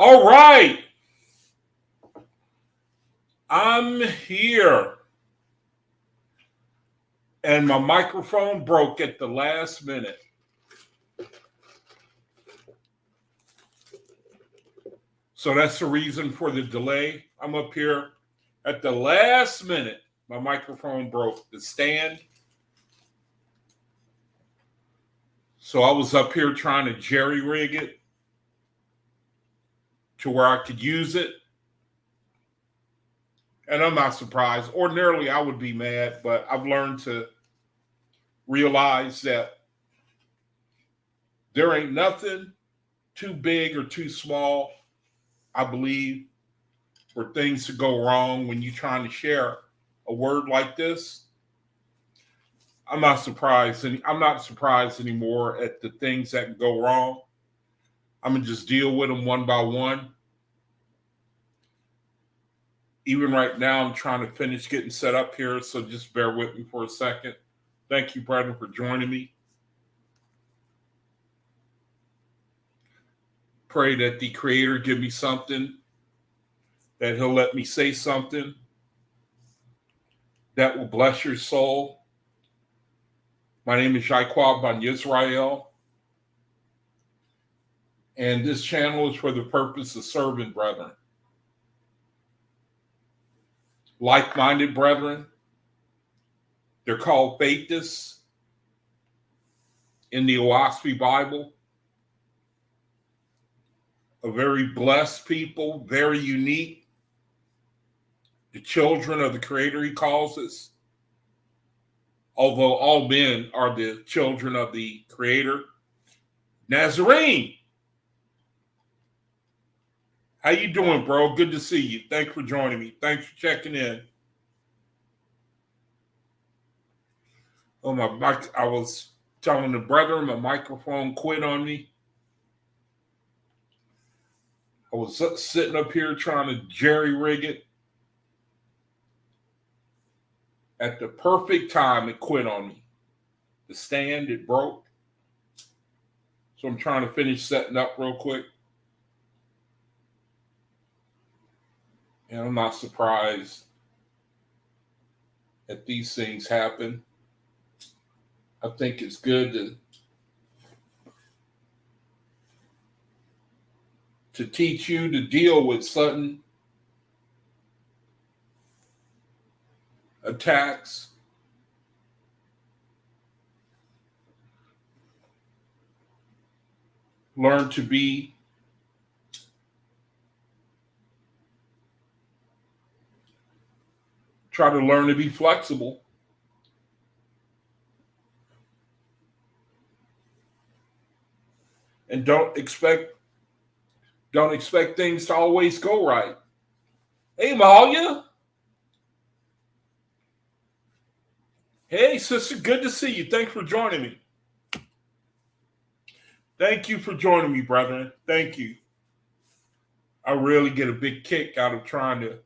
All right. I'm here. And my microphone broke at the last minute. So that's the reason for the delay. I'm up here at the last minute. My microphone broke the stand. So I was up here trying to jerry-rig it to where I could use it. And I'm not surprised. Ordinarily, I would be mad, but I've learned to realize that there ain't nothing too big or too small, I believe, for things to go wrong when you're trying to share a word like this. I'm not surprised anymore at the things that can go wrong. I'm gonna just deal with them one by one. Even right now, I'm trying to finish getting set up here, so just bear with me for a second. Thank you, brethren, for joining me. Pray that the Creator give me something, that He'll let me say something that will bless your soul. My name is Jaquab Ben Yisrael, and this channel is for the purpose of serving brethren. Like-minded brethren. They're called faithists in the OAHSPE Bible. A very blessed people, very unique. The children of the Creator, He calls us. Although all men are the children of the Creator. Nazarene. How you doing, bro? Good to see you. Thanks for joining me. Thanks for checking in. Oh, my mic! I was telling the brethren my microphone quit on me. I was sitting up here trying to jerry-rig it. At the perfect time, it quit on me. The stand, it broke. So I'm trying to finish setting up real quick. And I'm not surprised that these things happen. I think it's good to teach you to deal with sudden attacks. Learn to be try to learn to be flexible. And don't expect things to always go right. Hey, Mahalia. Hey, sister, good to see you. Thanks for joining me. Thank you for joining me, brethren. Thank you. I really get a big kick out of trying to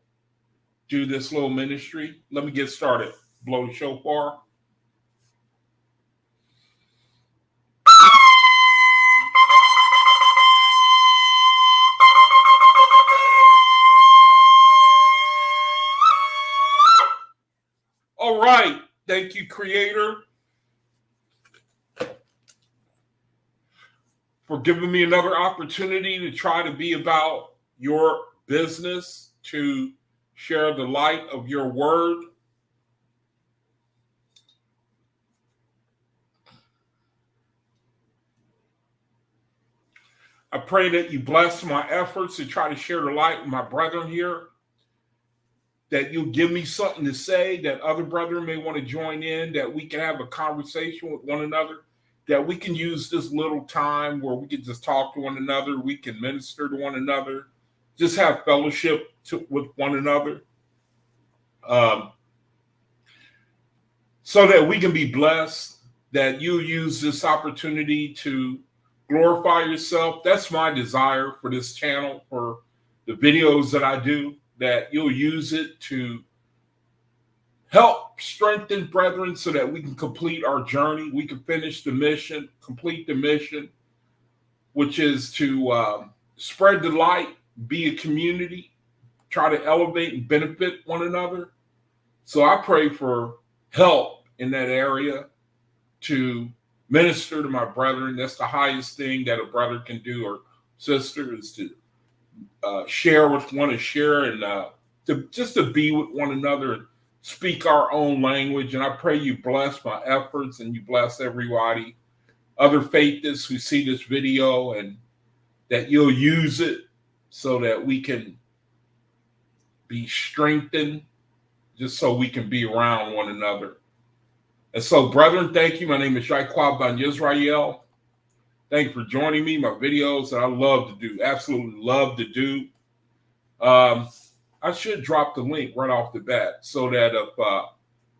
do this little ministry. Let me get started. Blow the shofar. All right. Thank you, Creator, for giving me another opportunity to try to be about your business, to share the light of your word. I pray that you bless my efforts to try to share the light with my brethren here, that you'll give me something to say, that other brethren may want to join in, that we can have a conversation with one another, that we can use this little time where we can just talk to one another, we can minister to one another, just have fellowship with one another, so that we can be blessed, that you use this opportunity to glorify yourself. That's my desire for this channel, for the videos that I do, that you'll use it to help strengthen brethren so that we can complete our journey. We can finish the mission, complete the mission, which is to spread the light be a community, try to elevate and benefit one another. So I pray for help in that area to minister to my brethren. That's the highest thing that a brother can do or sister, is to share with one to share, and to be with one another and speak our own language. And I pray you bless my efforts and you bless everybody, other faithists who see this video, and that you'll use it so that we can be strengthened, just so we can be around one another. And so, brethren, thank you. My name is Shaikwa Ben Yisrael. Thank you for joining me. My videos that I love to do, absolutely love to do. I should drop the link right off the bat so that if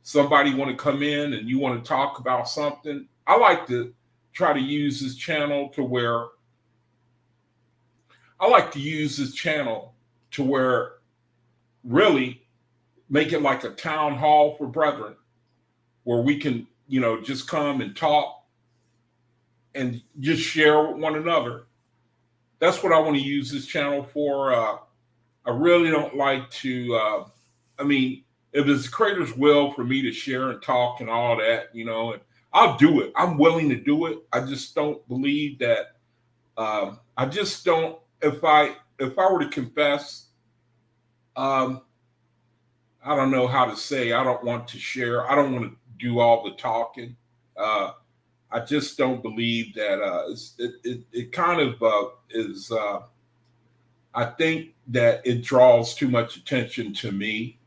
somebody want to come in and you want to talk about something, I like to try to use this channel to where really make it like a town hall for brethren, where we can, just come and talk and just share with one another. That's what I want to use this channel for. I really don't like to, if it's the Creator's will for me to share and talk and all that, and I'll do it. I'm willing to do it. I just don't believe that, if I were to confess, I don't know how to say, I don't want to share. I don't want to do all the talking. I just don't believe that it kind of is, I think that it draws too much attention to me,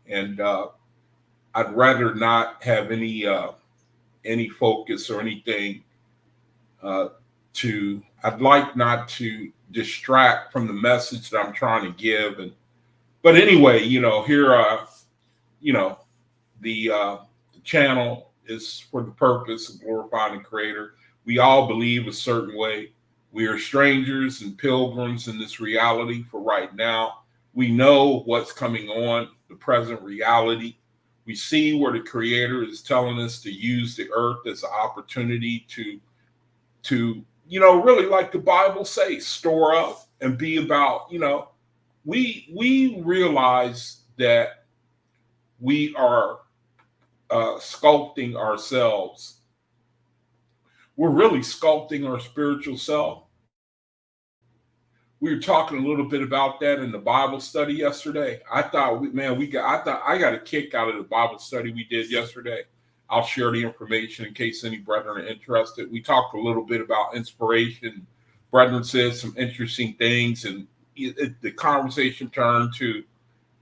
and I'd rather not have any focus or anything I'd like not to distract from the message that I'm trying to give. But anyway, here, the channel is for the purpose of glorifying the Creator. We all believe a certain way. We are strangers and pilgrims in this reality for right now. We know what's coming on, the present reality. We see where the Creator is telling us to use the earth as an opportunity to really, like the Bible says, store up and be about, we realize that we are sculpting ourselves. We're really sculpting our spiritual self. We were talking a little bit about that in the Bible study yesterday. I got a kick out of the Bible study we did yesterday. I'll share the information in case any brethren are interested. We talked a little bit about inspiration. Brethren said some interesting things, and the conversation turned to,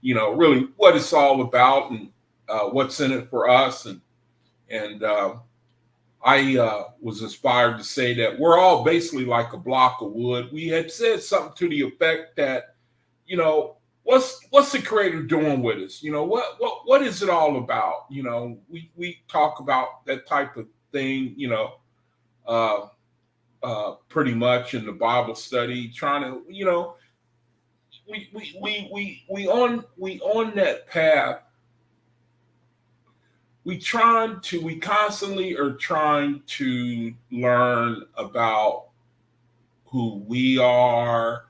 really what it's all about and what's in it for us. And I was inspired to say that we're all basically like a block of wood. We had said something to the effect that, what's the Creator doing with us? What is it all about? We talk about that type of thing, pretty much in the Bible study, trying to, we on that path. We constantly are trying to learn about who we are,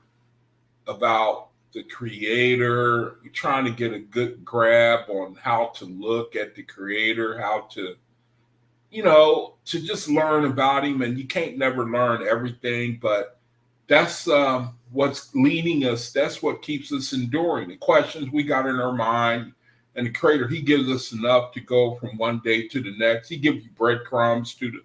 about the Creator. We're trying to get a good grab on how to look at the Creator, how to, to just learn about Him. And you can't never learn everything, but that's what's leading us. That's what keeps us enduring. The questions we got in our mind. And the Creator, He gives us enough to go from one day to the next. He gives you breadcrumbs to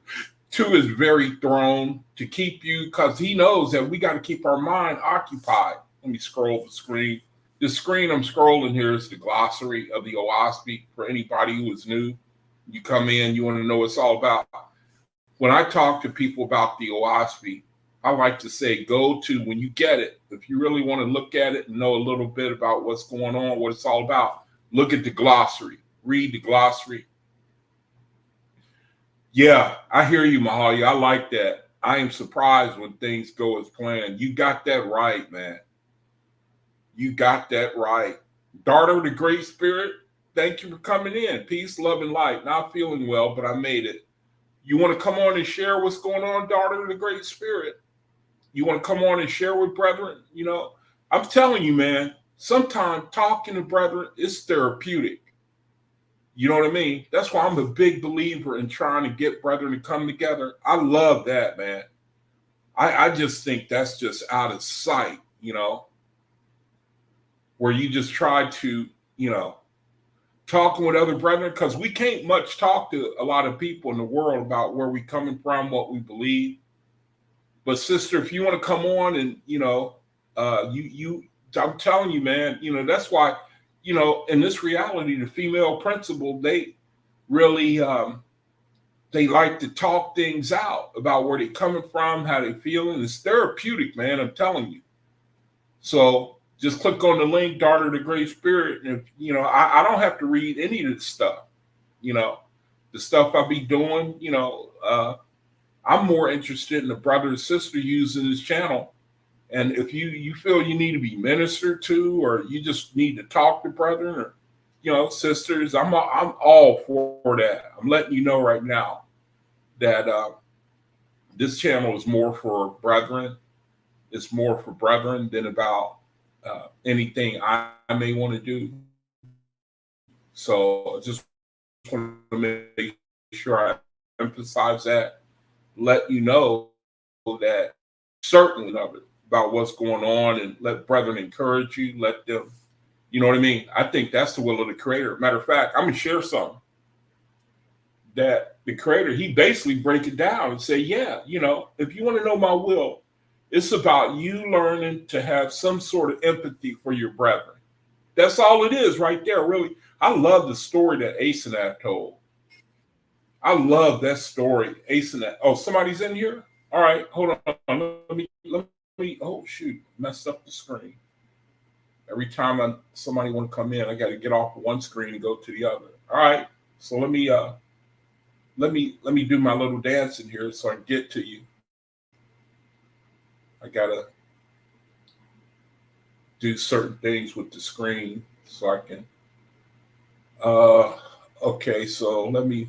His very throne to keep you, because He knows that we got to keep our mind occupied. Let me scroll the screen. The screen I'm scrolling here is the glossary of the OAHSPE for anybody who is new. You come in, you want to know what it's all about. When I talk to people about the OAHSPE, I like to say, go to, when you get it, if you really want to look at it and know a little bit about what's going on, what it's all about, look at the glossary. Read the glossary. Yeah, I hear you, Mahalia. I like that. I am surprised when things go as planned. You got that right, man. You got that right. Daughter of the Great Spirit, thank you for coming in. Peace, love, and light. Not feeling well, but I made it. You want to come on and share what's going on, Daughter of the Great Spirit? You want to come on and share with brethren? I'm telling you, man, sometimes talking to brethren is therapeutic. You know what I mean? That's why I'm a big believer in trying to get brethren to come together. I love that, man. I just think that's just out of sight, where you just try to, talking with other brethren, because we can't much talk to a lot of people in the world about where we coming from, what we believe. But sister, if you want to come on and, I'm telling you, man, that's why, in this reality, the female principal, they really, they like to talk things out about where they're coming from, how they feeling. It's therapeutic, man. I'm telling you. So just click on the link, Daughter of the Great Spirit. And, I don't have to read any of this stuff, the stuff I be doing, I'm more interested in the brother and sister using this channel. And if you feel you need to be ministered to, or you just need to talk to brethren or, sisters, I'm all for that. I'm letting you know right now that this channel is more for brethren. It's more for brethren than about anything I may want to do. So I just want to make sure I emphasize that, let you know that certainly of it about what's going on, and let brethren encourage you, let them, you know what I mean? I think that's the will of the Creator. Matter of fact, I'm going to share something that the Creator, he basically break it down and say, yeah, if you want to know my will, it's about you learning to have some sort of empathy for your brethren. That's all it is right there, really. I love the story that Asenath told. I love that story. Asenath. Oh, somebody's in here? All right, hold on. Let me, oh, shoot, messed up the screen. Every time somebody want to come in, I got to get off one screen and go to the other. All right, so let me do my little dance in here so I can get to you. I gotta do certain things with the screen so I can. Okay, so let me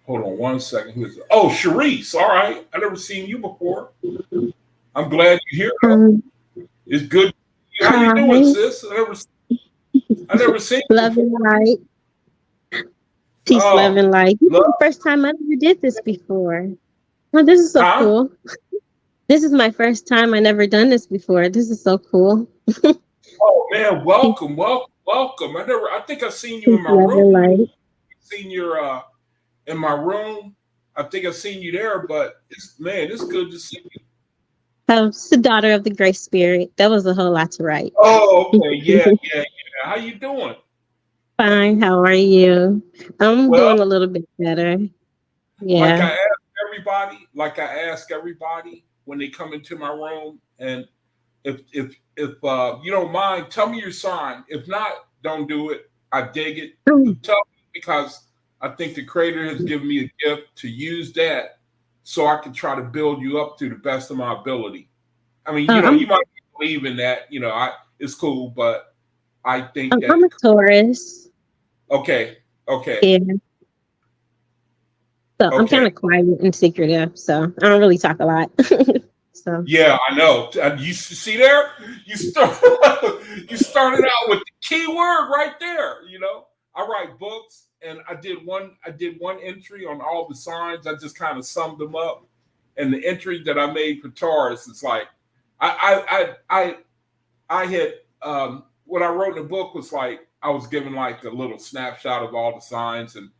hold on one second. Who is it? Oh, Sharice. All right, I never seen you before. I'm glad you're here. It's good. How you doing, sis? I never seen you Love and light. Peace, love and light. This is the first time I ever did this before. Oh, this is so cool. This is my first time. I never done this before. This is so cool. Oh man, welcome. I think I've seen you in my room. Seen your in my room. I think I've seen you there, but it's good to see you. It's the Daughter of the Great Spirit. That was a whole lot to write. Oh, okay. Yeah. How you doing? Fine. How are you? I'm doing a little bit better. Yeah. Like I ask everybody when they come into my room, and if you don't mind, tell me your sign. If not, don't do it. I dig it. Tell me, because I think the Creator has given me a gift to use that so I can try to build you up to the best of my ability. I mean, you might believe in that. It's cool, but I think that I'm a Taurus. Okay. Yeah. So I'm kind of quiet and secretive, so I don't really talk a lot. So yeah, I know. You see there, you started out with the key word right there. I write books, and I did one entry on all the signs. I just kind of summed them up, and the entry that I made for Taurus is like, I had what I wrote in the book was like I was given like a little snapshot of all the signs, and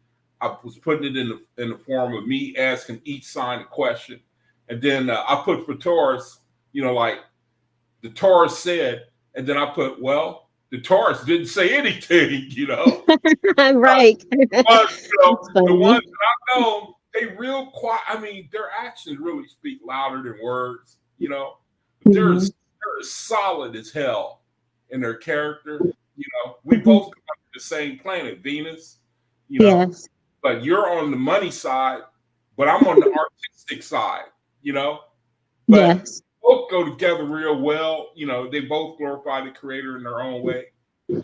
I was putting it in the form of me asking each sign a question. And then I put for Taurus, like the Taurus said, and then I put, well, the Taurus didn't say anything, Right. But, the ones that I know, they real quiet. I mean, their actions really speak louder than words, But they're solid as hell in their character. We both come from the same planet, Venus, Yes. But you're on the money side, but I'm on the artistic side, But yes. both go together real well. They both glorify the Creator in their own way.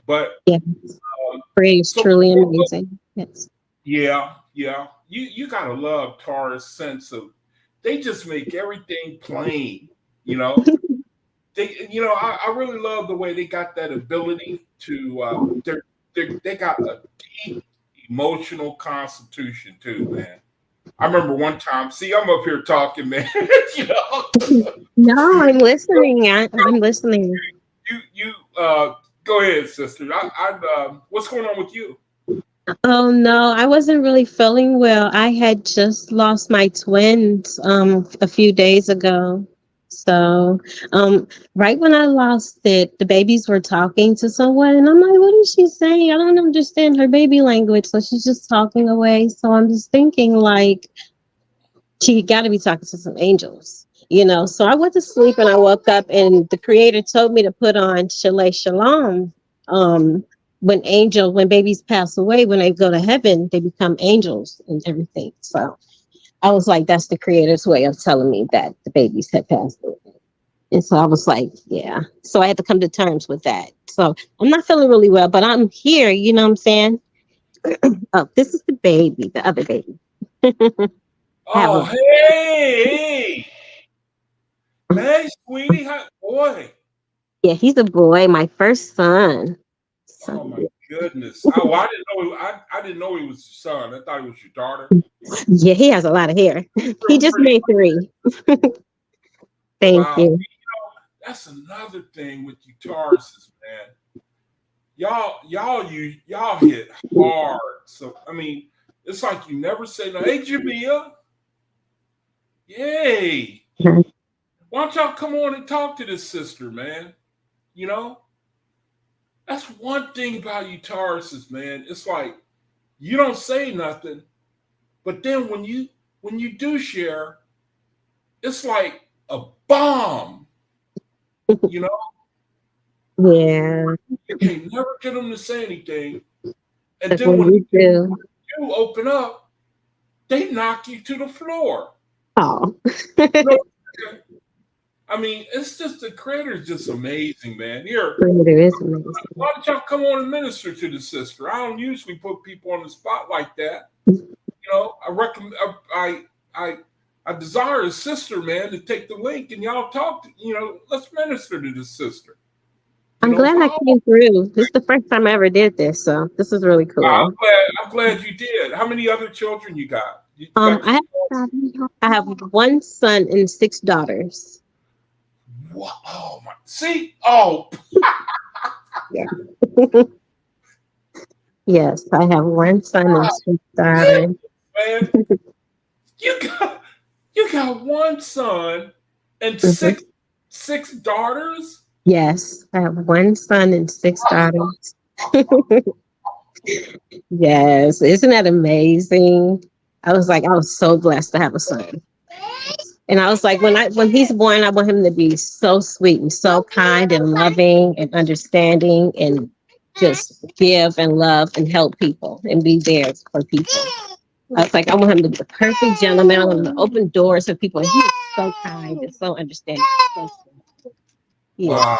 But yes. Praise truly amazing. Yes. Yeah. You gotta love Taurus' sense of they just make everything plain, I really love the way they got that ability to. They got a deep emotional constitution too, man. I remember one time. See, I'm up here talking, man. No, I'm listening. I'm listening. Go ahead, sister. What's going on with you? Oh no, I wasn't really feeling well. I had just lost my twins a few days ago. So right when I lost it, the babies were talking to someone and I'm like, what is she saying? I don't understand her baby language. So she's just talking away. So I'm just thinking like she got to be talking to some angels, you know. So I went to sleep and I woke up and the creator told me to put on Shalay Shalom. When babies pass away, when they go to heaven, they become angels and everything. So I was like, that's the creator's way of telling me that the babies had passed away. And so I was like, yeah. So I had to come to terms with that. So I'm not feeling really well, but I'm here, you know what I'm saying? Oh, this is the baby, the other baby. Oh, hey, man, sweetie, boy. Yeah, he's a boy, my first son. Oh So, my goodness. Oh, I didn't know. I didn't know he was your son. I thought he was your daughter. yeah, he has a lot of hair. He just made 3. Thank Wow. you. That's another thing with you Tauruses, man. Y'all hit hard. So I mean, it's like you never say no. Hey, Jamia. Yay. Why don't y'all come on and talk to this sister, man? You know? That's one thing about you Tauruses, man. It's like you don't say nothing, but then when you do share, it's like a bomb. You know? Yeah. You can never get them to say anything. And But then when when you you open up, they knock you to the floor. oh. You know, I mean, it's just the creator's just amazing, man. Here, It is amazing. why don't y'all come on and minister to the sister? I don't usually put people on the spot like that. You know, I recommend I desire a sister, man, to take the link and y'all talk to, let's minister to this sister. I'm glad I came through. This is the first time I ever did this, so this is really cool. I'm glad you did. How many other children you got? I have 1 son and 6 daughters. What? Oh my! See? Oh. Yeah. Yes, I have 1 son and 6 daughters. Man, you got 1 son and six daughters. Yes, I have 1 son and 6 daughters. Yes, isn't that amazing? I was so blessed to have a son. And I was like, when he's born, I want him to be so sweet and so kind and loving and understanding and just give and love and help people and be there for people. I was like, I want him to be the perfect gentleman. I want him to open doors for people. And he is so kind and so understanding. So sweet. Yeah. Wow,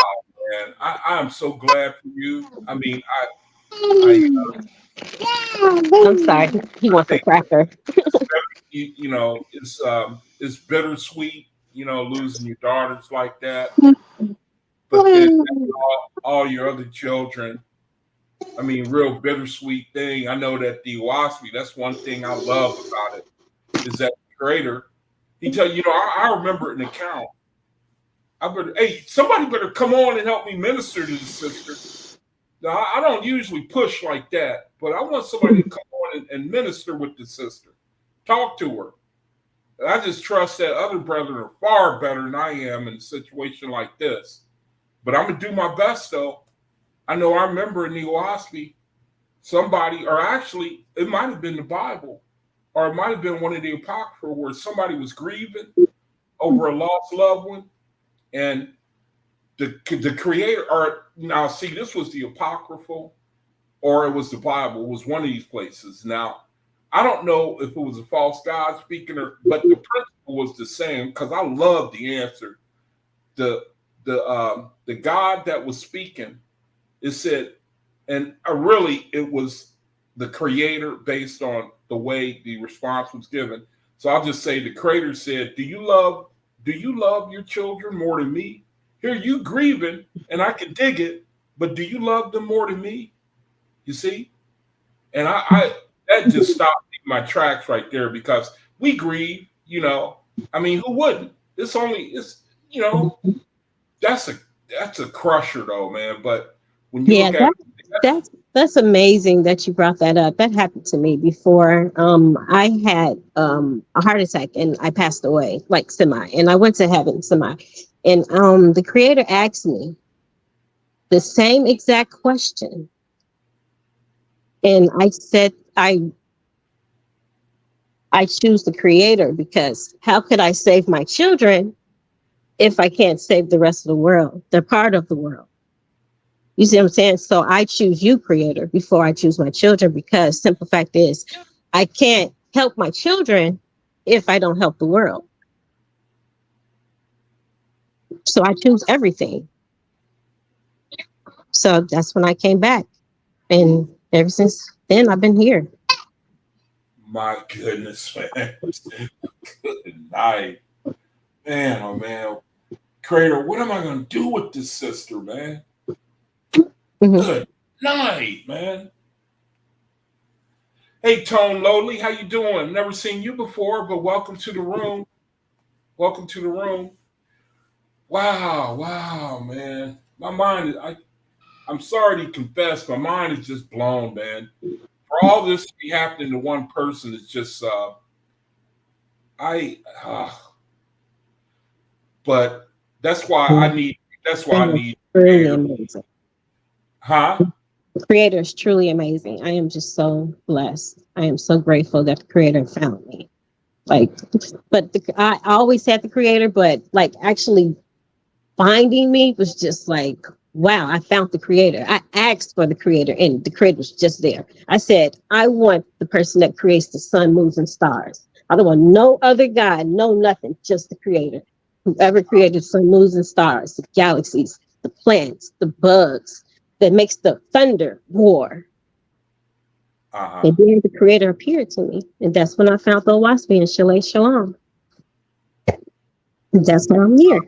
man. I am so glad for you. I mean, I'm sorry. He wants a cracker. It's bittersweet, losing your daughters like that. But then all your other children, I mean, real bittersweet thing. I know that the OAHSPE, that's one thing I love about it, is that the creator, he tell you, I remember an account. Hey, somebody better come on and help me minister to the sister. Now, I don't usually push like that, but I want somebody to come on and minister with the sister. Talk to her. I just trust that other brethren are far better than I am in a situation like this. But I'm going to do my best, though. I remember in the OAHSPE, somebody, or actually, it might have been the Bible, or it might have been one of the Apocrypha where somebody was grieving over a lost loved one. And the creator, or now see, this was the Apocryphal, or it was the Bible. It was one of these places. Now, I don't know if it was a false God speaking, but the principle was the same because I love the answer. The God that was speaking, it said, and really it was the creator based on the way the response was given. So I'll just say the creator said, Do you love your children more than me? Here you grieving, and I can dig it, but do you love them more than me? You see? And I that just stopped me in my tracks right there because we grieve, you know. I mean, who wouldn't? It's you know, that's a crusher though, man. But when you Yeah, look at it, that's amazing that you brought that up. That happened to me before. I had a heart attack and I passed away, like semi, and I went to heaven semi. And the creator asked me the same exact question. And I said I choose the creator because how could I save my children if I can't save the rest of the world? They're part of the world. You see what I'm saying? So I choose you, creator, before I choose my children, because simple fact is I can't help my children if I don't help the world. So I choose everything. So that's when I came back. And ever since then, I've been here. my goodness, man. Good night. Man, oh man. Creator, what am I gonna do with this sister, man? Mm-hmm. Good night, man. Hey, Tone Lowly, how you doing? Never seen you before, but welcome to the room. Welcome to the room. Wow, man. My mind is I'm sorry to confess, my mind is just blown, man. For all this to be happening to one person, it's just I but that's why I need Truly creator. amazing. Huh? The creator is truly amazing. I am just so blessed. I am so grateful that the creator found me. Like, but I always had the creator, but like actually finding me was just like, wow, I found the creator. I asked for the creator and the creator was just there. I said, I want the person that creates the sun, moons, and stars. I don't want no other God, no nothing, just the creator. Whoever created sun, moons, and stars, the galaxies, the plants, the bugs, that makes the thunder roar. Uh-huh. And then the creator appeared to me. And that's when I found the OAHSPE and Chalet Shalom. And that's why I'm here.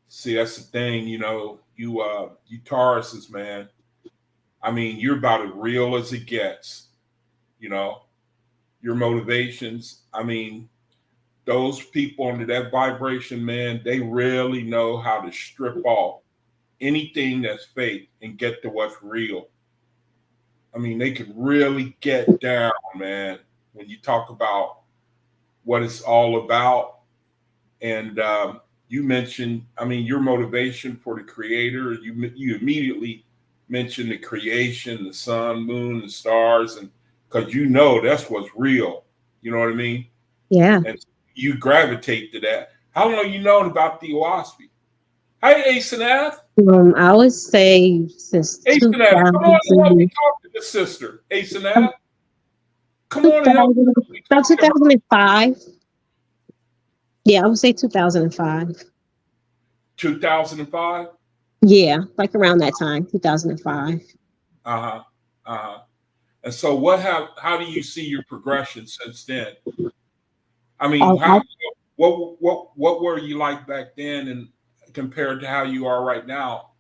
See, that's the thing, you know, you Tauruses, man. I mean, you're about as real as it gets, you know. Your motivations. I mean, those people under that vibration, man, they really know how to strip off anything that's fake and get to what's real. I mean, they can really get down, man, when you talk about what it's all about. And you mentioned, I mean, your motivation for the creator. You immediately mentioned the creation, the sun, moon, the stars, and because you know that's what's real. You know what I mean? Yeah. And you gravitate to that. How long you known about the OAHSPE? Hey, Ace and F. I would say since Ace and F, come on and help me talk to the sister. Ace and F, come on and help me about talk to her. 2005. Yeah, I would say 2005. 2005. Yeah, like around that time, 2005. Uh-huh. Uh-huh. And so how do you see your progression since then? I mean, I, what were you like back then and compared to how you are right now?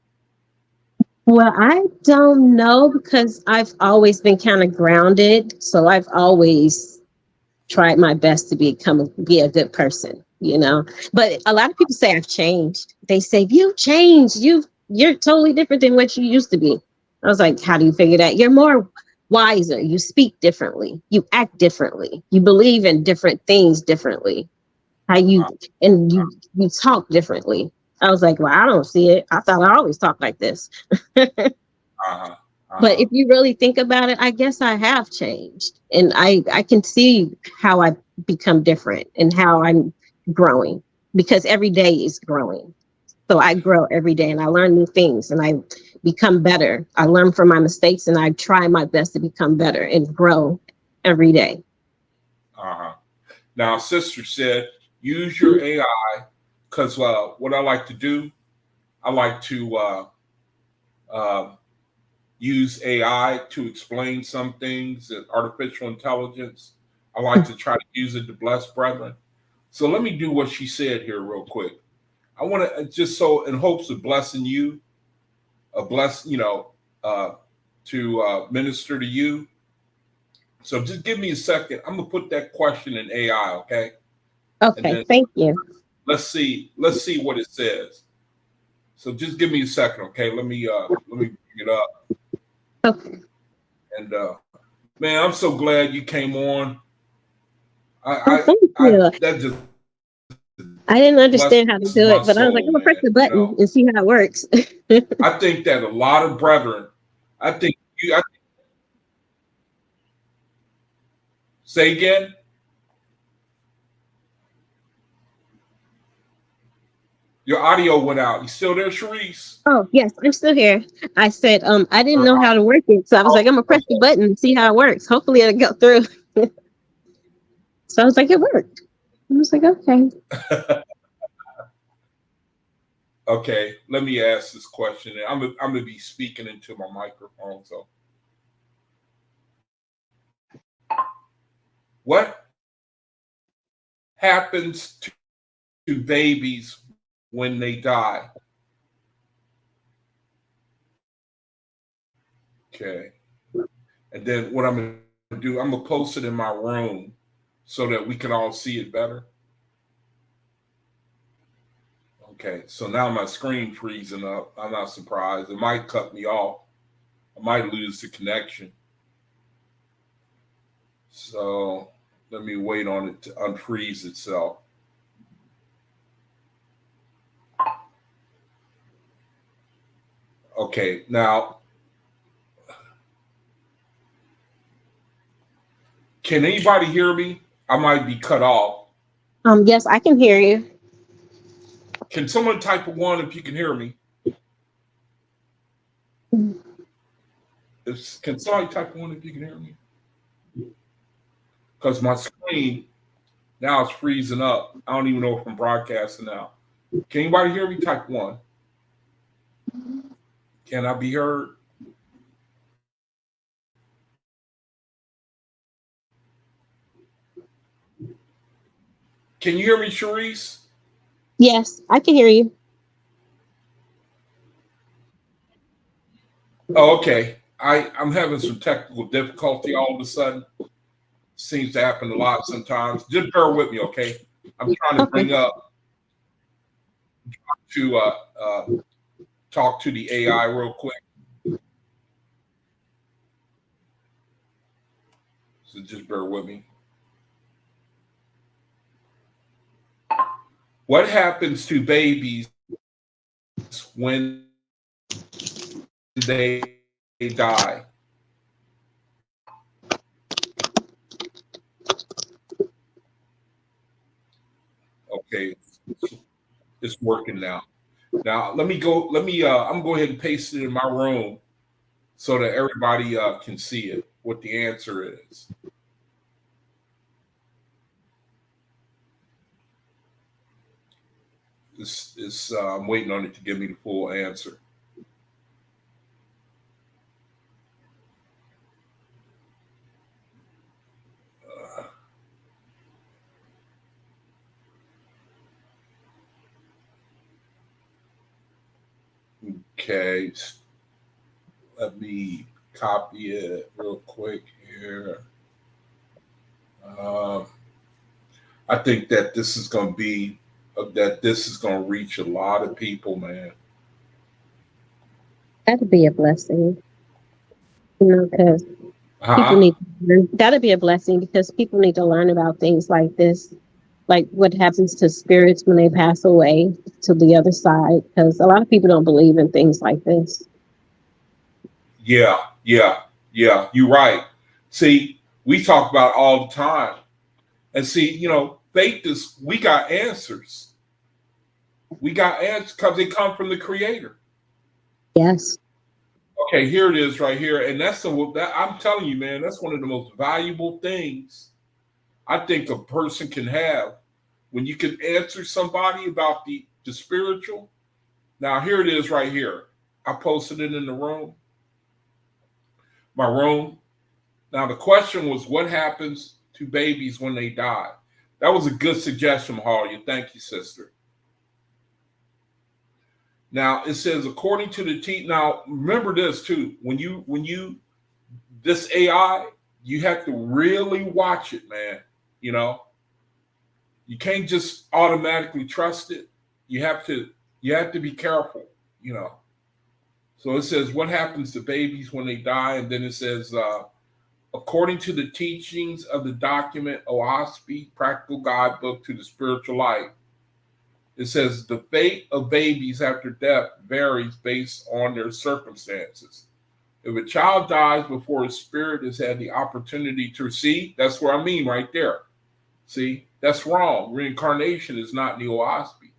well, I don't know because I've always been kind of grounded. So I've always tried my best to be a good person, you know. But a lot of people say I've changed. They say you changed. You're totally different than what you used to be. I was like, how do you figure that? You're more wiser. You speak differently. You act differently. You believe in different things differently. How you and you talk differently. I was like, well, I don't see it. I thought I always talked like this. Uh-huh. But Uh-huh. if you really think about it, I guess I have changed. And I can see how I become different and how I'm growing because every day is growing. So I grow every day and I learn new things and I become better. I learn from my mistakes and I try my best to become better and grow every day. Uh-huh. Now, sister said, use your AI because what I like to do, I like to uh, use AI to explain some things, artificial intelligence. I like to try to use it to bless brethren. So let me do what she said here real quick. I want to just so in hopes of blessing you, to minister to you. So just give me a second. I'm gonna put that question in AI, okay? Okay, thank you. Let's see what it says. So just give me a second, okay? Let me bring it up. Okay. And man, I'm so glad you came on. Thank you. That just I didn't understand how to do it, but I was like, soul, I'm gonna press man. the button and see how it works. I think that a lot of brethren, I think say again. Your audio went out. You still there, Sharice? Oh, yes, I'm still here. I said, I didn't know how to work it. So I was like, I'm gonna press the button and see how it works. Hopefully it'll go through. So I was like, it worked. I was like, okay. Okay, let me ask this question. I'm gonna be speaking into my microphone. So, what happens to babies when they die? Okay, and then what I'm gonna do? I'm gonna post it in my room so that we can all see it better. Okay, so now my screen freezing up. I'm not surprised. It might cut me off. I might lose the connection. So let me wait on it to unfreeze itself. Okay, now, can anybody hear me? I might be cut off. Yes, I can hear you. Can someone type a 1 if you can hear me? Can somebody type 1 if you can hear me? Because my screen now is freezing up. I don't even know if I'm broadcasting now. Can anybody hear me? Type 1. Can I be heard? Can you hear me, Sharice? Yes, I can hear you. Oh, okay. I'm having some technical difficulty all of a sudden. Seems to happen a lot sometimes. Just bear with me, okay? I'm trying to bring up to talk to the AI real quick. So just bear with me. What happens to babies when they die? Okay, it's working now. Now let me go. I'm gonna go ahead and paste it in my room so that everybody can see it. What the answer is. I'm waiting on it to give me the full answer. Okay, let me copy it real quick here. I think that this is going to be this is going to reach a lot of people, man. That'd be a blessing, because people need to learn. That'd be a blessing because people need to learn about things like this, like what happens to spirits when they pass away to the other side, because a lot of people don't believe in things like this. Yeah. You're right. See, we talk about it all the time. And see, faith is, we got answers. We got answers because they come from the Creator. Yes. Okay, here it is right here. And I'm telling you, man, that's one of the most valuable things I think a person can have when you can answer somebody about the spiritual. Now, here it is right here. I posted it in the room, my room. Now, the question was, what happens to babies when they die? That was a good suggestion, Mahalia. Thank you, sister. Now it says, according to the now remember this too. When you this AI, you have to really watch it, man. You know, you can't just automatically trust it. You have to be careful, you know. So it says, what happens to babies when they die? And then it says, according to the teachings of the document OAHSPE, Practical Guidebook to the Spiritual Life, it says the fate of babies after death varies based on their circumstances. If a child dies before his spirit has had the opportunity to see, that's what I mean right there. See, that's wrong. Reincarnation is not in the OAHSPE.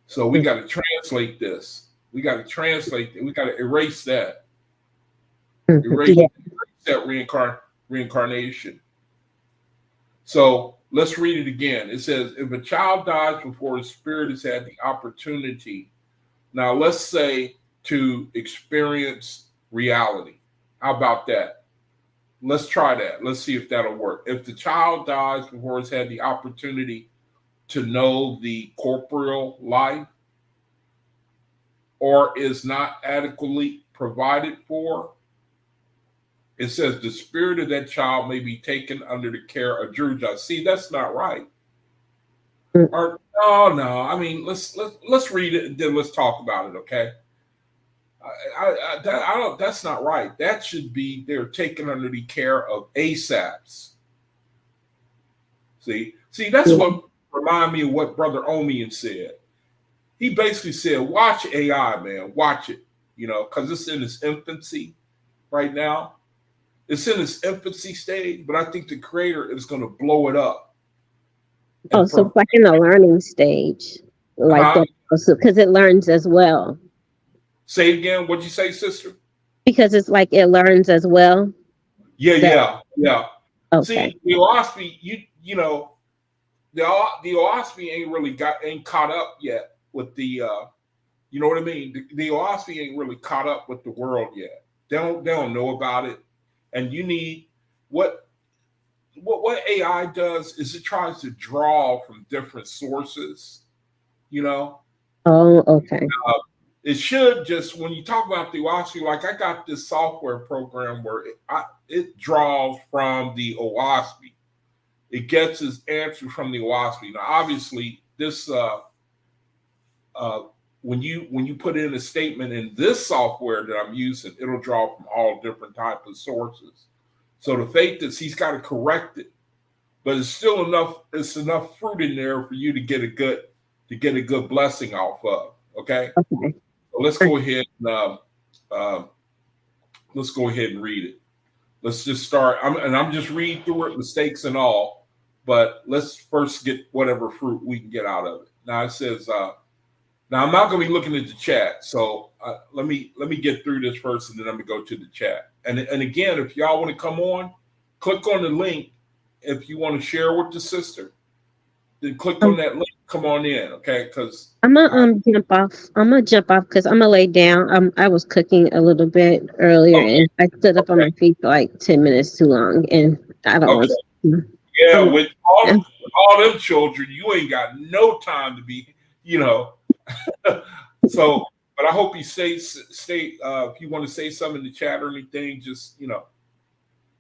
So we got to translate this. We got to translate it. We got to erase that. Erase that reincarnation. So let's read it again. It says, if a child dies before his spirit has had the opportunity, now let's say to experience reality. How about that? Let's try that. Let's see if that'll work. If the child dies before it's had the opportunity to know the corporeal life, or is not adequately provided for, it says the spirit of that child may be taken under the care of Druja. See, that's not right. Or no. I mean, let's read it and then let's talk about it. Okay. I don't. That's not right. That should be they're taken under the care of ASAPs. See, that's what remind me of what Brother Omian said. He basically said, watch AI, man, watch it, you know, because it's in its infancy right now. It's in its infancy stage, but I think the creator is going to blow it up. Oh, so it's like in the learning stage, like that, because it learns as well. Say it again. What'd you say, sister? Because it's like it learns as well. Yeah. Okay. See, the OAHSPE, you know, the OAHSPE ain't caught up yet with the, you know what I mean? The OAHSPE ain't really caught up with the world yet. They don't know about it. And you need what AI does is it tries to draw from different sources, you know? Oh, okay. It should just, when you talk about the OAHSPE, like I got this software program where it draws from the OAHSPE. It gets its answer from the OAHSPE. Now, obviously, this when you put in a statement in this software that I'm using, it'll draw from all different types of sources. So the faith is he's got to correct it, but it's still enough. It's enough fruit in there for you to get a good blessing off of. Okay. Okay. So let's go ahead and read it. Let's just start. I'm just reading through it, mistakes and all, but let's first get whatever fruit we can get out of it. Now it says. Now, I'm not going to be looking at the chat, so let me get through this first, and then I'm going to go to the chat. And again, if y'all want to come on, click on the link. If you want to share with the sister, then click on that link. Come on in, okay? Because I'm gonna jump off. I'm gonna jump off because I'm gonna lay down. I was cooking a little bit earlier, and I stood up on my feet for like 10 minutes too long, and I don't want to. Yeah, with all them children, you ain't got no time to be, you know. So, but I hope you stay. If you want to say something in the chat or anything, just you know.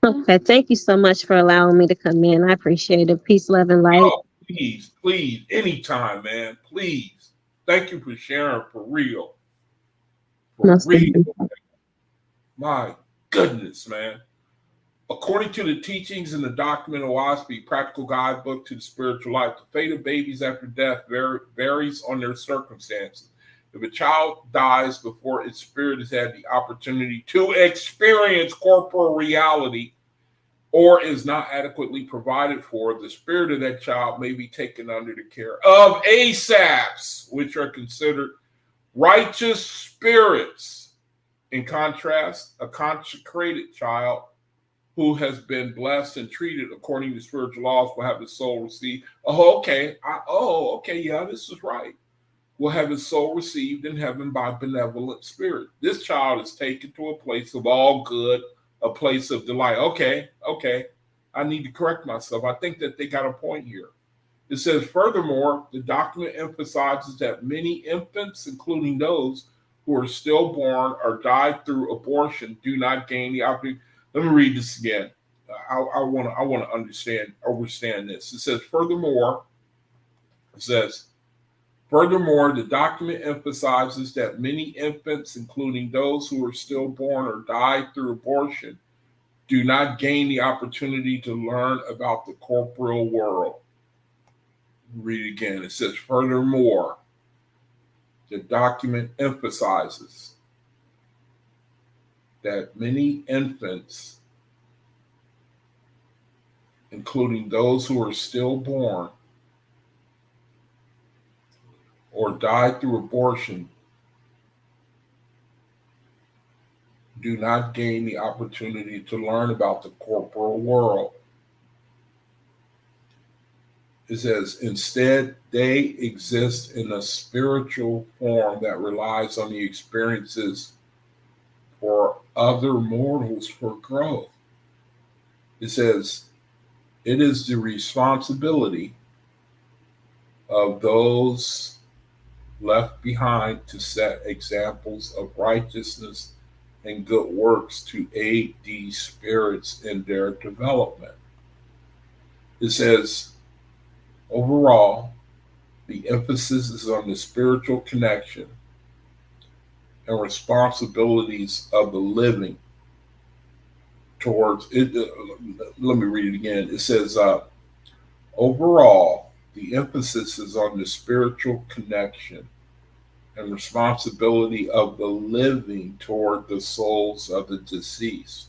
Okay, thank you so much for allowing me to come in. I appreciate it. Peace, love, and light. Oh, please, anytime, man. Please, thank you for sharing for real. For real. My goodness, man. According to the teachings in the document OAHSPE, Practical Guidebook to the Spiritual Life, the fate of babies after death varies on their circumstances. If a child dies before its spirit has had the opportunity to experience corporal reality or is not adequately provided for, the spirit of that child may be taken under the care of ASAPs, which are considered righteous spirits. In contrast, a consecrated child who has been blessed and treated according to spiritual laws will have his soul received. Yeah, this is right. Will have his soul received in heaven by benevolent spirit. This child is taken to a place of all good, a place of delight. Okay. I need to correct myself. I think that they got a point here. It says, furthermore, the document emphasizes that many infants, including those who are stillborn or died through abortion, do not gain the opportunity. Let me read this again. I want to understand this. It says, furthermore, the document emphasizes that many infants, including those who are stillborn or died through abortion, do not gain the opportunity to learn about the corporeal world. Read it again. It says, furthermore, the document emphasizes that many infants, including those who are stillborn or died through abortion, do not gain the opportunity to learn about the corporal world. It says, instead, they exist in a spiritual form that relies on the experiences for other mortals for growth. It says, it is the responsibility of those left behind to set examples of righteousness and good works to aid these spirits in their development. It says, overall, the emphasis is on the spiritual connection and responsibilities of the living towards it. Let me read it again. It says, overall, the emphasis is on the spiritual connection and responsibility of the living toward the souls of the deceased,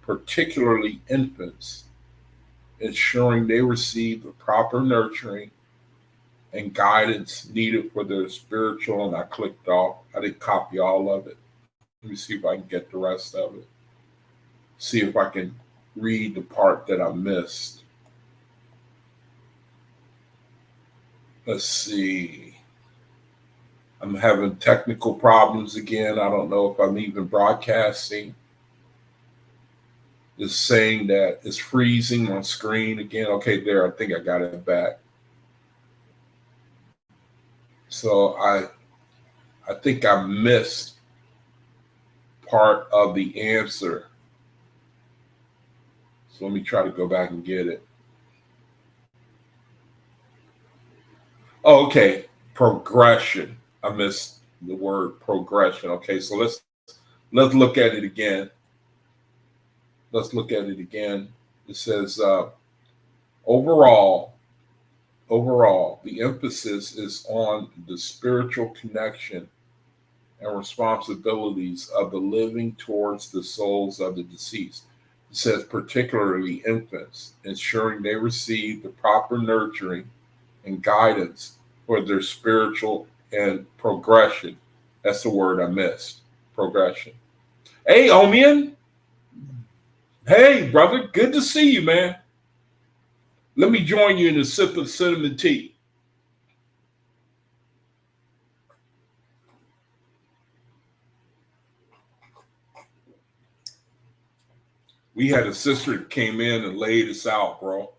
particularly infants, ensuring they receive the proper nurturing and guidance needed for their spiritual. And I clicked off. I didn't copy all of it. Let me see if I can get the rest of it. See if I can read the part that I missed. Let's see. I'm having technical problems again. I don't know if I'm even broadcasting. It's saying that it's freezing on screen again. Okay, there. I think I got it back. So I think I missed part of the answer. So let me try to go back and get it. Oh, okay. Progression. I missed the word progression. Okay, so let's look at it again. Let's look at it again. It says, overall, the emphasis is on the spiritual connection and responsibilities of the living towards the souls of the deceased. It says, particularly infants, ensuring they receive the proper nurturing and guidance for their spiritual and progression. That's the word I missed. Progression. Hey, Omian. Hey, brother. Good to see you, man. Let me join you in a sip of cinnamon tea. We had a sister that came in and laid us out, bro.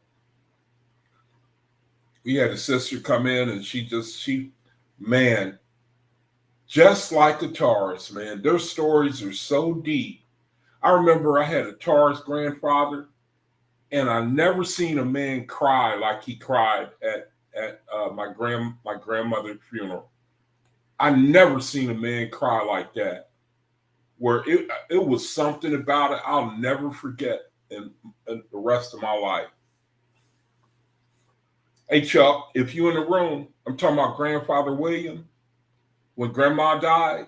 We had a sister come in and man, just like a Taurus, man. Their stories are so deep. I remember I had a Taurus grandfather, and I never seen a man cry like he cried at my grandmother's funeral. I never seen a man cry like that. Where it was something about it I'll never forget in the rest of my life. Hey, Chuck, if you in the room, I'm talking about Grandfather William, when Grandma died,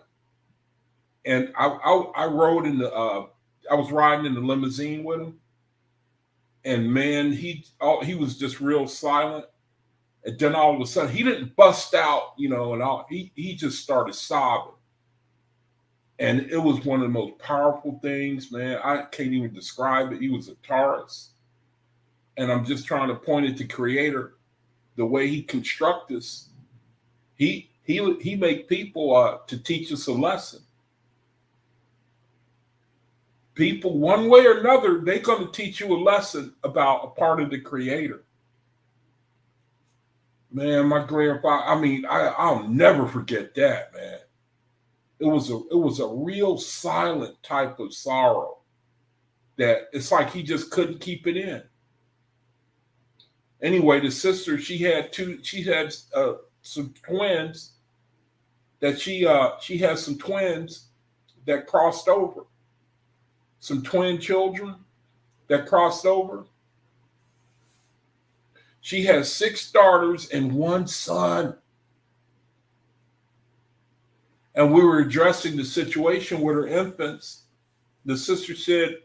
and I rode in I was riding in the limousine with him, and man, he was just real silent, and then all of a sudden he didn't bust out, and all he just started sobbing, and it was one of the most powerful things, man. I can't even describe it. He was a Taurus, and I'm just trying to point at the Creator. The way he constructs us, he make people to teach us a lesson. People, one way or another, they're going to teach you a lesson about a part of the Creator. Man, my grandfather, I mean, I'll never forget that, man. It was a real silent type of sorrow that it's like he just couldn't keep it in. Anyway, the sister, she had some twins that she had some twins that crossed over. Some twin children that crossed over. She has 6 daughters and 1 son. And we were addressing the situation with her infants. The sister said,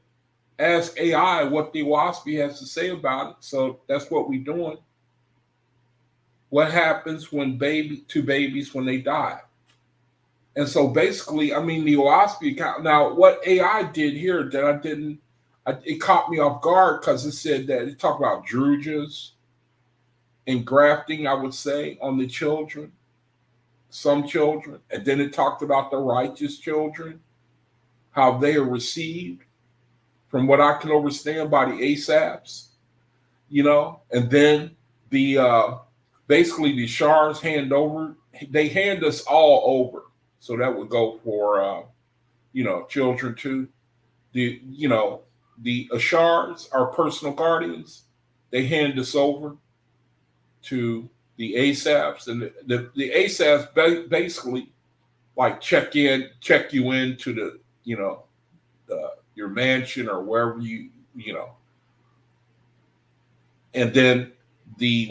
ask AI what the OAHSPE has to say about it. So that's what we're doing. What happens when two babies when they die? And so basically, I mean, the OAHSPE account. Now, what AI did here that it caught me off guard because it said that it talked about drugas and grafting, I would say, on the children, some children. And then it talked about the righteous children, how they are received, from what I can understand, by the ASAPs, and then the basically the SHARs they hand us all over. So that would go for, children too. The SHARs, our personal guardians, they hand us over to the ASAPs, and the ASAPs basically like check you into the, your mansion or wherever and then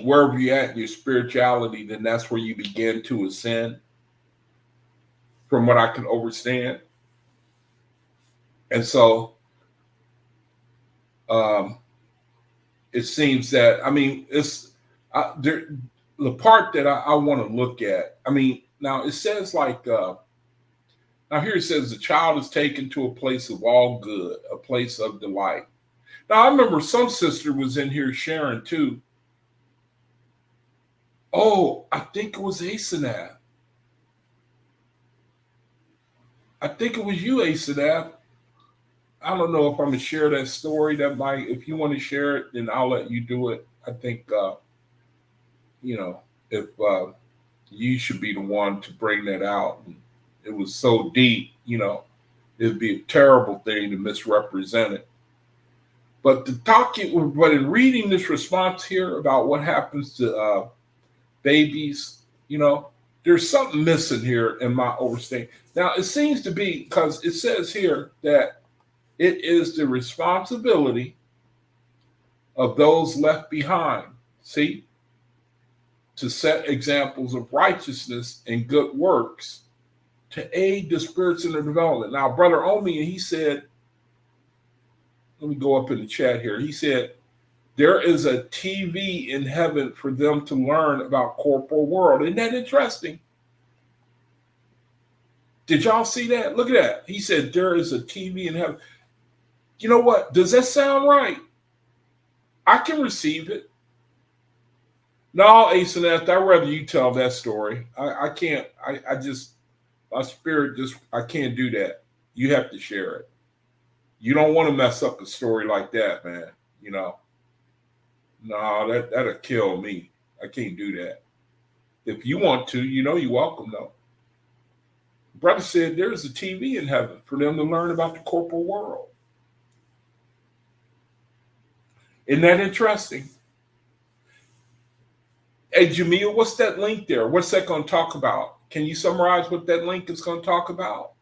wherever you at in your spirituality, then that's where you begin to ascend, from what I can understand. And so it seems that, I mean, the part that I want to look at, I mean, now it says like, now here it says the child is taken to a place of all good, a place of delight. Now I remember some sister was in here sharing too. Oh, I think it was Asenab. I think it was you, Asenab. I don't know if I'm gonna share that story. That might, if you want to share it, then I'll let you do it. I think, if you should be the one to bring that out. It was so deep, it'd be a terrible thing to misrepresent it. But in reading this response here about what happens to babies, there's something missing here in my overstaying. Now, it seems to be because it says here that it is the responsibility of those left behind, see, to set examples of righteousness and good works to aid the spirits in their development. Now, Brother Omi, he said, let me go up in the chat here. He said, there is a TV in heaven for them to learn about corporal world. Isn't that interesting? Did y'all see that? Look at that. He said, there is a TV in heaven. You know what? Does that sound right? I can receive it. No, Aseneth, I'd rather you tell that story. I can't. My spirit I can't do that. You have to share it. You don't want to mess up a story like that, man. No, that'll kill me. I can't do that. If you want to, you're welcome, though. Brother said there's a TV in heaven for them to learn about the corporal world. Isn't that interesting? Hey, Jamil, what's that link there? What's that going to talk about? Can you summarize what that link is going to talk about?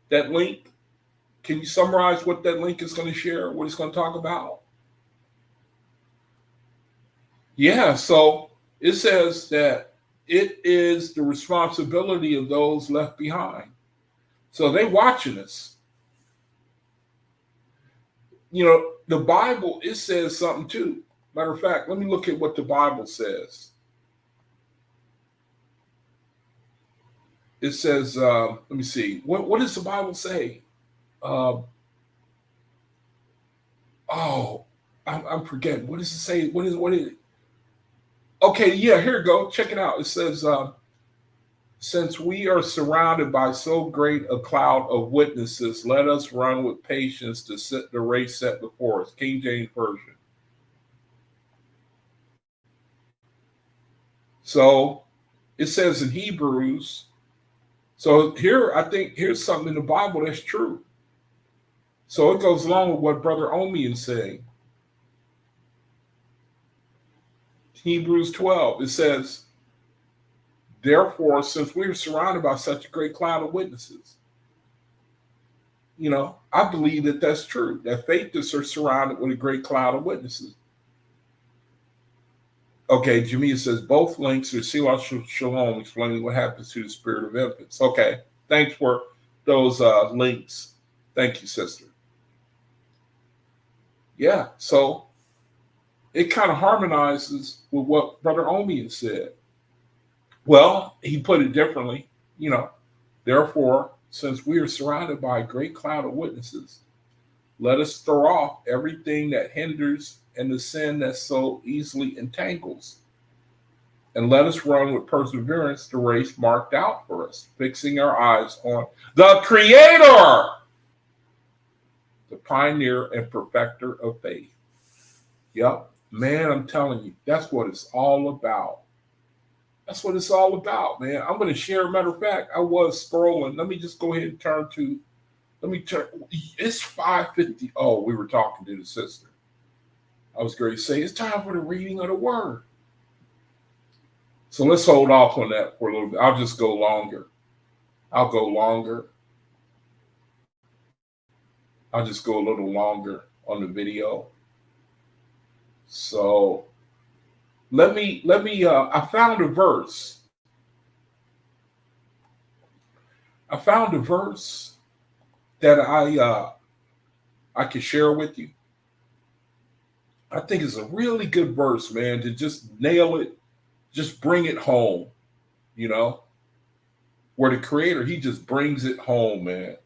That link? Can you summarize what that link is going to share? What it's going to talk about? Yeah, so it says that it is the responsibility of those left behind. So they're watching us. The Bible, it says something too. Matter of fact, let me look at what the Bible says. It says, let me see. What does the Bible say? I'm forgetting. What does it say? What is it? Okay, yeah, here we go. Check it out. It says, since we are surrounded by so great a cloud of witnesses, let us run with patience to set the race set before us. King James Version. So it says in Hebrews. So here, I think here's something in the Bible that's true. So it goes along with what Brother Omi is saying. Hebrews 12, it says, therefore, since we are surrounded by such a great cloud of witnesses, I believe that that's true, that faiths are surrounded with a great cloud of witnesses. Okay, Jamia says both links are Selah Shalom explaining what happens to the spirit of infants. Okay, thanks for those links. Thank you, sister. Yeah, so it kind of harmonizes with what Brother Omi said. Well, he put it differently, therefore, since we are surrounded by a great cloud of witnesses, let us throw off everything that hinders and the sin that so easily entangles. And let us run with perseverance the race marked out for us, fixing our eyes on the Creator, the pioneer and perfecter of faith. Yep, man, I'm telling you, that's what it's all about. That's what it's all about, man. I'm going to share. Matter of fact, I was scrolling. Let me just go ahead and turn. It's 5:50. Oh, we were talking to the sister. I was going to say, it's time for the reading of the word. So let's hold off on that for a little bit. I'll just go longer. I'll just go a little longer on the video. So let me, I found a verse. That I can share with you. I think it's a really good verse, man, to just nail it, just bring it home, where the Creator, he just brings it home, man.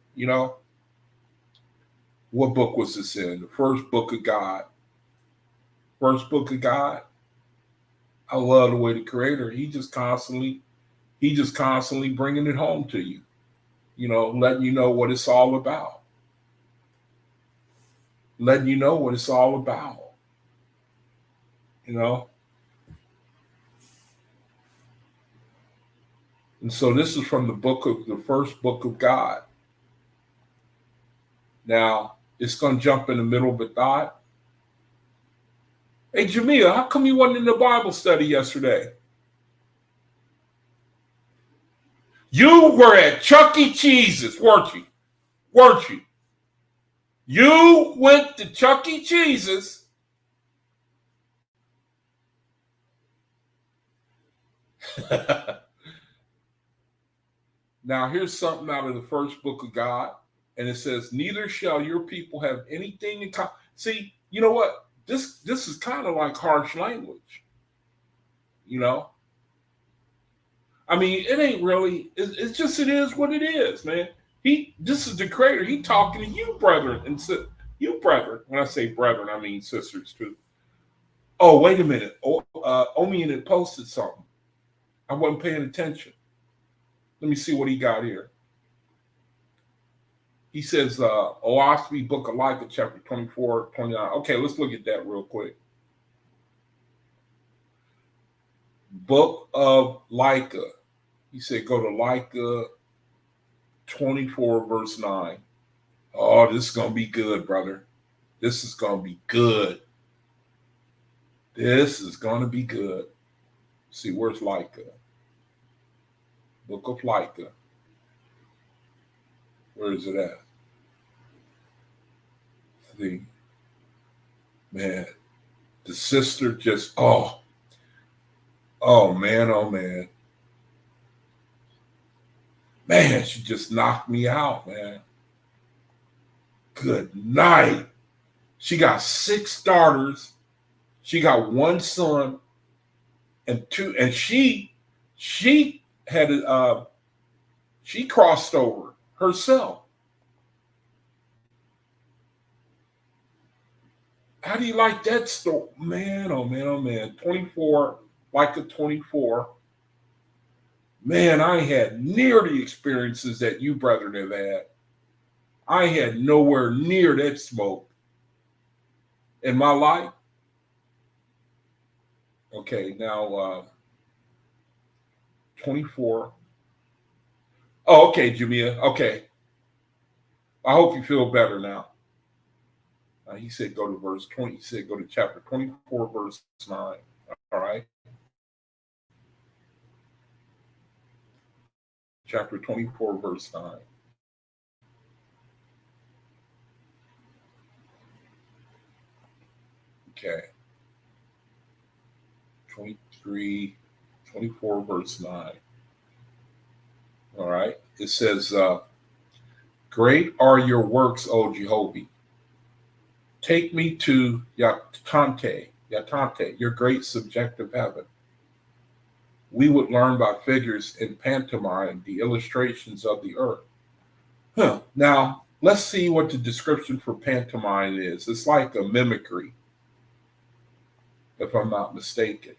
What book was this in? The first book of God. First book of God. I love the way the Creator, he just constantly bringing it home to you, letting you know what it's all about. Letting you know what it's all about. And so this is from the first book of God. Now, it's going to jump in the middle of a thought. Hey, Jamia, how come you wasn't in the Bible study yesterday? You were at Chuck E. Cheese's, weren't you? You went to Chuck E. Cheese's. Now, here's something out of the first book of God. And it says, neither shall your people have anything in common. See, you know what? This is kind of like harsh language. I mean, it ain't really, it's just, it is what it is, man. This is the Creator. He talking to you, brethren. And you, brethren. When I say brethren, I mean sisters too. Oh, wait a minute. Omi had posted something. I wasn't paying attention. Let me see what he got here. He says, OAHSPE Book of Micah, chapter 24, 29. Okay, let's look at that real quick. Book of Micah. He said, go to Micah 24, verse 9. Oh, this is going to be good, brother. This is going to be good. This is going to be good. See, where's Micah? Book of Micah. Where is it at? See, man, the sister just, oh man. Man, she just knocked me out, man. Good night. She got 6 daughters. She got 1 son and 2, and she had she crossed over herself. How do you like that story? Man, oh man, oh man. 24, Micah 24. Man, I had near the experiences that you brethren have had. I had nowhere near that smoke in my life. Okay, now 24. Oh, okay, Jamia. Okay. I hope you feel better now. He said go to verse 20. He said go to chapter 24, verse 9. All right. Chapter 24, verse 9. Okay. 24, verse 9. All right. It says, great are your works, O Jehovah. Take me to Yatante, your great subjective heaven. We would learn by figures in pantomime the illustrations of the earth. Now, let's see what the description for pantomime is. It's like a mimicry, if I'm not mistaken.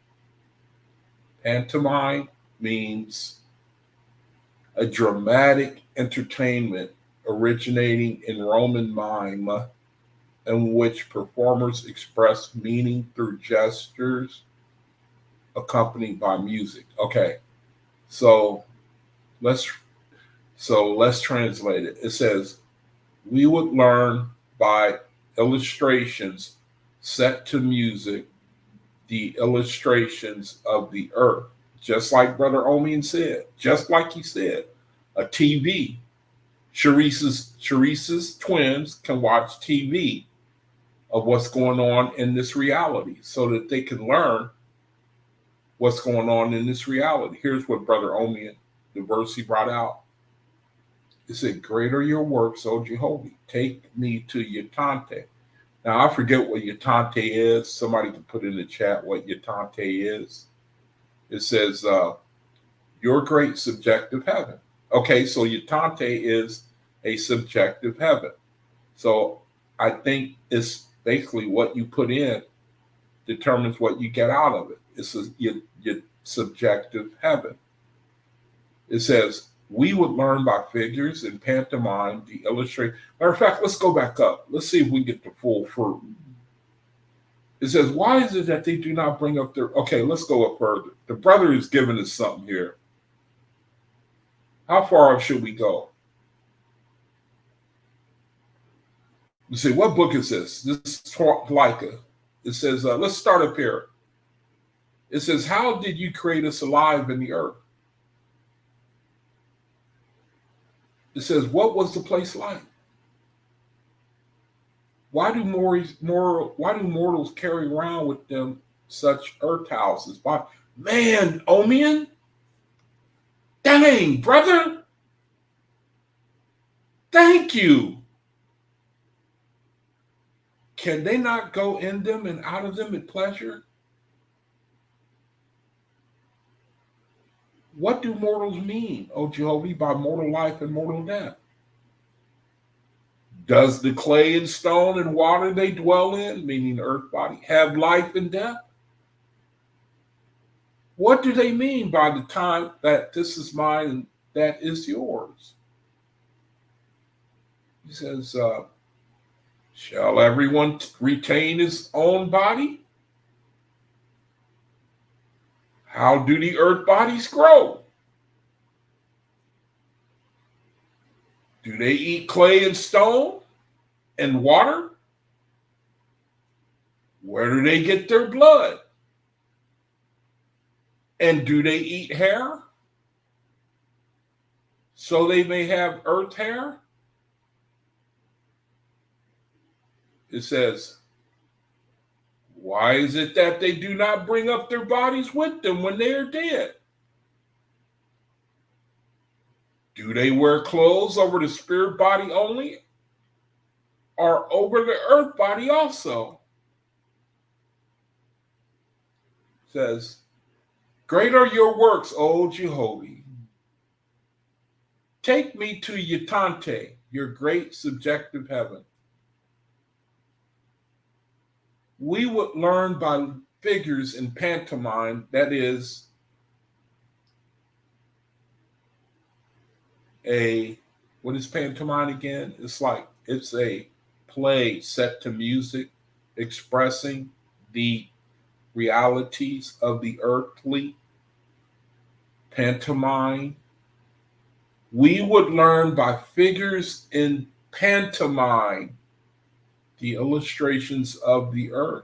Pantomime means a dramatic entertainment originating in Roman mime in which performers express meaning through gestures accompanied by music. Okay, so let's translate it. It says, we would learn by illustrations set to music the illustrations of the earth, just like Brother Omian said, just like he said, a TV. Sharice's twins can watch TV of what's going on in this reality so that they can learn what's going on in this reality. Here's what Brother Omian, the verse he brought out. It said, great are your works, O Jehovah. Take me to Yatante. Now, I forget what Yatante is. Somebody can put in the chat what Yatante is. It says, your great subjective heaven. Okay, so Yatante is a subjective heaven. So I think it's basically what you put in determines what you get out of it. It's your subjective heaven. It says, we would learn by figures and pantomime the illustration. Matter of fact, let's go back up. Let's see if we can get the full fruit. It says, why is it that they do not bring up their... Okay, let's go up further. The brother is giving us something here. How far up should we go? Let's see, what book is this? This is Leica. It says, let's start up here. It says, how did you create us alive in the earth? It says, what was the place like? Why do mortals carry around with them such earth houses? Man, Omian, dang, brother, thank you. Can they not go in them and out of them at pleasure? What do mortals mean, O Jehovah, by mortal life and mortal death? Does the clay and stone and water they dwell in, meaning the earth body, have life and death? What do they mean by the time that this is mine and that is yours? He says, shall everyone retain his own body? How do the earth bodies grow? Do they eat clay and stone and water? Where do they get their blood? And do they eat hair? So they may have earth hair? It says, why is it that they do not bring up their bodies with them when they are dead? Do they wear clothes over the spirit body only or over the earth body also? It says, great are your works, O Jehovah. Take me to Yatante, your great subjective heaven. We would learn by figures in pantomime, that is, what is pantomime again? It's a play set to music expressing the realities of the earthly. pantomime. We would learn by figures in pantomime the illustrations of the earth.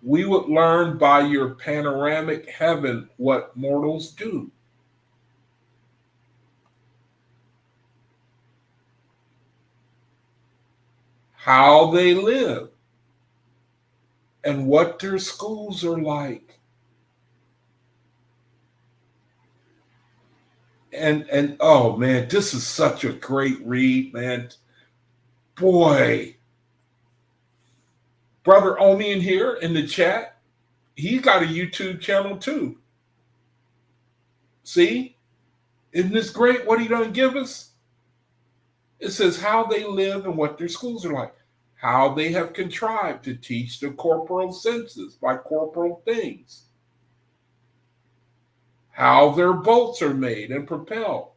We would learn by your panoramic heaven what mortals do. How they live, and what their schools are like. And oh man, this is such a great read, man. Boy. Brother Omi in here in the chat, he's got a YouTube channel too. See? Isn't this great what he done give us? It says how they live and what their schools are like. How they have contrived to teach the corporal senses by corporal things. How their boats are made and propelled.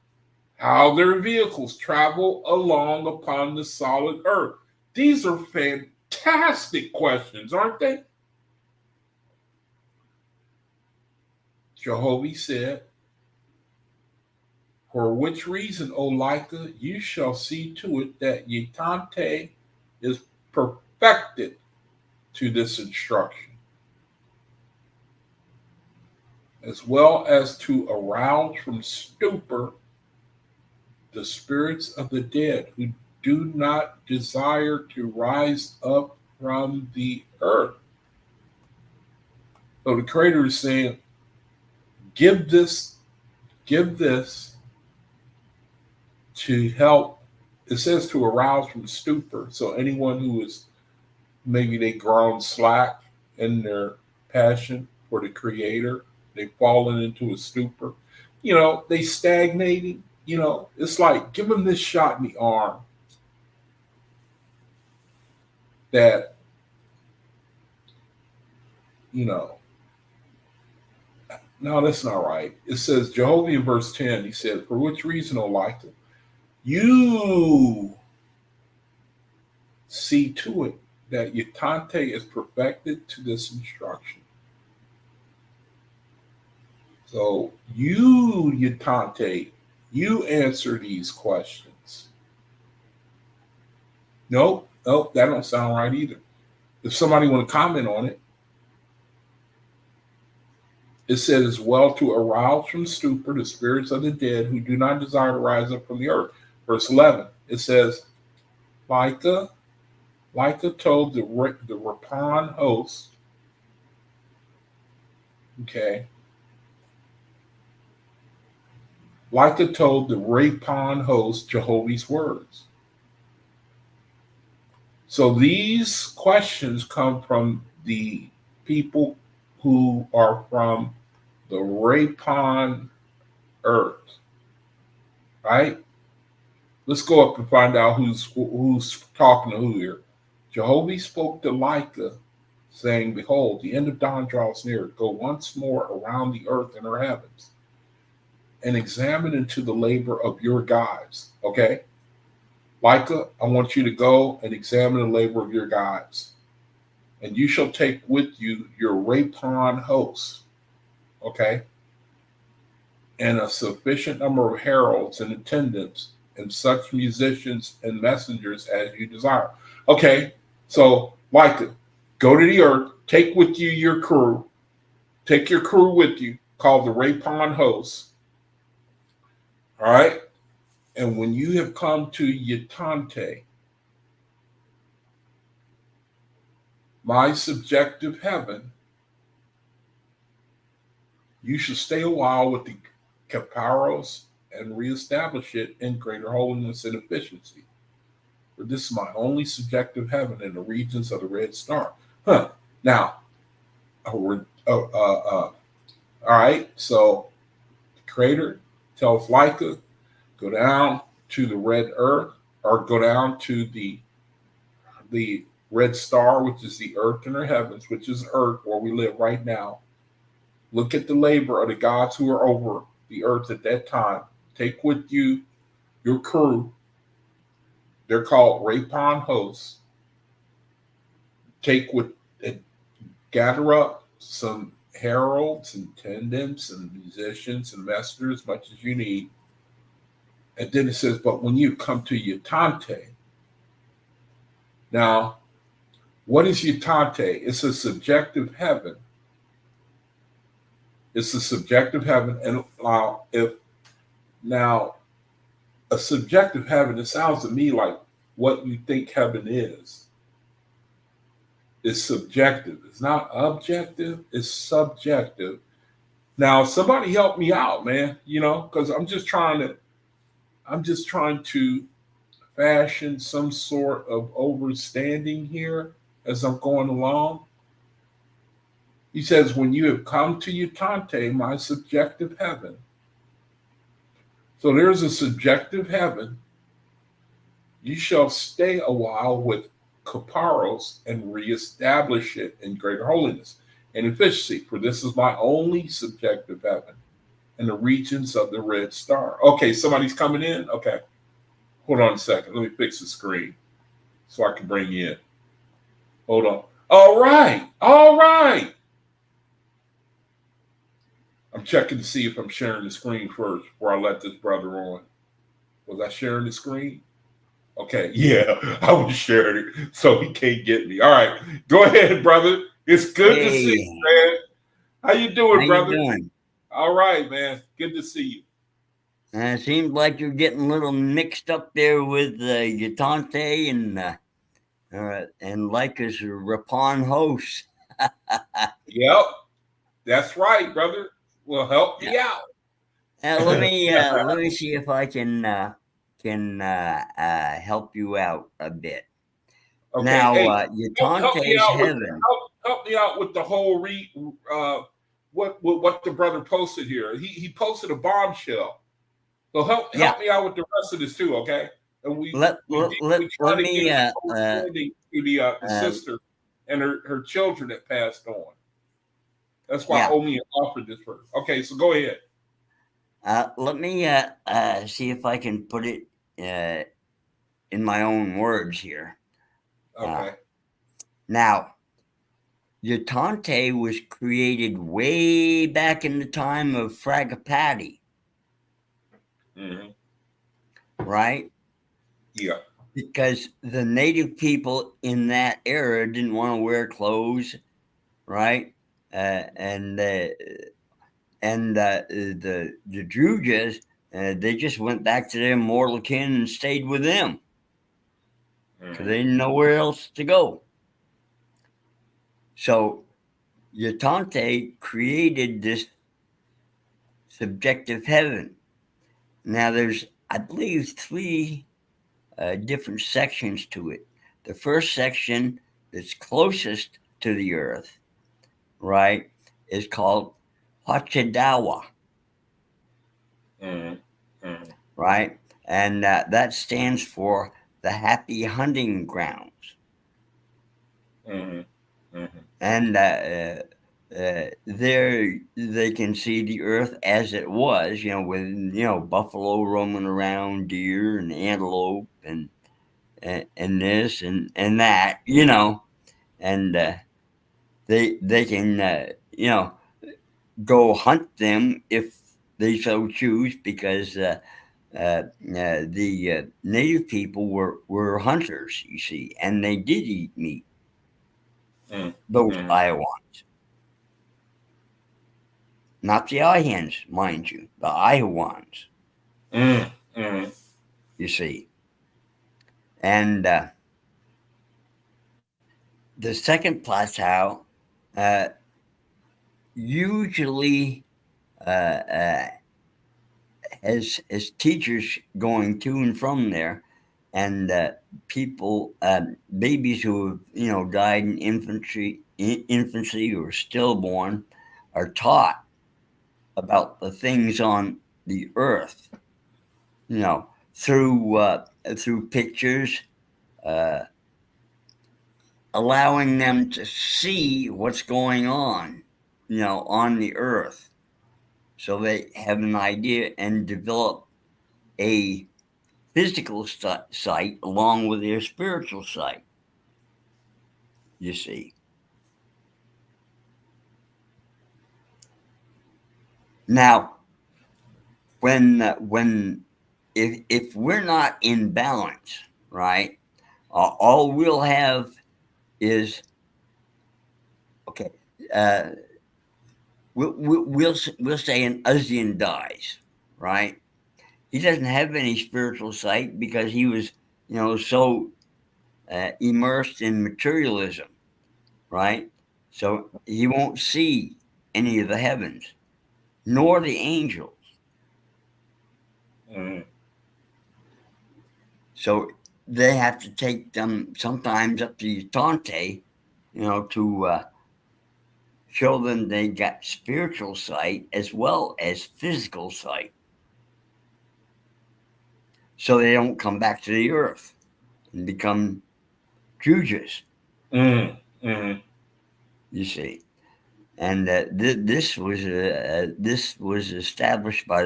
How their vehicles travel along upon the solid earth. These are fantastic questions, aren't they? Jehovah said, for which reason, O Leica, you shall see to it that Yetante is perfected to this instruction, as well as to arouse from stupor the spirits of the dead who do not desire to rise up from the earth. So the Creator is saying, give this to help. It says to arouse from stupor. So anyone who is maybe they grown slack in their passion for the Creator, they've fallen into a stupor. They stagnating. It's like give them this shot in the arm that, no, that's not right. It says Jehovah in verse 10, he said, for which reason, O Leica, you see to it that Yetante is perfected to this instruction. So you, Yetante, you answer these questions. Nope, that don't sound right either. If somebody want to comment on it, it says, as well to arouse from stupor the spirits of the dead who do not desire to rise up from the earth. Verse 11, it says, Leica told the Rapon host, okay, Leica told the Rapon host Jehovah's words. So these questions come from the people who are from the Rapon earth, right? Let's go up and find out who's talking to who here. Jehovah spoke to Leica, saying, behold, the end of dawn draws near. Go once more around the earth and her heavens, and examine into the labor of your gods. Okay? Leica, I want you to go and examine the labor of your gods. And you shall take with you your Rapon hosts. Okay? And a sufficient number of heralds and attendants, and such musicians and messengers as you desire. Okay, so Leica, go to the earth, take with you your crew, take your crew with you, called the Rapon hosts. All right, and when you have come to Yetante, my subjective heaven, you shall stay a while with the Caparos and reestablish it in greater holiness and efficiency. For this is my only subjective heaven in the regions of the red star. Now, all right, so the Creator tells Leica, go down to the red earth, or go down to the red star, which is the earth in her heavens, which is earth where we live right now. Look at the labor of the gods who are over the earth at that time. Take with you your crew. They're called Rapon hosts. Gather up some heralds and attendants and musicians and messengers, as much as you need. And then it says, but when you come to Yatante, now, what is Yatante? It's a subjective heaven. It's a subjective heaven. And now a subjective heaven, it sounds to me like what you think heaven is. It's subjective. It's not objective. It's subjective. Now, somebody help me out, man. Because I'm just trying to fashion some sort of overstanding here as I'm going along. He says, when you have come to Yatante, my subjective heaven. So there's a subjective heaven. You shall stay a while with Kaparos and reestablish it in greater holiness and efficiency, for this is my only subjective heaven in the regions of the red star. Okay, somebody's coming in? Okay. Hold on a second. Let me fix the screen so I can bring you in. Hold on. All right. I'm checking to see if I'm sharing the screen first before I let this brother on. Was I sharing the screen? Okay, yeah, I was sharing it, so he can't get me. All right, go ahead, brother. It's good to see you, man. How you doing, brother? How you doing? All right, man. Good to see you. It seems like you're getting a little mixed up there with Yatante and Lycus Rapon host. Yep, that's right, brother. Well, help me out. Let me see if I can help you out a bit. Okay. Now, Yatante's heaven. Help me out with the whole what the brother posted here. He posted a bombshell. So help me out with the rest of this too, okay? And let me the sister and her children that passed on. That's why Omi offered this first. Okay, so go ahead. Let me see if I can put it in my own words here. Okay. Now, Yatante was created way back in the time of Fragapati. Mm-hmm. Right? Yeah. Because the native people in that era didn't want to wear clothes, right? And the Drujas, they just went back to their mortal kin and stayed with them because they didn't know where else to go. So Yatante created this subjective heaven. Now there's, I believe, 3 different sections to it. The first section that's closest to the earth, right, is called Hachadawa. Right? And that stands for the happy hunting grounds. And there they can see the earth as it was, with, buffalo roaming around, deer and antelope and this and that, and they can, go hunt them if they so choose, because the native people were hunters, you see, and they did eat meat. Those Iowans. Not the Iowans, mind you, the Iowans. You see. And the second plateau usually has teachers going to and from there, and people, babies who have died in infancy or stillborn, are taught about the things on the earth, through pictures, allowing them to see what's going on, on the earth, so they have an idea and develop a physical sight along with their spiritual sight, you see. Now, if we're not in balance, right? All we'll have is okay. Uh, we'll say an Uzian dies, right? He doesn't have any spiritual sight because he was, so immersed in materialism, right? So he won't see any of the heavens, nor the angels. Mm-hmm. So they have to take them sometimes up to Tante, to show them they got spiritual sight as well as physical sight. So they don't come back to the earth and become Judas. Mm-hmm. You see. And this was established by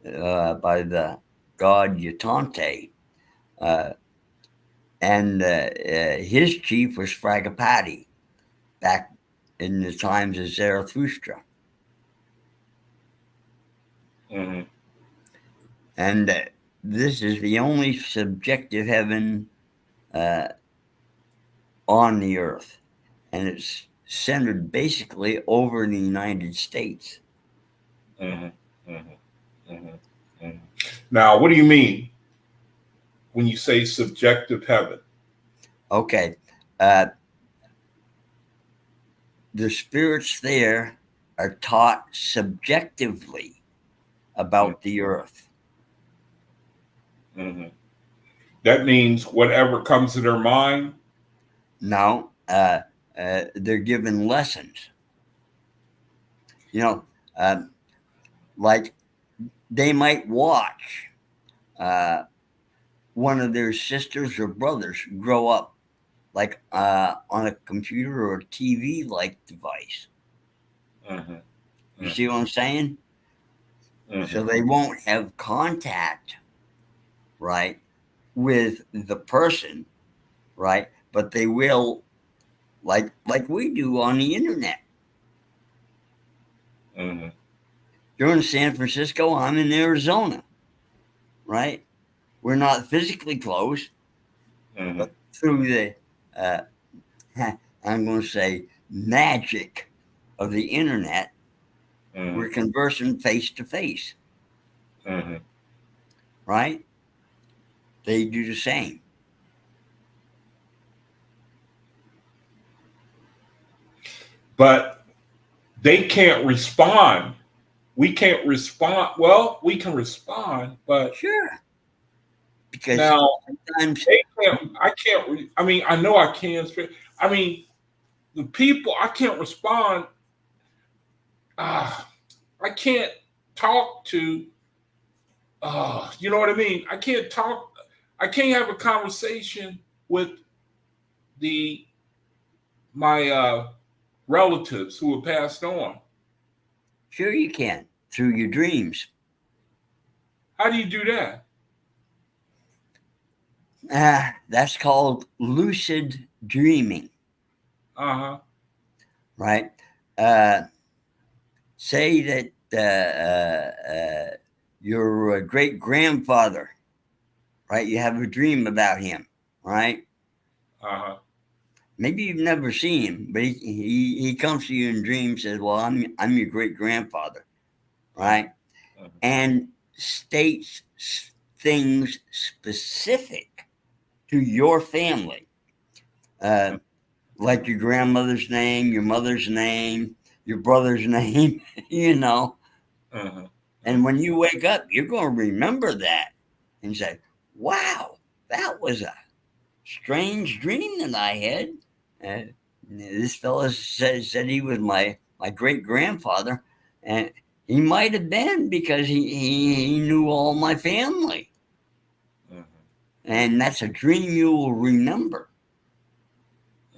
the god Yatante, and his chief was Fragapati back in the times of Zarathustra. Mm-hmm. And this is the only subjective heaven on the earth, and it's centered basically over the United States. Mm-hmm. Mm-hmm. Mm-hmm. Now, what do you mean when you say subjective heaven? Okay. The spirits there are taught subjectively about the earth. Mm-hmm. That means whatever comes to their mind. Now, they're given lessons. Like they might watch one of their sisters or brothers grow up like on a computer or TV like device. Mm-hmm. You see what I'm saying? Mm-hmm. So they won't have contact, right, with the person, right? But they will, like we do on the internet. Mm-hmm. You're in San Francisco, I'm in Arizona, right? We're not physically close, Mm-hmm. but through the, I'm going to say, magic of the internet, Mm-hmm. we're conversing face to face, Mm-hmm. right? They do the same. But they can't respond. We can't respond. Well, we can respond, but Sure. Because now sometimes they can't. I can't. I mean, I know I can. I mean, the people. I can't respond. I can't talk to. You know what I mean? I can't talk. I can't have a conversation with the my relatives who have passed on. sure you can through your dreams. How do you do that? That's called lucid dreaming, Uh-huh. right? Uh, Say that your great grandfather, right? You have a dream about him, right? Uh-huh. Maybe you've never seen him, but he comes to you in dreams, says, "Well, I'm your great grandfather," right? Uh-huh. And states things specific to your family, like your grandmother's name, your mother's name, your brother's name, Uh-huh. And when you wake up, you're going to remember that and say, "Wow, that was a strange dream that I had." This fellow said he was my great grandfather, and he might have been because he knew all my family. Uh-huh. And that's a dream you will remember,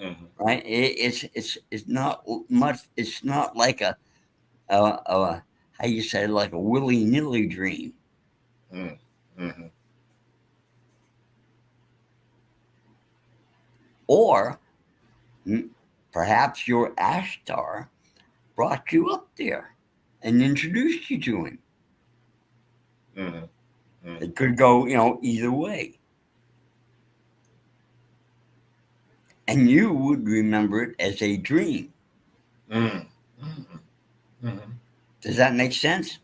Uh-huh. right? It's not much. It's not like a how you say, like a willy nilly dream. Uh-huh. Or perhaps your Ashtar brought you up there. and introduced you to him. Mm-hmm. Mm-hmm. It could go, either way. And you would remember it as a dream. Mm-hmm. Mm-hmm. Does that make sense?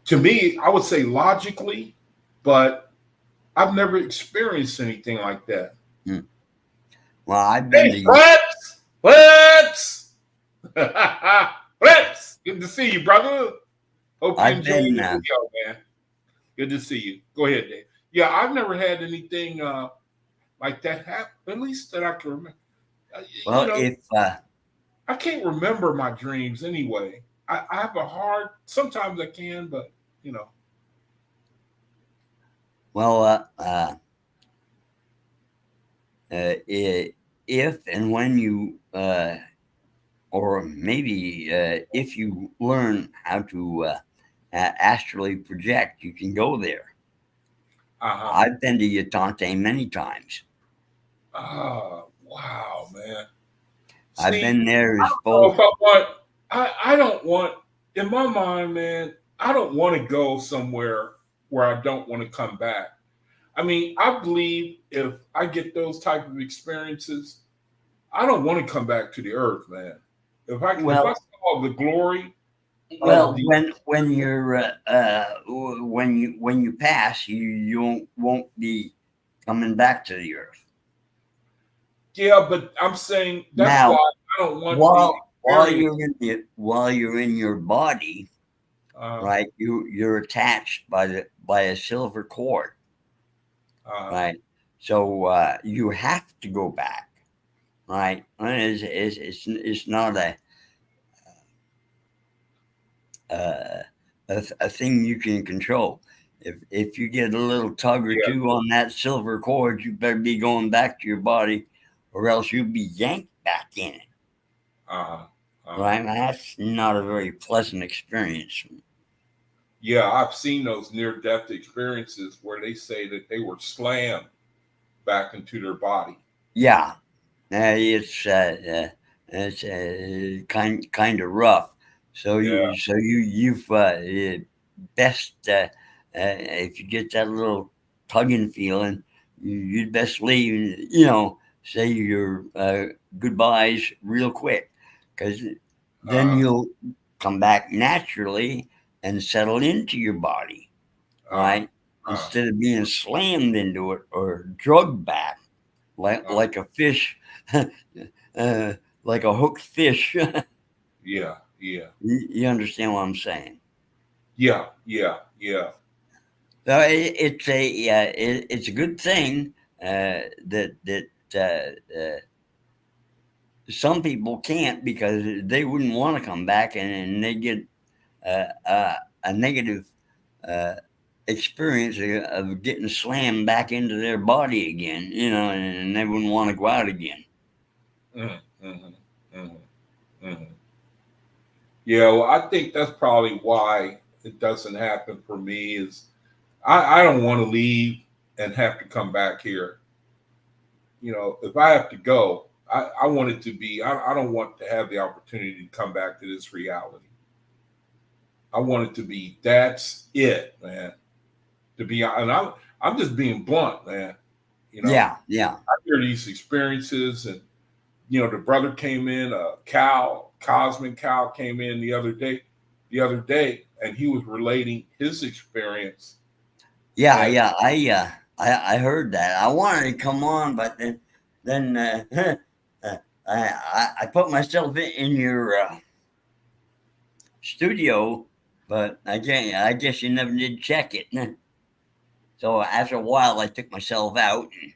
To me, I would say logically, but I've never experienced anything like that. Well, I've been Hey, to Flex! Flex! Flex! Good to see you, brother. Hope you I've enjoyed been the video, man. Good to see you. Go ahead, Dave. Yeah, I've never had anything like that happen, at least that I can remember. You well, know, if I can't remember my dreams anyway. I have a hard, sometimes I can, but, you know. well, if and when you or maybe if you learn how to astrally project, you can go there. Uh-huh. I've been to Yatante many times. Oh, wow, man. I've See, been there I as don't know both. if I want, I don't want, in my mind, man, I don't want to go somewhere where I don't want to come back. I mean, I believe if I get those type of experiences, I don't want to come back to the earth, man. If I Well, saw the glory of well, the when you're when you pass, you won't be coming back to the earth. yeah, but I'm saying that's why Now, I don't want the experience. while you're in your body, Uh, right? You're attached by a silver cord, uh, right? So you have to go back, right? It's not uh, a thing you can control. If you get a little tug or yeah, two on that silver cord, you better be going back to your body, or else you'll be yanked back in it. uh, uh, Right? Now, that's not a very pleasant experience. yeah. I've seen those near-death experiences where they say that they were slammed back into their body. Yeah, it's kind of rough. Yeah, You've best if you get that little tugging feeling, you'd best leave. Say your goodbyes real quick, because then uh, you'll come back naturally and settle into your body, uh, right? uh, Instead of being slammed into it or drugged back uh, like a fish, like a hooked fish. yeah, yeah, You understand what I'm saying? yeah, yeah, yeah. So it's a good thing that some people can't, because they wouldn't want to come back, and they get a negative uh, experience of getting slammed back into their body again, and they wouldn't want to go out again. Mm-hmm, mm-hmm, mm-hmm, mm-hmm. Yeah, well, I think that's probably why it doesn't happen for me. Is I don't want to leave and have to come back here. You know, if I have to go, I want it to be. I don't want to have the opportunity to come back to this reality. I want it to be that's it, man. To be, and I'm just being blunt, man. You know, Yeah, yeah. I hear these experiences, and the brother came in, Cosmic Cal came in the other day, and he was relating his experience. Yeah, And yeah. I heard that. I wanted to come on, but then I put myself in your studio, but I guess you never did check it. So after a while, I took myself out and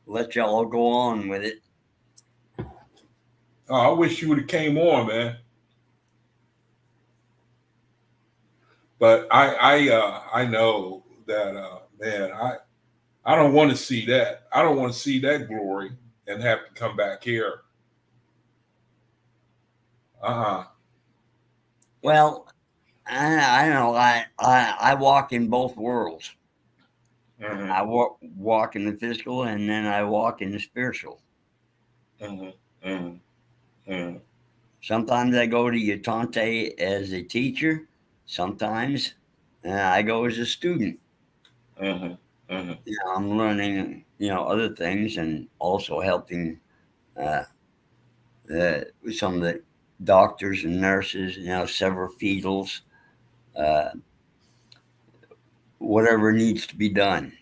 let y'all go on with it. I wish you would have came on, man. But I know that man, I don't want to see that. I don't want to see that glory and have to come back here. Uh-huh. Well, I don't know. I walk in both worlds. Mm-hmm. I walk in the physical, and then I walk in the spiritual. Mm-hmm. Mm-hmm. Mm-hmm. Sometimes I go to Utante as a teacher. Sometimes I go as a student. Mm-hmm. Mm-hmm. I'm learning, other things, and also helping uh, some of the doctors and nurses, sever fetals, uh, whatever needs to be done.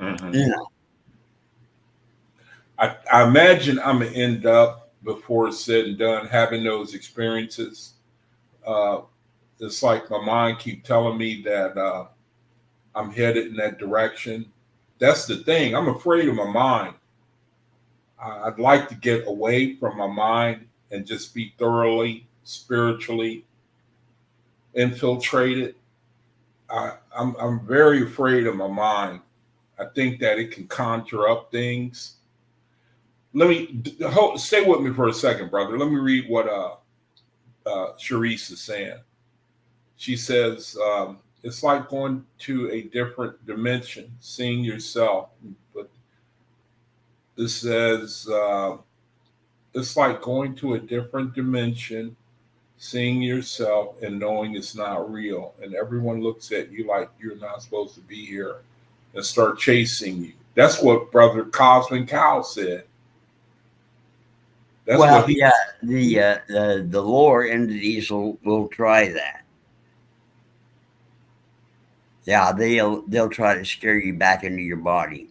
Mm-hmm. You know, I imagine I'm gonna end up before it's said and done having those experiences. Uh, it's like my mind keep telling me that I'm headed in that direction. That's the thing. I'm afraid of my mind. I'd like to get away from my mind and just be thoroughly spiritually infiltrated. I'm very afraid of my mind. I think that it can conjure up things. Let me stay with me for a second, brother. Let me read what Sharice is saying. She says it's like going to a different dimension, seeing yourself. But this says it's like going to a different dimension, seeing yourself and knowing it's not real. And everyone looks at you like you're not supposed to be here and start chasing you. That's what Brother Cosmin Cow said. That's what he. yeah, the lower entities will try that. Yeah, they'll try to scare you back into your body.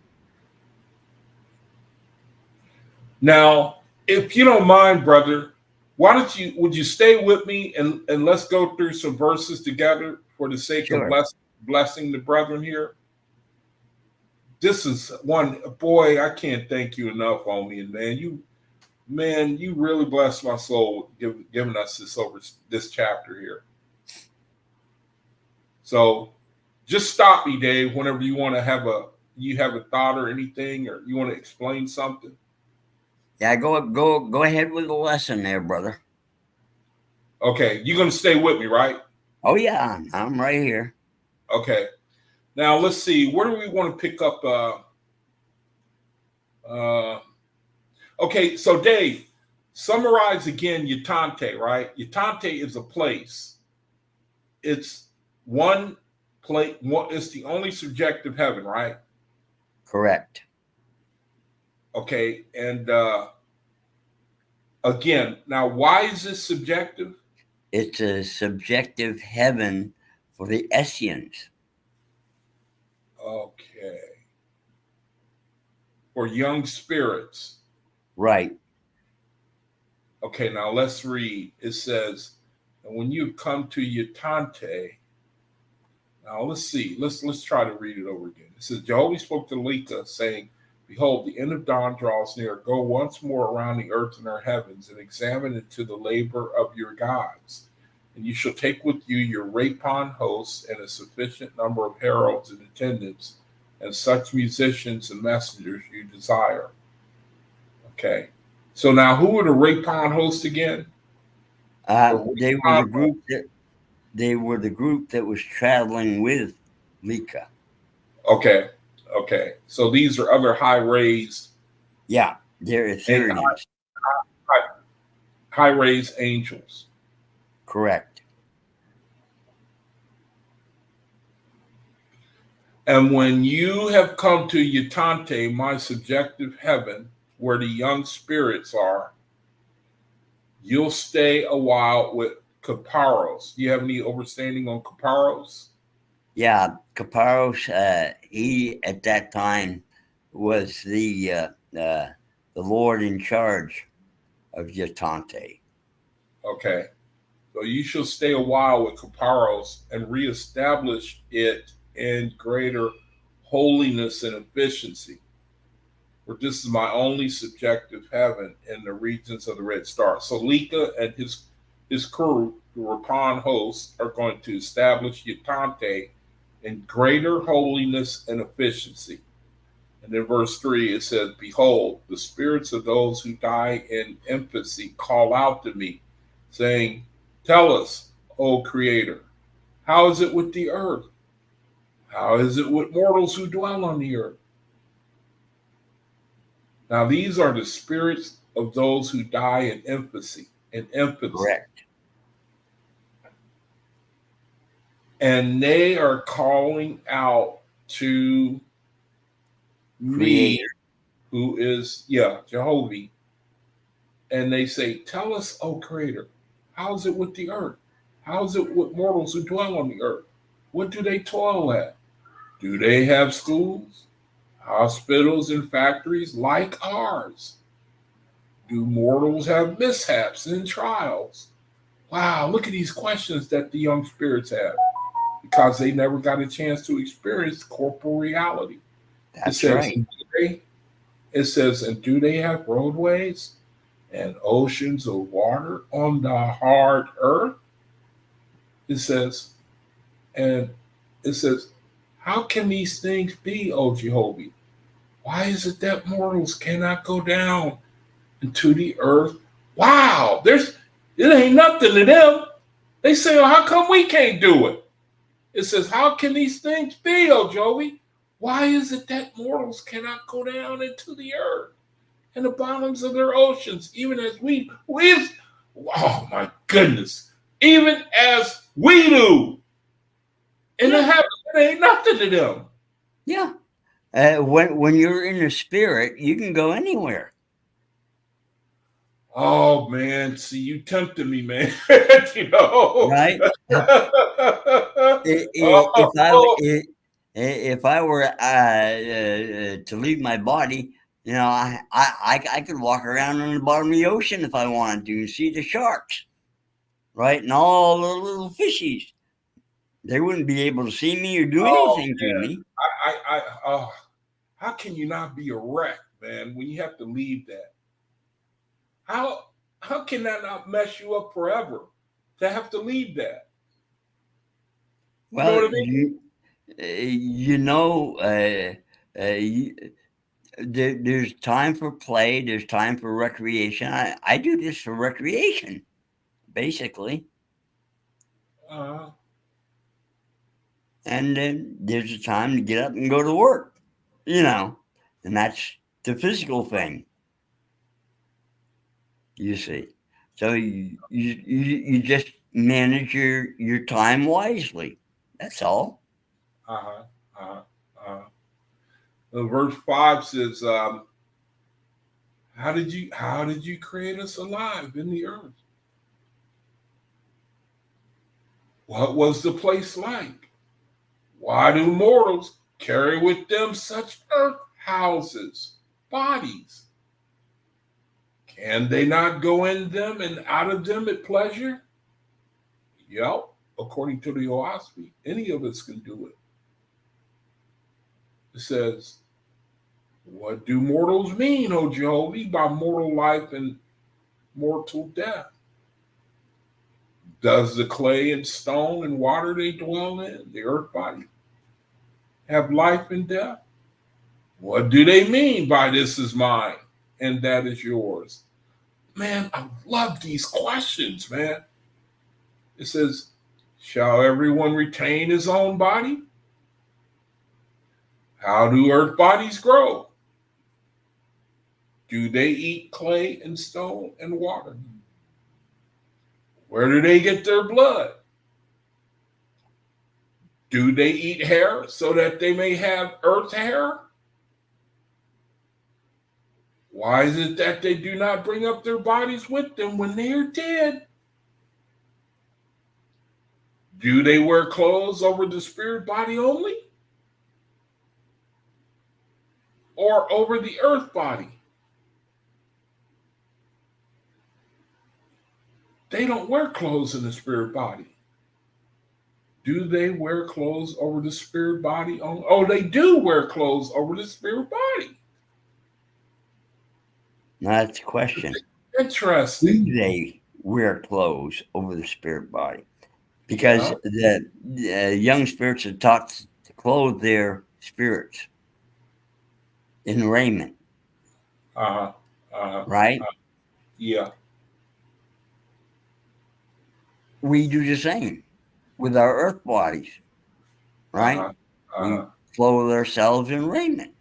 Now, if you don't mind, brother, would you stay with me and let's go through some verses together for the sake of Sure. blessing the brethren here? This is one boy, I can't thank you enough, homie, and you really blessed my soul giving us this chapter here. So just stop me, Dave, whenever you want to have a thought or anything, or you want to explain something. Yeah, go ahead with the lesson there, brother. Okay, you're gonna stay with me, right? Oh yeah, I'm right here. Okay. Now let's see. Where do we want to pick up? Okay, so Dave, summarize again Utante, right? Utante is a place. It's one place. It's the only subjective heaven, right? Correct. Okay, and again, now why is this subjective? It's a subjective heaven for the Essenes. Okay, for young spirits. Right. Okay, now let's read. It says, and when you come to Utante, now let's see. Let's try to read it over again. It says, Jehovah spoke to Leka, saying, behold, the end of dawn draws near. Go once more around the earth and her heavens, and examine into the labor of your gods. And you shall take with you your Rapon hosts and a sufficient number of heralds and attendants, and such musicians and messengers you desire. Okay. So now who are the Rapon hosts again? They were the group that was traveling with Leka. Okay. Okay. So these are other high raised. Yeah, they're Ethereans. High raised angels. Correct. And when you have come to Utante, my subjective heaven, where the young spirits are, you'll stay a while with Kaparos. Do you have any understanding on Kaparos? Yeah, Kaparos, he at that time was the Lord in charge of Utante. Okay. So you shall stay a while with Kaparos and reestablish it in greater holiness and efficiency. For this is my only subjective heaven in the regions of the Red Star. So Leka and his crew, the Rapon hosts, are going to establish Utante in greater holiness and efficiency. And in verse 3, it says, behold, the spirits of those who die in infancy call out to me, saying, tell us, O Creator, how is it with the earth? How is it with mortals who dwell on the earth? Now, these are the spirits of those who die in infancy. in infancy. Correct. And they are calling out to me, Creator. who is, Jehovah. And they say, tell us, oh Creator, how's it with the earth? How's it with mortals who dwell on the earth? What do they toil at? Do they have schools, hospitals, and factories like ours? Do mortals have mishaps and trials? Wow, look at these questions that the young spirits have, because they never got a chance to experience corporal reality. That's right. It says, and do they have roadways and oceans of water on the hard earth? It says, and it says, how can these things be, O Jehovah? Why is it that mortals cannot go down into the earth? Wow, it ain't nothing to them. They say, well, how come we can't do it? It says, how can these things be, O Joey? Why is it that mortals cannot go down into the earth and the bottoms of their oceans, even as we oh my goodness, even as we do in the heavens? It ain't nothing to them. Yeah. When you're in the spirit, you can go anywhere. Oh man, see, you tempted me, man. You know, right? If I were to leave my body, you know, I could walk around on the bottom of the ocean if I wanted to and see the sharks, right, and all the little fishies. They wouldn't be able to see me or do anything to me. How can you not be a wreck, man, when you have to leave that? How can that not mess you up forever to have to leave that? Well, you know what I mean? There's time for play. There's time for recreation. I do this for recreation, basically. And then there's a time to get up and go to work, you know, and that's the physical thing. You see, so you just manage your time wisely. That's all. Verse 5 says, how did you create us alive in the earth? What was the place like? Why do mortals carry with them such earth houses, bodies? Can they not go in them and out of them at pleasure? Yep, according to the OAHSPE, any of us can do it. It says, what do mortals mean, O Jehovah, by mortal life and mortal death? Does the clay and stone and water they dwell in, the earth body, have life and death? What do they mean by this is mine and that is yours? Man, I love these questions, man. It says, shall everyone retain his own body? How do earth bodies grow? Do they eat clay and stone and water? Where do they get their blood? Do they eat hair so that they may have earth hair? Why is it that they do not bring up their bodies with them when they are dead? Do they wear clothes over the spirit body only? Or over the earth body? They don't wear clothes in the spirit body. Do they wear clothes over the spirit body only? Oh, they do wear clothes over the spirit body. Now that's the question. Interesting. Do they wear clothes over the spirit body? Because the young spirits are taught to clothe their spirits in raiment. Right? Yeah. We do the same with our earth bodies, right? We clothe ourselves in raiment.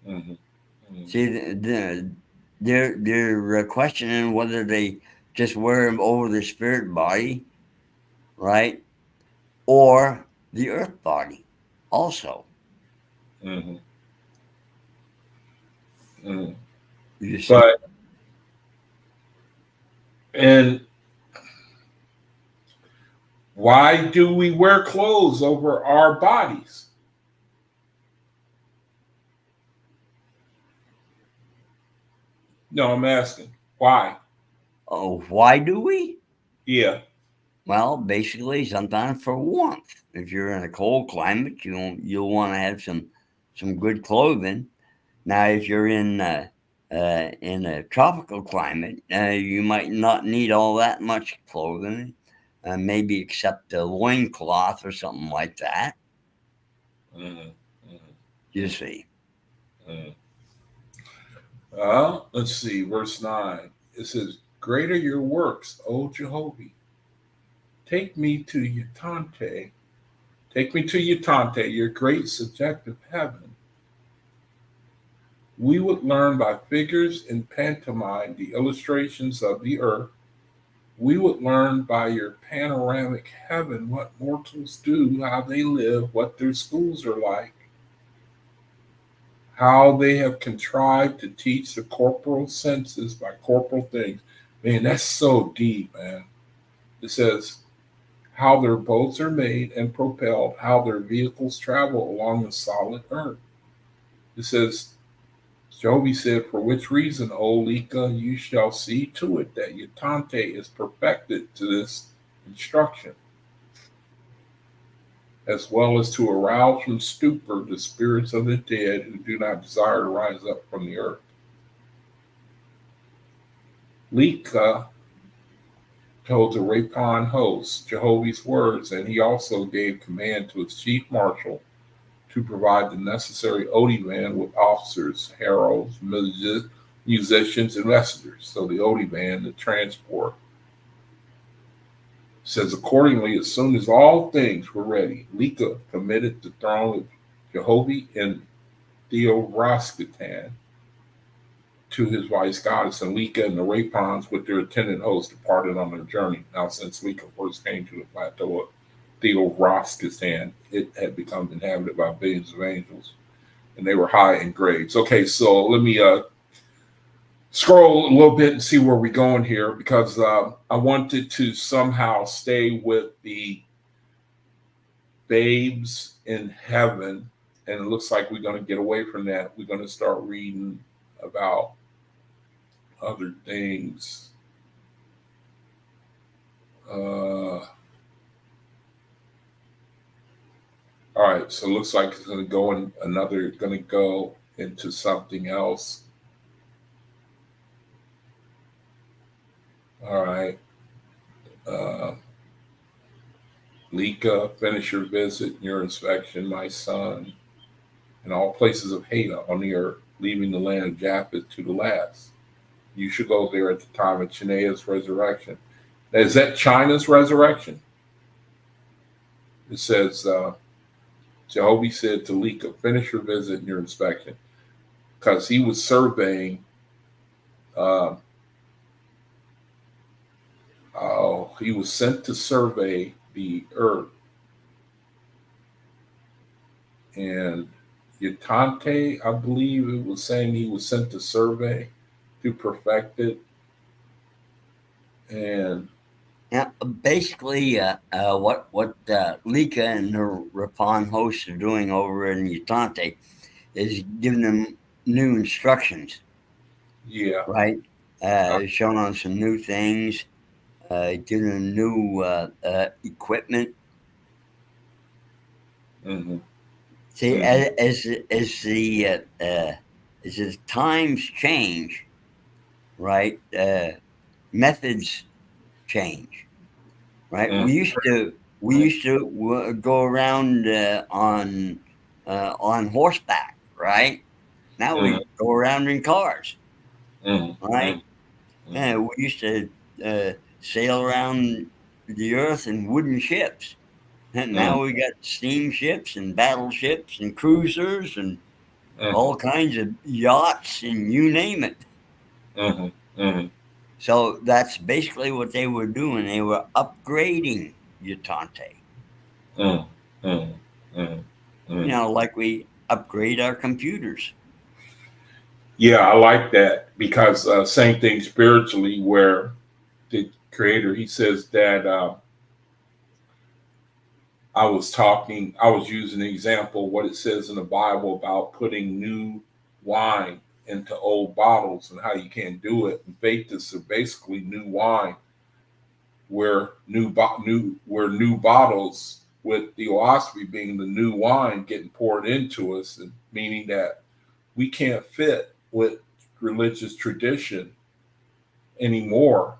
Mm-hmm. Mm-hmm. See, they're questioning whether they just wear them over the spirit body, right? Or the earth body also. Mm-hmm. Mm-hmm. You see? And why do we wear clothes over our bodies? No, I'm asking why. Oh, why do we? Yeah. Well, basically, sometimes for warmth. If you're in a cold climate, you'll want to have some good clothing. Now, if you're in a tropical climate, you might not need all that much clothing, maybe except a loincloth or something like that. Mm-hmm. Mm-hmm. You see. Mm-hmm. Let's see, verse 9. It says, "Great are your works, O Jehovah. Take me to Yatante. Take me to Yatante, your great subjective heaven. We would learn by figures and pantomime the illustrations of the earth. We would learn by your panoramic heaven what mortals do, how they live, what their schools are like, how they have contrived to teach the corporal senses by corporal things." Man, that's so deep, man. It says, how their boats are made and propelled, how their vehicles travel along the solid earth. It says, Joby said, "For which reason, O Lika, you shall see to it that Yatante is perfected to this instruction, as well as to arouse from stupor the spirits of the dead who do not desire to rise up from the earth." Lika told the Rapon host Jehovah's words, and he also gave command to his chief marshal to provide the necessary Odivan with officers, heralds, musicians, and messengers. So the Odivan, the transport, says, accordingly, as soon as all things were ready, Lika committed the throne of Jehovah and Theoroskatan to his vice goddess, and Lika and the Rapons with their attendant host departed on their journey. Now, since Lika first came to the plateau of Theoroskatan, it had become inhabited by billions of angels, and they were high in grades. Okay, so let me scroll a little bit and see where we're going here, because I wanted to somehow stay with the babes in heaven, and it looks like we're going to get away from that. We're going to start reading about other things. All right, so it looks like it's going to go into something else. All right. Lika, finish your visit and your inspection, my son, in all places of Hada on the earth, leaving the land of Japheth to the last. You should go there at the time of Chinea's resurrection. Now, is that China's resurrection? It says, Jehovah said to Lika, finish your visit and your inspection, because he was surveying. He was sent to survey the earth, and Yatante, I believe it was saying he was sent to survey to perfect it, and yeah, basically, what Lika and her Rapon hosts are doing over in Yatante is giving them new instructions. Yeah. Right. Showing on some new things, giving them new equipment. Mm-hmm. See, Mm-hmm. as the times change, right? Methods change, right? Mm-hmm. We used to go around on horseback, right? Now Mm-hmm. we go around in cars, Mm-hmm. right? Yeah, we used to sail around the earth in wooden ships, and now we got steamships and battleships and cruisers and Mm-hmm. all kinds of yachts and you name it. Mm-hmm. Mm-hmm. So that's basically what they were doing. They were upgrading your Tante. Mm, mm, mm, You know, like we upgrade our computers. Yeah, I like that because same thing spiritually, where the Creator, he says that I was using an example of what it says in the Bible about putting new wine into old bottles and how you can't do it. And faith is basically new wine, where new bottles, with the OAHSPE being the new wine getting poured into us, and meaning that we can't fit with religious tradition anymore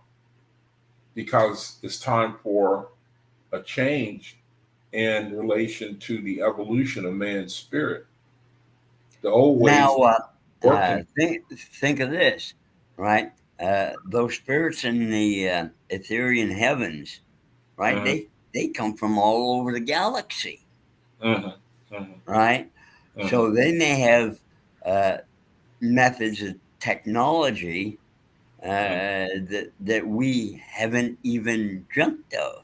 because it's time for a change in relation to the evolution of man's spirit. The old ways Now, working. think of this, right? Those spirits in the Ethereal heavens, right? Mm-hmm, They come from all over the galaxy, mm-hmm, mm-hmm, right? mm-hmm, So they may have uh, methods of technology that we haven't even dreamt of,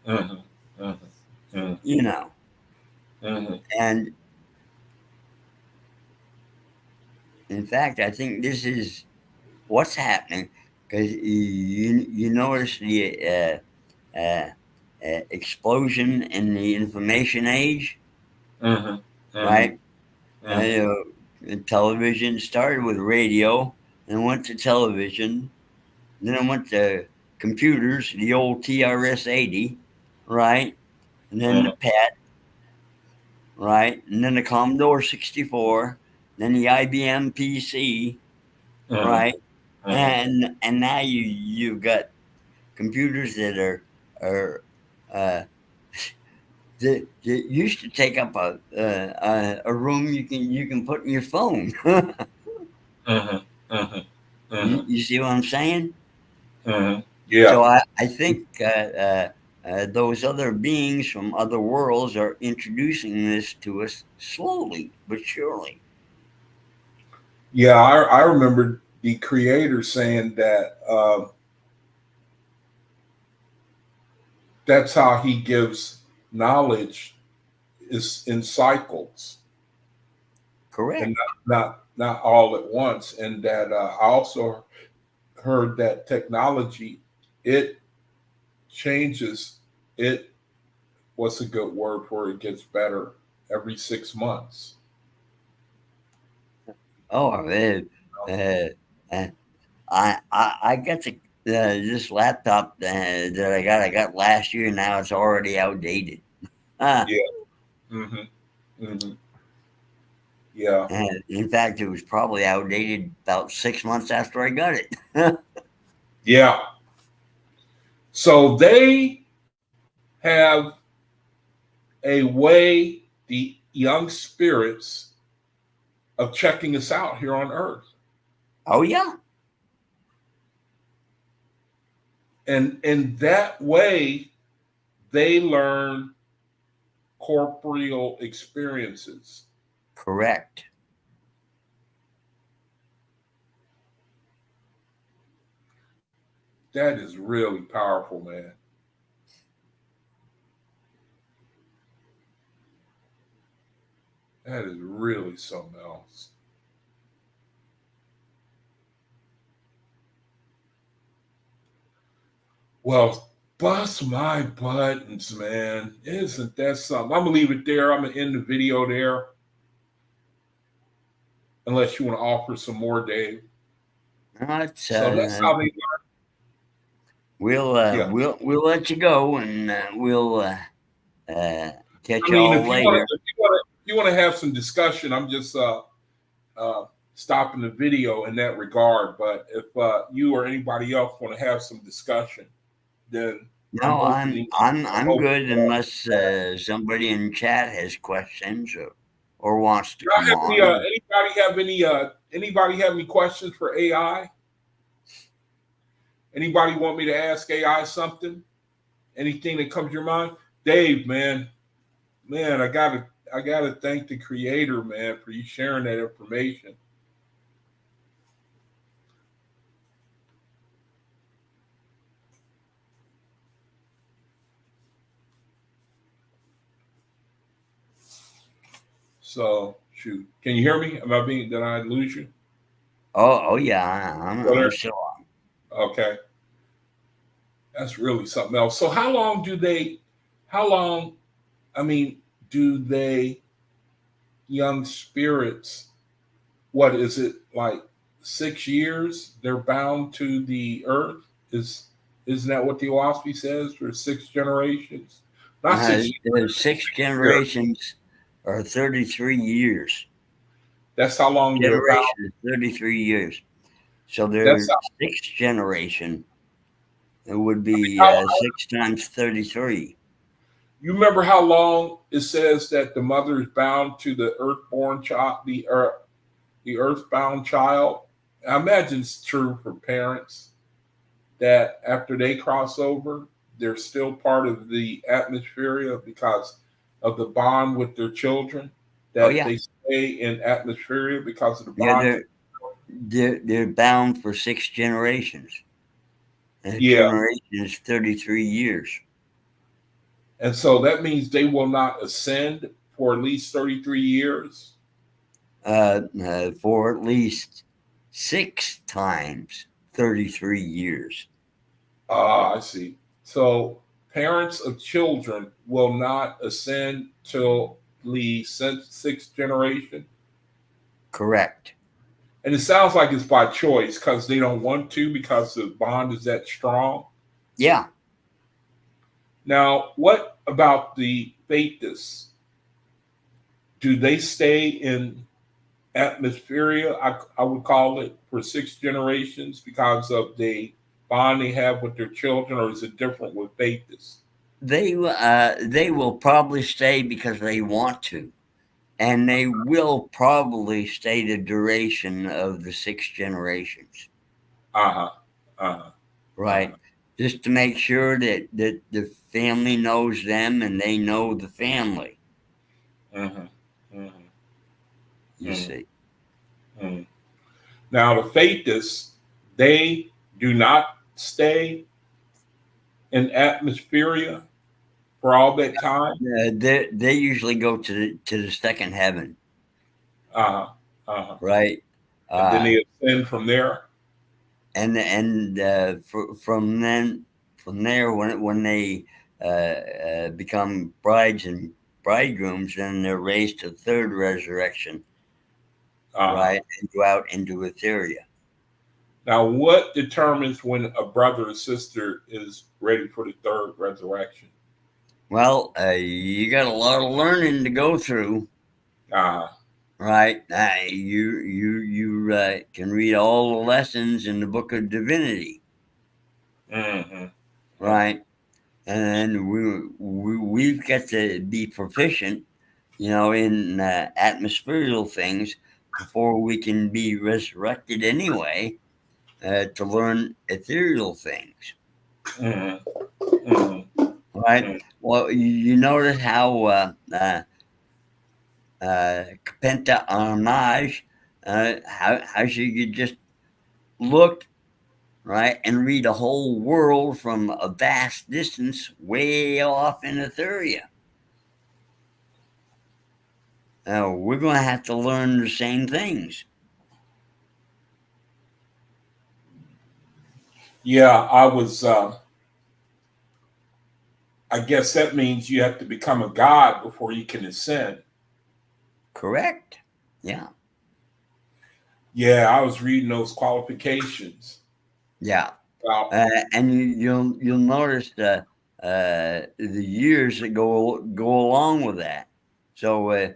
mm-hmm, mm-hmm, you know. mm-hmm. And in fact, I think this is what's happening because you notice the uh, explosion in the information age, Mm-hmm. Mm-hmm. right? Mm-hmm. Television started with radio and went to television, then it went to computers, the old TRS-80, right? And then the Mm-hmm. PET, right? And then the Commodore 64, then the IBM PC, Mm-hmm. right? And now you've got computers that are that used to take up a room you can put in your phone. Mm-hmm. Mm-hmm. Mm-hmm. You see what I'm saying? Mm-hmm. So Yeah. I think those other beings from other worlds are introducing this to us slowly but surely. Yeah, I remember the creator saying that that's how he gives knowledge, is in cycles and Correct. not all at once. And that I also heard that technology, it changes. It, what's a good word for it, gets better every 6 months. Oh, uh, uh, I got this laptop that I got last year. Now it's already outdated. Uh, Yeah. Hmm. Hmm. Yeah. and in fact, it was probably outdated about 6 months after I got it. Yeah. So they have a way, the young spirits, of checking us out here on earth. Oh yeah, And in that way, they learn corporeal experiences. correct. That is really powerful, man. That is really something else. Well, bust my buttons, man. Isn't that something? I'm going to leave it there. I'm going to end the video there. Unless you want to offer some more, Dave. It's, So that's how they, yeah. we'll let you go, and we'll catch I mean, y'all later. if you want to have some discussion, I'm just stopping the video in that regard. But if you or anybody else want to have some discussion, then I'm No, opening. I'm good unless somebody in chat has questions or wants to Y'all come have any, on. anybody have any questions for AI? Anybody want me to ask AI something? Anything that comes to your mind? Dave, man, I gotta thank the creator, man, for you sharing that information. So shoot, can you hear me? Did I lose you? Oh yeah, I'm still on. Okay, that's really something else. So how long? I mean, do they young spirits? What is it like? 6 years? They're bound to the earth. Isn't that what the OAHSPE says for 6 generations? Not 6 years. 6 generations are 33 years. That's how long they're bound. Generation is 33 years. So That's their how, sixth generation, it would I mean, be how, 6 times 33. you remember how long it says that the mother is bound to the earthborn child, the earthbound child? I imagine it's true for parents that after they cross over, they're still part of the atmosphere because of the bond with their children, Oh that yeah, they stay in atmosphere because of the yeah. bond. They're bound for 6 generations. And a Yeah. generation is 33 years. And so that means they will not ascend for at least 33 years. For at least 6 times 33 years. Ah, I see. So parents of children will not ascend till the sixth generation. Correct. And it sounds like it's by choice because they don't want to because the bond is that strong. Yeah. Now, what about the Faithists? Do they stay in atmosphere? I would call it for 6 generations because of the bond they have with their children, or is it different with Faithists? They will probably stay because they want to. And they will probably stay the duration of the 6 generations. Uh-huh. Uh-huh. Right. Uh-huh. Just to make sure that the family knows them and they know the family. Mm-hmm. Mm-hmm. You see. Mm-hmm. Now the Faithists, they do not stay in atmosphere for all that time. They usually go to the second heaven. Uh-huh. Uh-huh. Right. And then they ascend from there. And from there, when they become brides and bridegrooms, then they're raised to the third resurrection. Uh-huh. Right, and go out into Etheria. Now, what determines when a brother or sister is ready for the third resurrection? Well, you got a lot of learning to go through. Right. You can read all the lessons in the book of divinity. Mm-hmm. Right. And then we've got to be proficient, in atmospherical things before we can be resurrected anyway, to learn ethereal things. Mm-hmm. Mm-hmm. Right. Mm-hmm. Well, you notice how Capenta Armage, how she could just look, right, and read a whole world from a vast distance way off in Etheria. We're going to have to learn the same things. Yeah, I guess that means you have to become a god before you can ascend. Correct. Yeah. Yeah, I was reading those qualifications. Yeah. Wow. And you'll notice the years that go along with that. So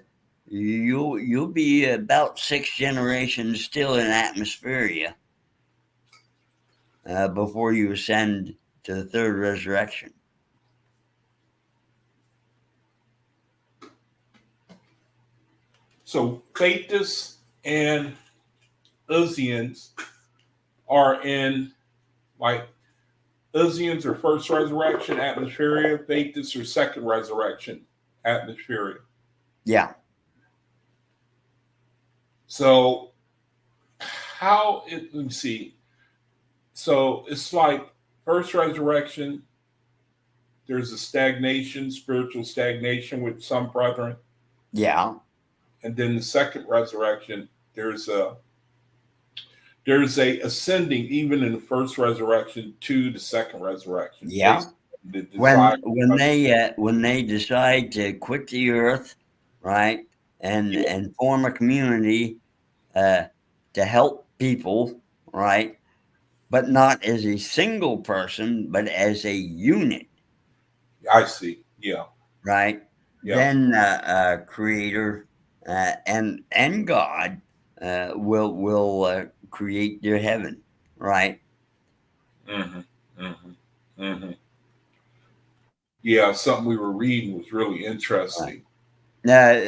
you'll be about 6 generations still in atmosphere before you ascend to the third resurrection. So Faithists and Uzians are in, like, Uzians are first resurrection atmosphere, Faithists are second resurrection atmosphere. Yeah. So let me see. So it's like first resurrection, there's a stagnation, spiritual stagnation with some brethren. Yeah. and then the second resurrection, there's a ascending even in the first resurrection to the second resurrection. Yeah. The When they decide to quit the earth, right, and form a community to help people, right, but not as a single person, but as a unit. I see. Yeah. Right. Yeah. Then Creator and God will create their heaven. Right. Mm-hmm. Mm-hmm. Mm-hmm. Yeah, something we were reading was really interesting. Such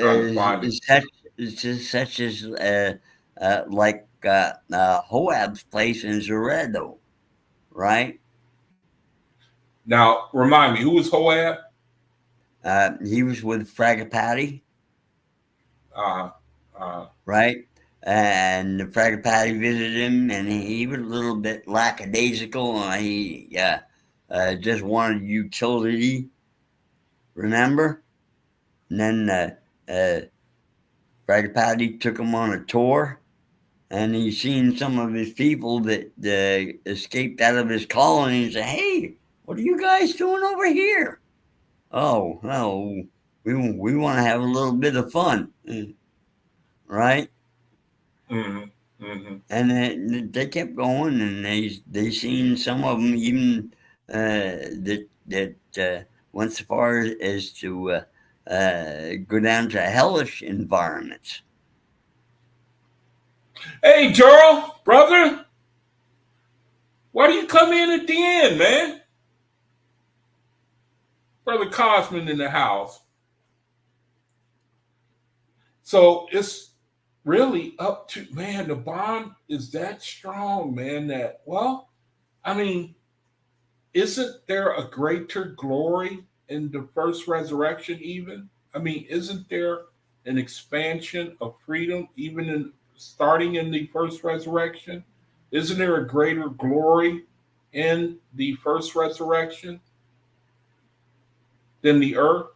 as like Hoab's place in Zoredo, right? Now, remind me, who was Hoab? He was with Fragapati, right? And the Fragapati visited him, and he was a little bit lackadaisical. He just wanted utility, remember? And then Fragapati took him on a tour, and he seen some of his people that escaped out of his colony and said, "Hey, what are you guys doing over here?" "Oh, well, we want to have a little bit of fun," right? Mm-hmm. Mm-hmm. And they kept going, and they seen some of them even that went so far as to go down to hellish environments. Hey, Joel, brother, why do you come in at the end, man? Brother Cosman in the house. So it's really up to, man, the bond is that strong, man, that, well, I mean, isn't there a greater glory in the first resurrection even? I mean, isn't there an expansion of freedom even in starting in the first resurrection? Isn't there a greater glory in the first resurrection than the earth?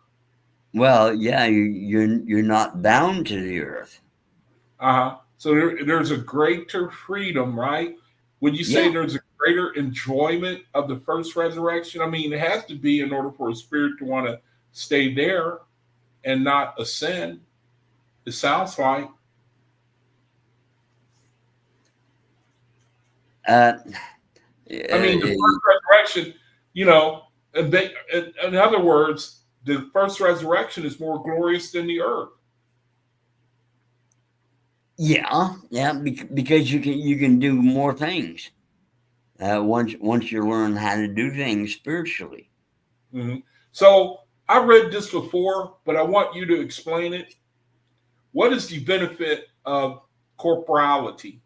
Well, yeah, you're not bound to the earth. So there's a greater freedom, right? Would you say there's a greater enjoyment of the first resurrection? I mean, it has to be in order for a spirit to want to stay there and not ascend. It sounds like. I mean, the first resurrection, you know, in other words, the first resurrection is more glorious than the earth. Yeah, because you can do more things once you learn how to do things spiritually. Mm-hmm. So I read this before, but I want you to explain it. What is the benefit of corporality?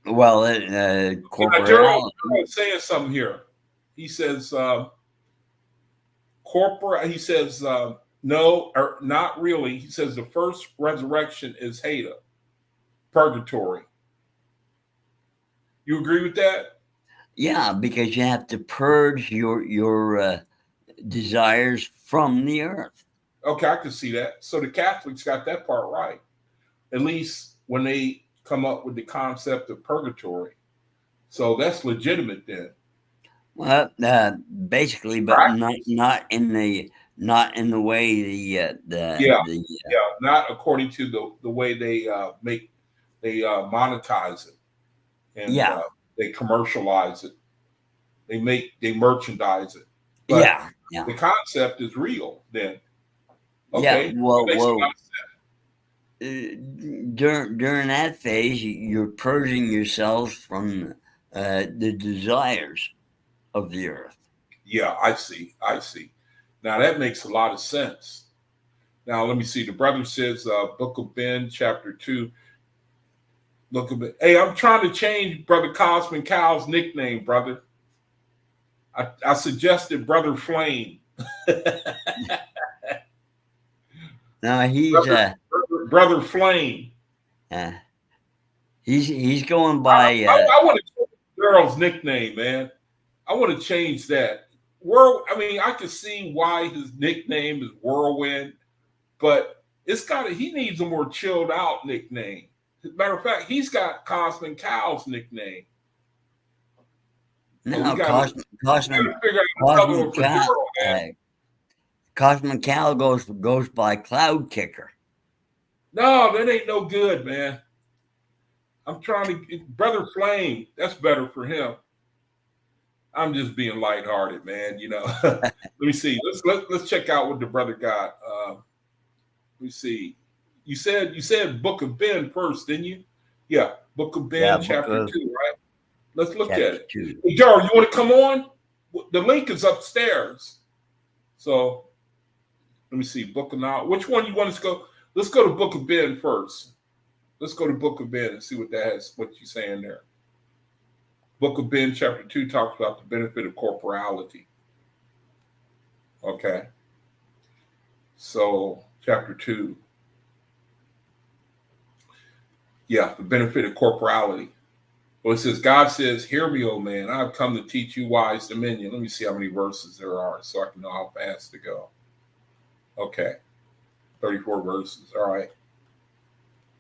Well, corporality. Gerald is saying something here. He says corporate. He says no, or not really. He says the first resurrection is Hada, purgatory. You agree with that? Yeah, because you have to purge your desires from the earth. Okay, I can see that. So the Catholics got that part right, at least when they come up with the concept of purgatory. So that's legitimate then. Well, basically, but not in the way not according to the way they monetize it, and they commercialize it. They merchandise it. But the concept is real then. Okay. Yeah. Well. During that phase, you're purging yourself from the desires of the earth. Yeah, I see. Now that makes a lot of sense. Now let me see. The brother says, Book of Ben, chapter 2. Look a bit. Hey, I'm trying to change Brother Cosman Cow's nickname, brother. I suggested Brother Flame. No, he's Brother Flame. He's going by. I want to change Daryl's nickname, man. I want to change that. I mean, I can see why his nickname is Whirlwind, but he needs a more chilled out nickname. As a matter of fact, he's got Cosmin Cow's nickname. So No, Cosmin Cow goes by Cloud Kicker. No, that ain't no good, man. I'm trying to Brother Flame. That's better for him. I'm just being lighthearted, man. Let me see. Let's check out what the brother got. Let me see. You said Book of Ben first, didn't you? Yeah, Book of Ben, chapter 2, right? Let's look at it. Hey, Daryl, you want to come on? The link is upstairs. So let me see. Book of Knowledge. Which one you want us to go? Let's go to Book of Ben first. Let's go to Book of Ben and see what you're saying there. Book of Ben, chapter 2, talks about the benefit of corporality. Okay. So, chapter 2. Yeah, the benefit of corporality. Well, it says, God says, hear me, O man, I've come to teach you wise dominion. Let me see how many verses there are so I can know how fast to go. Okay. 34 verses. All right.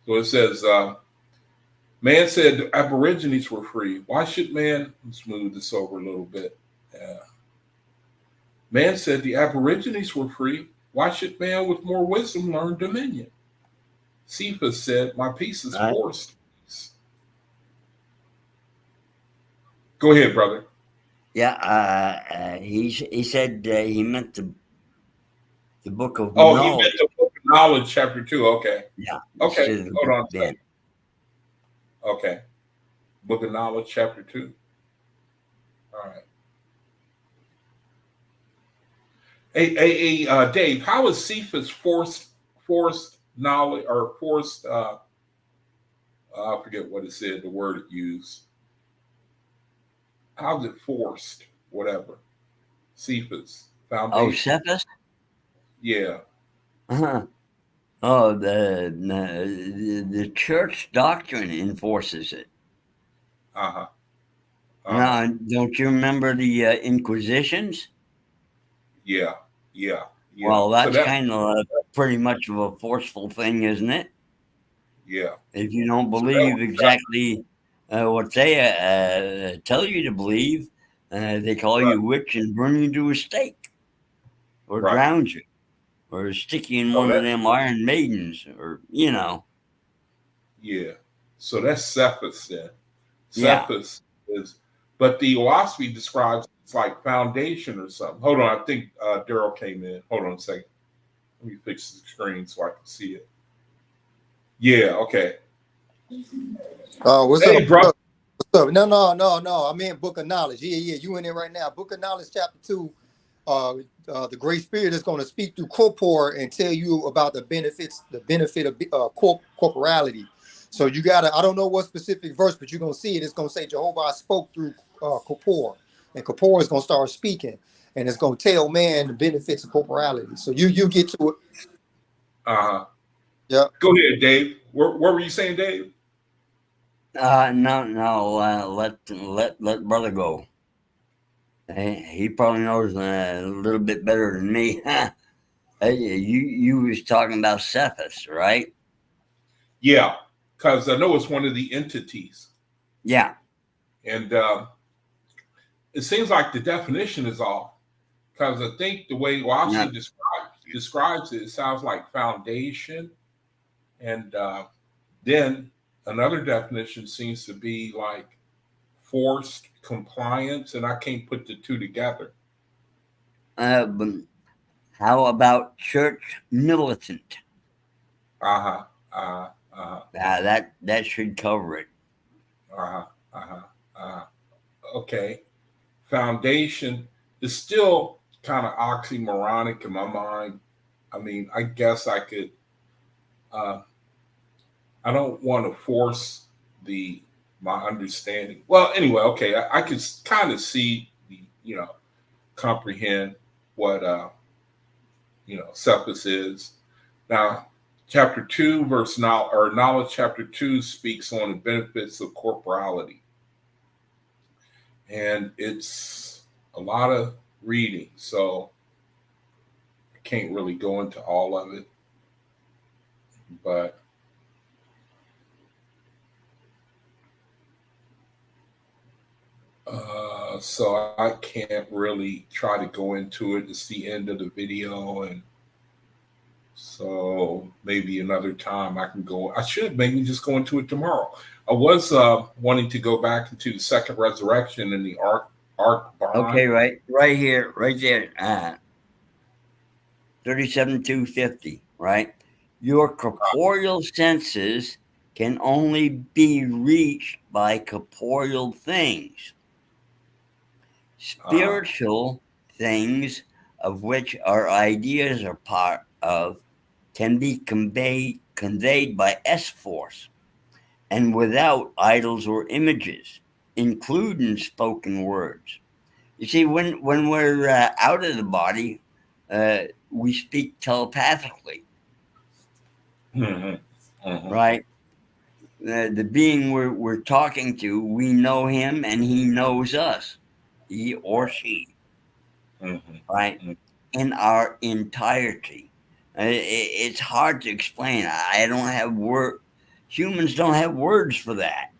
So it says, man said the Aborigines were free. Why should man, let's move this over a little bit. Man said the Aborigines were free. Why should man with more wisdom learn dominion? Cephas said, my peace is forced. Go ahead, brother. Yeah, he said he meant the book of knowledge. He meant the book of knowledge, chapter 2. Okay. Yeah. Okay. Hold on a second. Okay. Book of Knowledge, chapter 2. All right. Hey, Dave, how is Cephas forced knowledge or forced? I forget what it said. The word it used. How's it forced? Whatever. Cephas foundation. Oh, Cephas. Yeah. Uh-huh. Oh, the church doctrine enforces it. Uh-huh. Now, don't you remember the Inquisitions? Yeah. Well, that's kind of pretty much of a forceful thing, isn't it? Yeah. If you don't believe exactly what they tell you to believe, they call you witch and burn you to a stake, or drown you, or stick you in one of them Iron Maidens, or Yeah. So that's Cephas then. Cephas is, but the OAHSPE describes it's like foundation or something. Hold on, I think Daryl came in. Hold on a second. Let me fix the screen so I can see it. Yeah, okay. What's up, bro? What's up? No. I mean Book of Knowledge. Yeah. You in there right now. Book of Knowledge, chapter 2. The Great Spirit is going to speak through corpore and tell you about the benefit of corporality. So you gotta, I don't know what specific verse, but you're gonna see it. It's gonna say Jehovah spoke through corpore, and corpore is gonna start speaking, and it's gonna tell man the benefits of corporality. So you get to it. Yeah. Go ahead, Dave. What were you saying, Dave? No. Let brother go. He probably knows a little bit better than me. You was talking about Cephas, right? Yeah, because I know it's one of the entities. Yeah. And it seems like the definition is off, because I think the way OAHSPE describes it, it sounds like foundation. And then another definition seems to be like forced compliance, and I can't put the two together. But how about church militant? That should cover it. Okay. Foundation is still kind of oxymoronic in my mind. I mean, I guess I could. I don't want to force my understanding. Well, anyway, okay, I could kind of see comprehend what Cephas is. Now, chapter 2, knowledge chapter 2 speaks on the benefits of corporality. And it's a lot of reading, so I can't really go into all of it. But so I can't really try to go into it. It's the end of the video, and so maybe another time I can go. I should maybe just go into it tomorrow. I was wanting to go back into the second resurrection and the ark bond. Okay, right here, right there. 37,250, right? Your corporeal senses can only be reached by corporeal things. Spiritual things, of which our ideas are part of, can be conveyed by S-force and without idols or images, including spoken words. You see, when we're out of the body, we speak telepathically, right? The being we're talking to, we know him and he knows us, he or she, right? In our entirety. It's hard to explain. I don't have humans don't have words for that.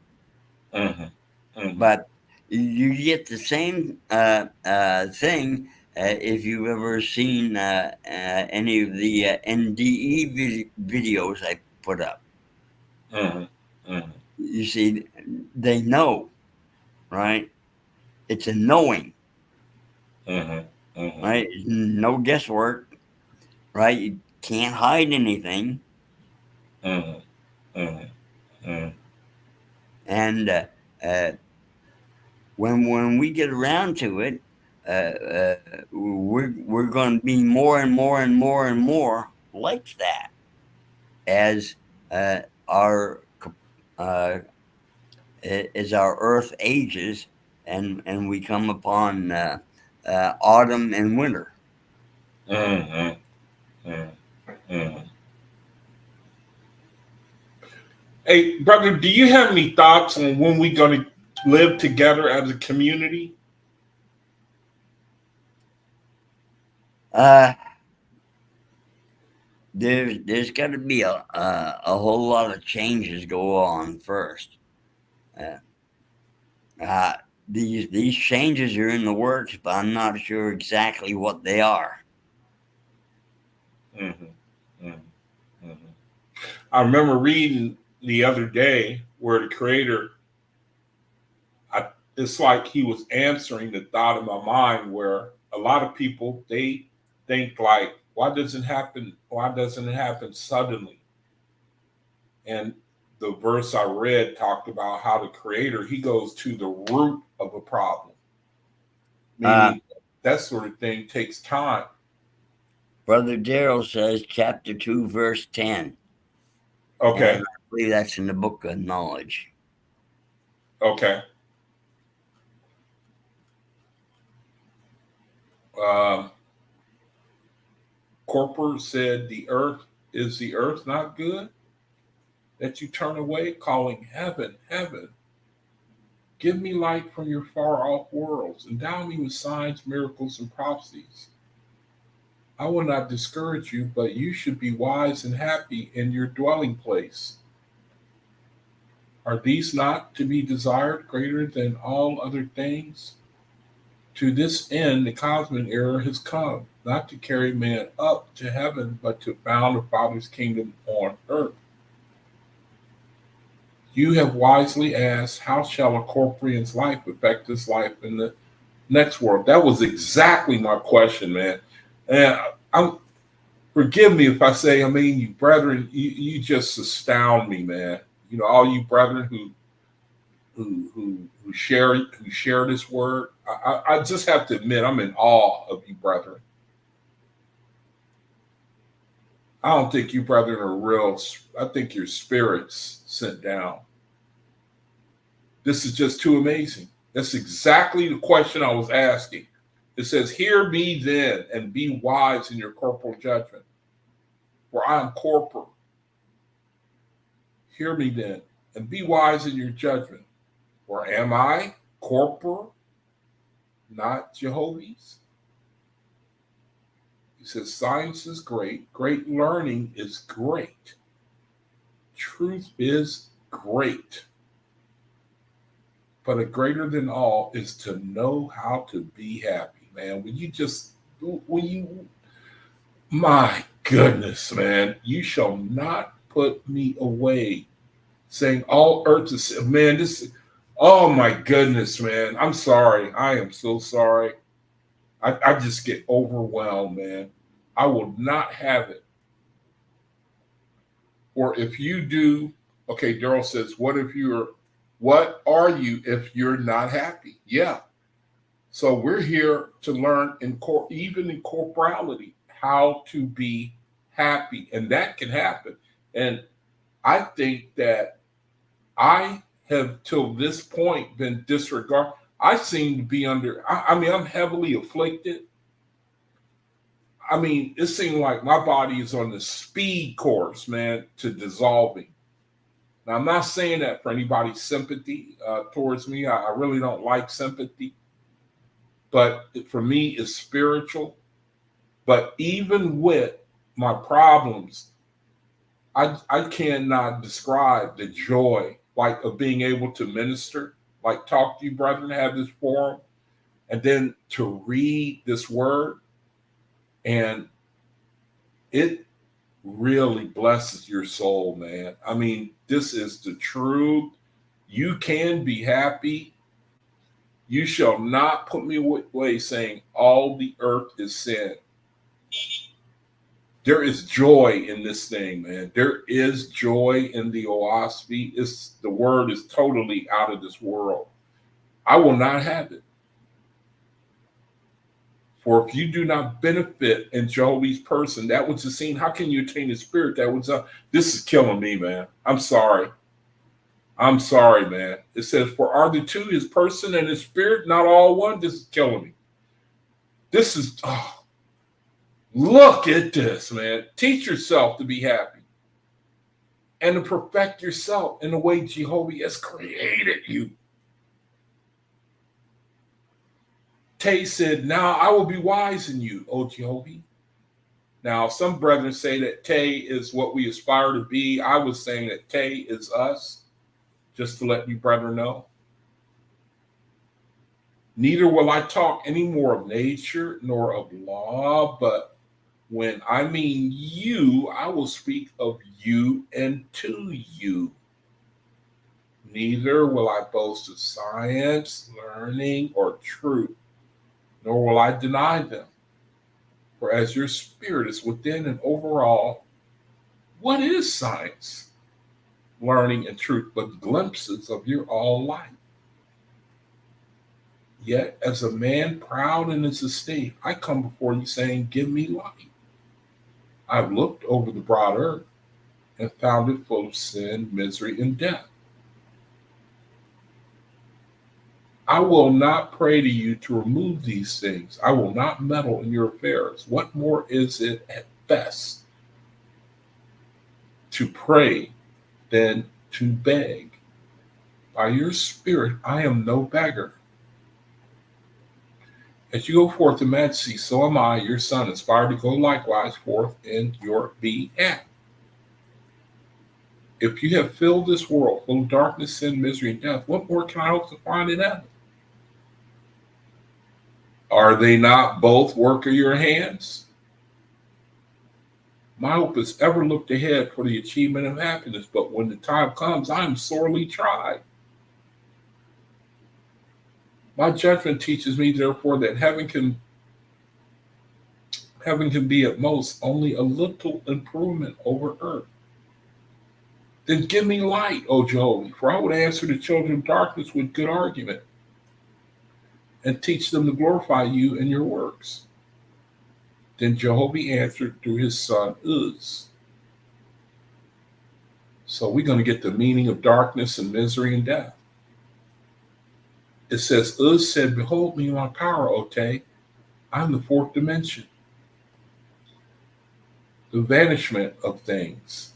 But you get the same thing if you've ever seen any of the NDE videos I put up. You see, they know, right? It's a knowing, right? No guesswork, right? You can't hide anything. And when we get around to it, we're going to be more and more and more and more like that as our Earth ages and we come upon autumn and winter. Hey, brother, do you have any thoughts on when we're going to live together as a community? There's got to be a whole lot of changes go on first. These changes are in the works, but I'm not sure exactly what they are. I remember reading the other day where the creator, it's like he was answering the thought in my mind where a lot of people, they think like, why doesn't it happen suddenly? And the verse I read talked about how the creator, he goes to the root of a problem. Meaning that sort of thing takes time. Brother Darrell says chapter 2, verse 10. Okay. And I believe that's in the Book of Knowledge. Okay. Corporate said, is the earth not good? That you turn away, calling heaven, heaven. Give me light from your far off worlds. Endow me with signs, miracles, and prophecies. I will not discourage you, but you should be wise and happy in your dwelling place. Are these not to be desired greater than all other things? To this end, the cosmic era has come, not to carry man up to heaven, but to found the Father's kingdom on earth. You have wisely asked, how shall a corporean's life affect his life in the next world? That was exactly my question, man. And forgive me if I say, you brethren, you just astound me, man. You know, all you brethren who share this word. I just have to admit, I'm in awe of you, brethren. I don't think you brethren are real. I think your spirits sent down. This is just too amazing. That's exactly the question I was asking. It says, hear me then and be wise in your corporal judgment, for I am corporal. Hear me then and be wise in your judgment, for am I corporal, not Jehovah's? He says, science is great. Great learning is great. truth is great. But a greater than all is to know how to be happy, man. My goodness, man, you shall not put me away. Saying all earth is, man, oh my goodness, man. I'm sorry. I am so sorry. I just get overwhelmed, man. I will not have it. Or if you do, okay, Daryl says, what are you if you're not happy? Yeah. So we're here to learn even in corporality, how to be happy. And that can happen. And I think that I have till this point been disregarded. I seem to be I'm heavily afflicted. I mean, it seems like my body is on the speed course, man, to dissolving. Now, I'm not saying that for anybody's sympathy towards me. I really don't like sympathy. But for me, it's spiritual. But even with my problems, I cannot describe the joy like of being able to minister, like talk to you, brethren, have this forum, and then to read this word. And it really blesses your soul, man. I mean, this is the truth. You can be happy. You shall not put me away saying all the earth is sin. There is joy in this thing, man. There is joy in the OAHSPE. The word is totally out of this world. I will not have it. For if you do not benefit in Jehovah's person, that which is seen, how can you attain the spirit that was this is killing me, man. I'm sorry. I'm sorry, man. It says, for are the two his person and his spirit not all one? This is killing me. This is, look at this, man. Teach yourself to be happy and to perfect yourself in the way Jehovah has created you. Tay said, now I will be wise in you, O Jehovah. Now, some brethren say that Tay is what we aspire to be. I was saying that Tay is us, just to let you brethren know. Neither will I talk any more of nature nor of law, but when I mean you, I will speak of you and to you. Neither will I boast of science, learning, or truth, nor will I deny them. For as your spirit is within and overall, what is science, learning, and truth but glimpses of your all light? Yet as a man proud in his estate, I come before you saying, give me light. I've looked over the broad earth and found it full of sin, misery, and death. I will not pray to you to remove these things. I will not meddle in your affairs. What more is it at best to pray than to beg? By your spirit, I am no beggar. As you go forth in majesty, so am I, your son, inspired to go likewise forth in your behalf. If you have filled this world full of darkness, sin, misery, and death, what more can I hope to find in heaven? Are they not both work of your hands? My hope is ever looked ahead for the achievement of happiness, but when the time comes, I am sorely tried. My judgment teaches me, therefore, that heaven can be at most only a little improvement over earth. Then give me light, O Jehovah, for I would answer the children of darkness with good argument and teach them to glorify you in your works. Then Jehovah answered through his son Uz. So we're going to get the meaning of darkness and misery and death. It says, Uz said, behold me my power, O Tay. I'm the fourth dimension. The vanishment of things.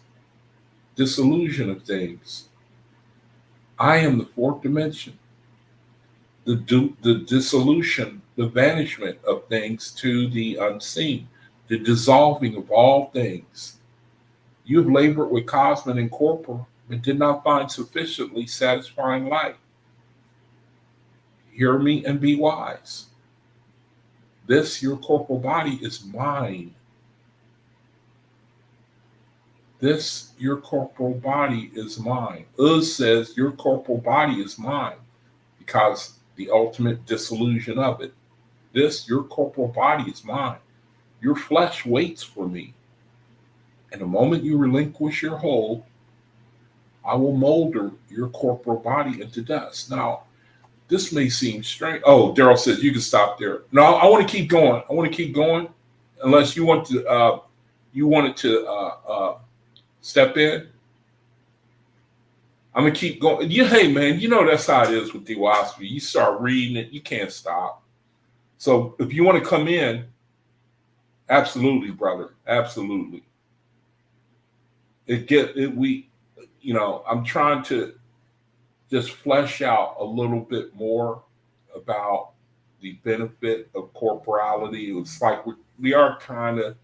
Disillusion of things. I am the fourth dimension. The dissolution, the vanishment of things to the unseen, the dissolving of all things. You have labored with cosmic and corporal, but did not find sufficiently satisfying light. Hear me and be wise. This, your corporal body, is mine. This, your corporal body, is mine. Uz says your corporal body is mine because the ultimate disillusion of it. This, your corporal body, is mine. Your flesh waits for me. And the moment you relinquish your hold, I will molder your corporal body into dust. Now, this may seem strange. Oh, Daryl says you can stop there. No, I want to keep going. I want to keep going, unless you want to. You wanted to step in. I'm gonna keep going. Hey, man, you know that's how it is with the OAHSPE. You start reading it, you can't stop. So if you want to come in, absolutely, brother, absolutely. I'm trying to just flesh out a little bit more about the benefit of corporality. It's like we are kind of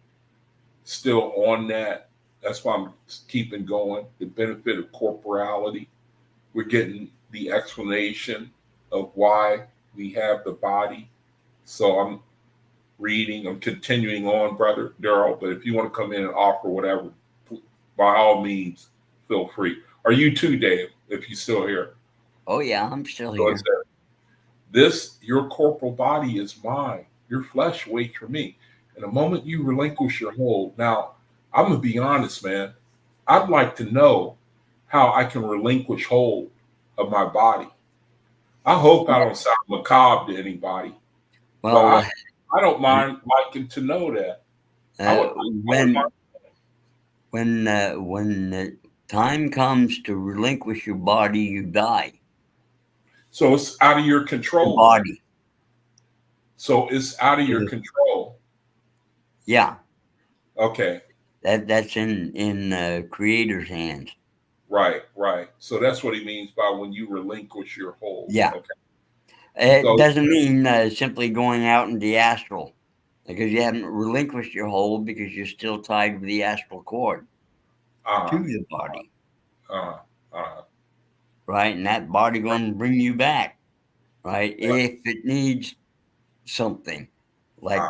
still on that. That's why I'm keeping going. The benefit of corporality. We're getting the explanation of why we have the body. So I'm continuing on, brother Daryl. But if you want to come in and offer whatever, by all means, feel free. Are you too, Dave, if you're still here? Oh, yeah, I'm still here. This, your corporal body, is mine. Your flesh waits for me. And the moment you relinquish your hold, now, I'm going to be honest, man. I'd like to know how I can relinquish hold of my body. I hope I don't sound macabre to anybody. Well, I don't mind liking to know that. When the time comes to relinquish your body, you die. So it's out of your control. The body. So it's out of your control. Yeah. Okay. That's in Creator's hands. Right. So that's what he means by when you relinquish your hold. Yeah. Okay. It doesn't mean simply going out in the astral, because you haven't relinquished your hold because you're still tied to the astral cord to the body. Right, and that body going to bring you back. Right, if it needs something, like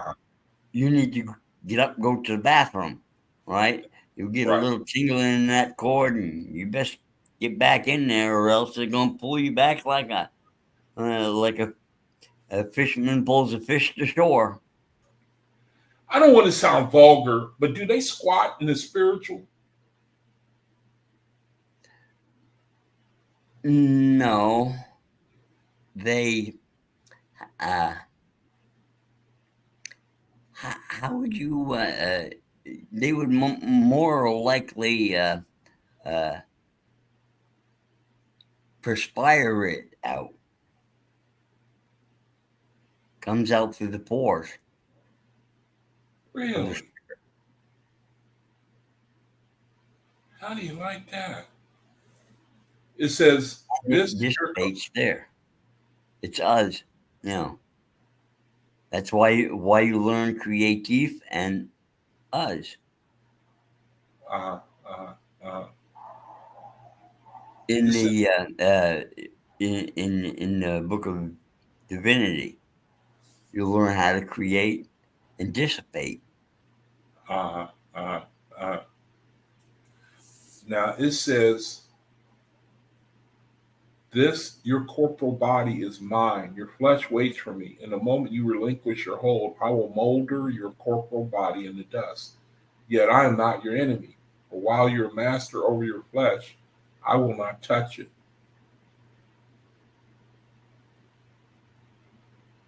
you need to get up, go to the bathroom. Right, you'll get a little tingling in that cord, and you best get back in there, or else they're going to pull you back like a fisherman pulls a fish to shore. I don't want to sound vulgar, but do they squat in the spiritual? No, they. How would you? They would more likely perspire it out. Comes out through the pores. Really? How do you like that? It says this dissipates there. It's us, That's why you learn creative and us. In the book of Divinity, you learn how to create and dissipate. Now it says, this, your corporal body, is mine. Your flesh waits for me. In the moment you relinquish your hold, I will molder your corporal body in the dust. Yet I am not your enemy. For while you're master over your flesh, I will not touch it.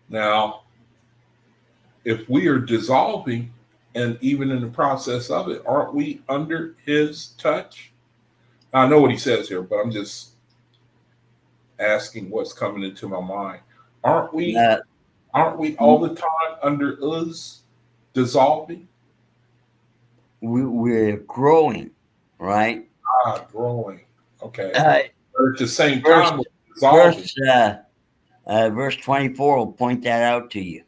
Now, if we are dissolving, and even in the process of it, aren't we under his touch? I know what he says here, but I'm just asking what's coming into my mind. Aren't we all the time under us dissolving? We're growing, right? Growing. Okay. But at the same time, we're dissolving. Verse 24 will point that out to you.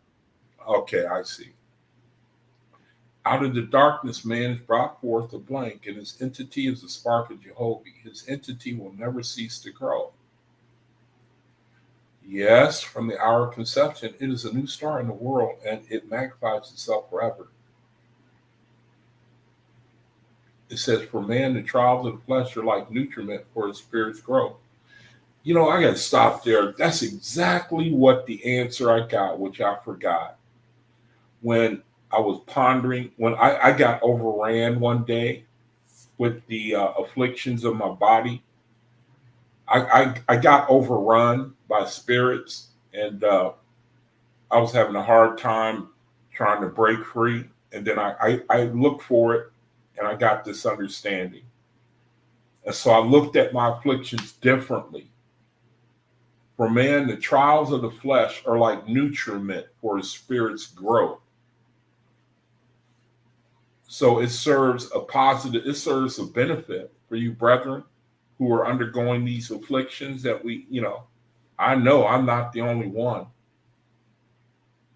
Okay, I see. Out of the darkness, man is brought forth a blank, and his entity is the spark of Jehovah. His entity will never cease to grow. Yes, from the hour of conception, it is a new star in the world, and it magnifies itself forever. It says, for man, the trials of the flesh are like nutriment for his spirit's growth. You know, I got to stop there. That's exactly what the answer I got, which I forgot. When I was pondering, when I got overran one day with the afflictions of my body, I got overrun by spirits, and I was having a hard time trying to break free. And then I looked for it, and I got this understanding. And so I looked at my afflictions differently. For man, the trials of the flesh are like nutriment for his spirit's growth. So it serves a benefit for you brethren who are undergoing these afflictions that I know I'm not the only one.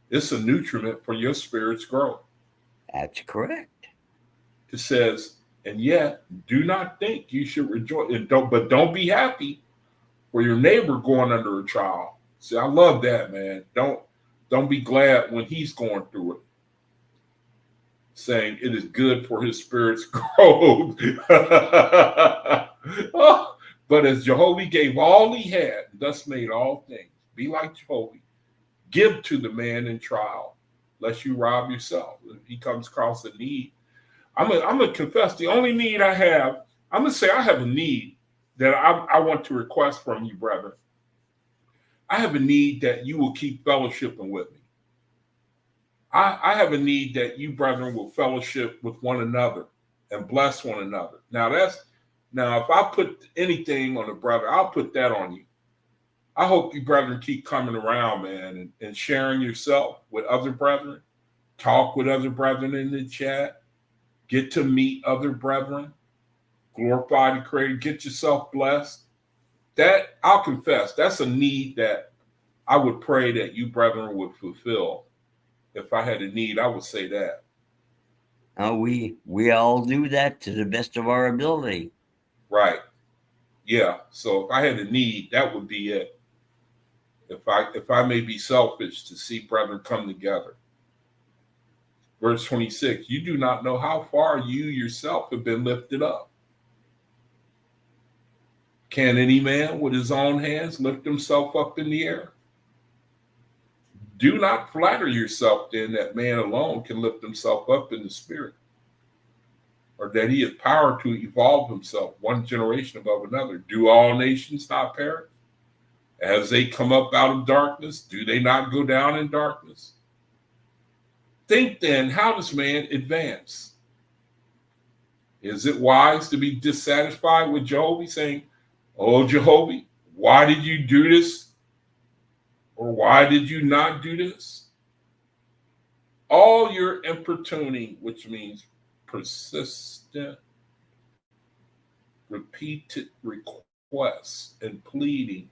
It's a nutriment for your spirit's growth. That's correct. It says, and yet do not think you should rejoice, but don't be happy for your neighbor going under a trial. See, I love that, man. Don't be glad when he's going through it. Saying it is good for his spirit's growth. But as Jehovah gave all he had, thus made all things, be like Jehovah. Give to the man in trial, lest you rob yourself. If he comes across a need, I'm gonna confess the only need I have. I'm gonna say I have a need that I want to request from you, brethren. I have a need that you will keep fellowshipping with me. I have a need that you, brethren, will fellowship with one another and bless one another. Now, if I put anything on a brother, I'll put that on you. I hope you, brethren, keep coming around, man, and sharing yourself with other brethren. Talk with other brethren in the chat. Get to meet other brethren. Glorify the Creator. Get yourself blessed. That, I'll confess, that's a need that I would pray that you, brethren, would fulfill. If I had a need, I would say that. We all do that to the best of our ability. Right. Yeah. So if I had a need, that would be it. If I may be selfish to see brethren come together. Verse 26, you do not know how far you yourself have been lifted up. Can any man with his own hands lift himself up in the air? Do not flatter yourself then that man alone can lift himself up in the spirit, or that he has power to evolve himself one generation above another. Do all nations not perish? As they come up out of darkness, do they not go down in darkness? Think then, how does man advance? Is it wise to be dissatisfied with Jehovah, saying, oh, Jehovah, why did you do this? Or why did you not do this? All your importuning, which means persistent, repeated requests and pleading,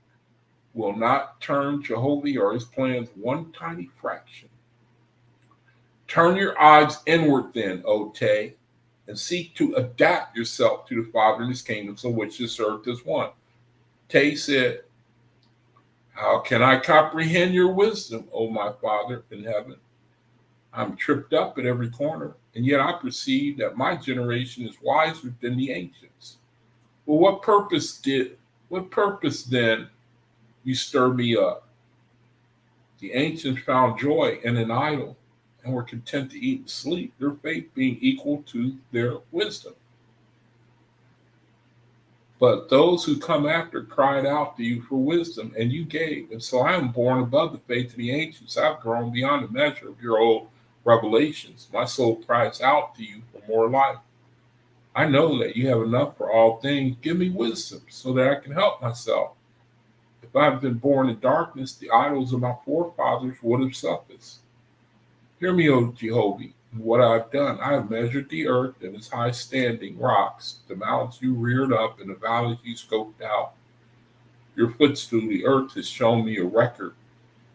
will not turn Jehovah or his plans one tiny fraction. Turn your eyes inward then, O Tay, and seek to adapt yourself to the Father and his kingdom, so which this earth is one. Tay said, how can I comprehend your wisdom, O my Father in heaven? I'm tripped up at every corner, and yet I perceive that my generation is wiser than the ancients. Well, what purpose then you stir me up? The ancients found joy in an idol and were content to eat and sleep, their faith being equal to their wisdom. But those who come after cried out to you for wisdom, and you gave. And so I am born above the faith of the ancients. I've grown beyond the measure of your old revelations. My soul cries out to you for more life. I know that you have enough for all things. Give me wisdom so that I can help myself. If I have been born in darkness, the idols of my forefathers would have sufficed. Hear me, O Jehovah. What I've done, I have measured the earth and its high standing rocks, the mountains you reared up and the valleys you scoped out. Your footstool, the earth, has shown me a record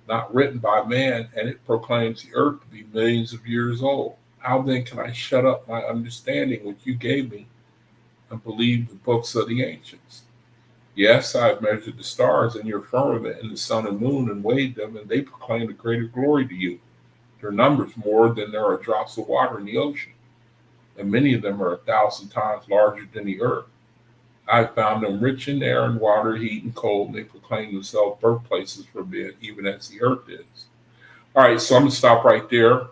not written by man, and it proclaims the earth to be millions of years old. how then can I shut up my understanding which you gave me and believe the books of the ancients? Yes, I have measured the stars in your firmament and the sun and moon and weighed them, and they proclaim a greater glory to you. Their numbers more than there are drops of water in the ocean, and many of them are 1,000 times larger than the earth. I found them rich in air and water, heat and cold, and they proclaim themselves birthplaces for men, even as the earth is. All right, so I'm going to stop right there.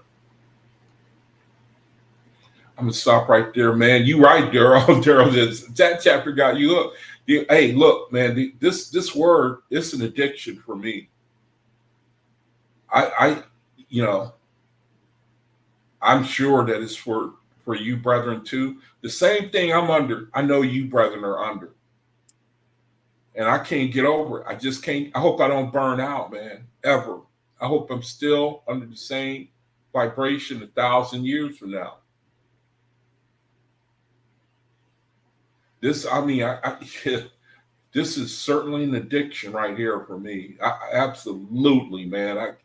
Man. You right, Daryl. Daryl, that chapter got you up. Hey, look, man, this word, it's an addiction for me. I'm sure that it's for you brethren too. The same thing I'm under, I know you brethren are under. And I can't get over it. I just can't. I hope I don't burn out, man, ever. I hope I'm still under the same vibration 1,000 years from now. This is certainly an addiction right here for me. Absolutely, man.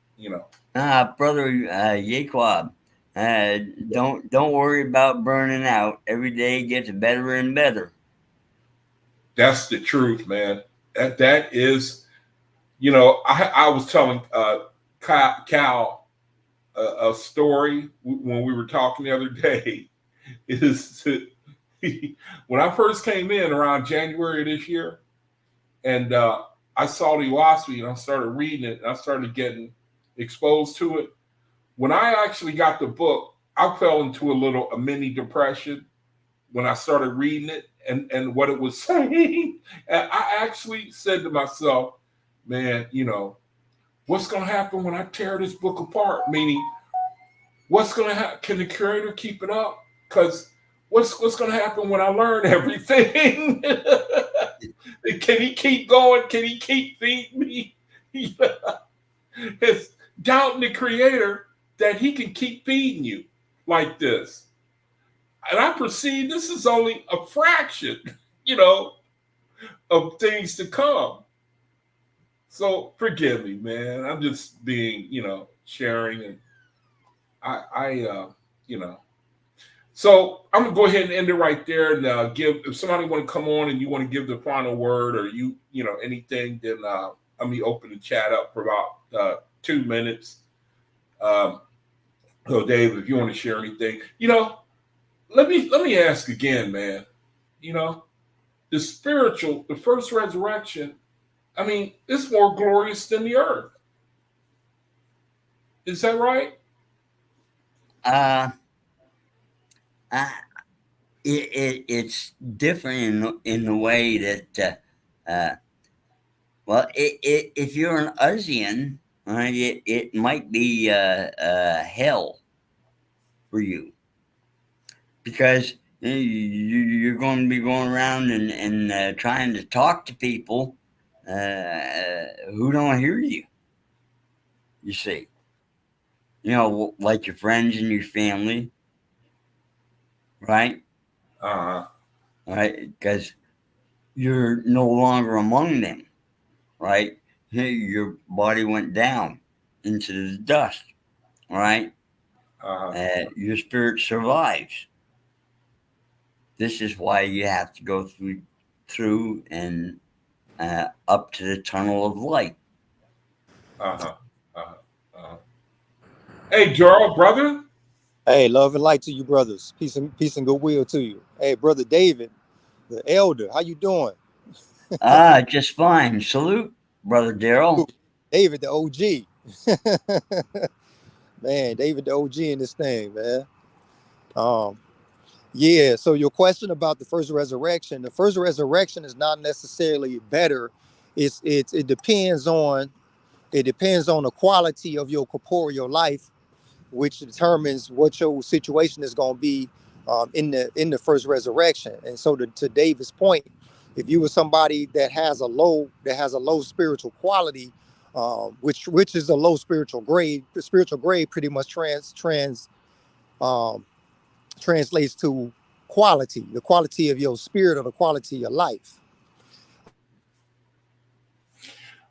Brother Yaquab, don't worry about burning out. Every day gets better and better. That's the truth, man. That is, I was telling Cal a story when we were talking the other day. When I first came in around January of this year, and I saw the OAHSPE and I started reading it and I started getting exposed to it. When I actually got the book, I fell into a mini depression when I started reading it and what it was saying. And I actually said to myself, man, what's going to happen when I tear this book apart? Meaning, what's going to happen? Can the creator keep it up? Because what's going to happen when I learn everything? Can he keep going? Can he keep feeding me? It's doubting the creator that he can keep feeding you like this. And I perceive this is only a fraction, of things to come. So forgive me, man. I'm just being, sharing, and So I'm gonna go ahead and end it right there. And if somebody want to come on and you want to give the final word or anything, then let me open the chat up for about 2 minutes. So Dave, if you want to share anything, let me ask again, man. The first resurrection, it's more glorious than the earth. Is that right? It's different in the way that, if you're an Uzian, it might be hell for you, because you're going to be going around and trying to talk to people who don't hear you. You see, like your friends and your family, right? Right, because you're no longer among them, right? Your body went down into the dust, right? Your spirit survives. This is why you have to go through and up to the tunnel of light. Hey, Gerald, brother. Hey, love and light to you, brothers. Peace and goodwill to you. Hey, brother David, the elder, how you doing? Just fine. Salute, brother Daryl. David, the OG. Man, David, the OG in this thing, man. Yeah. So your question about the first resurrection is not necessarily better. It depends on the quality of your corporeal life, which determines what your situation is going to be in the first resurrection. And so to David's point, if you were somebody that has a low spiritual quality, which is a low spiritual grade, the spiritual grade pretty much translates to quality, the quality of your spirit or the quality of your life.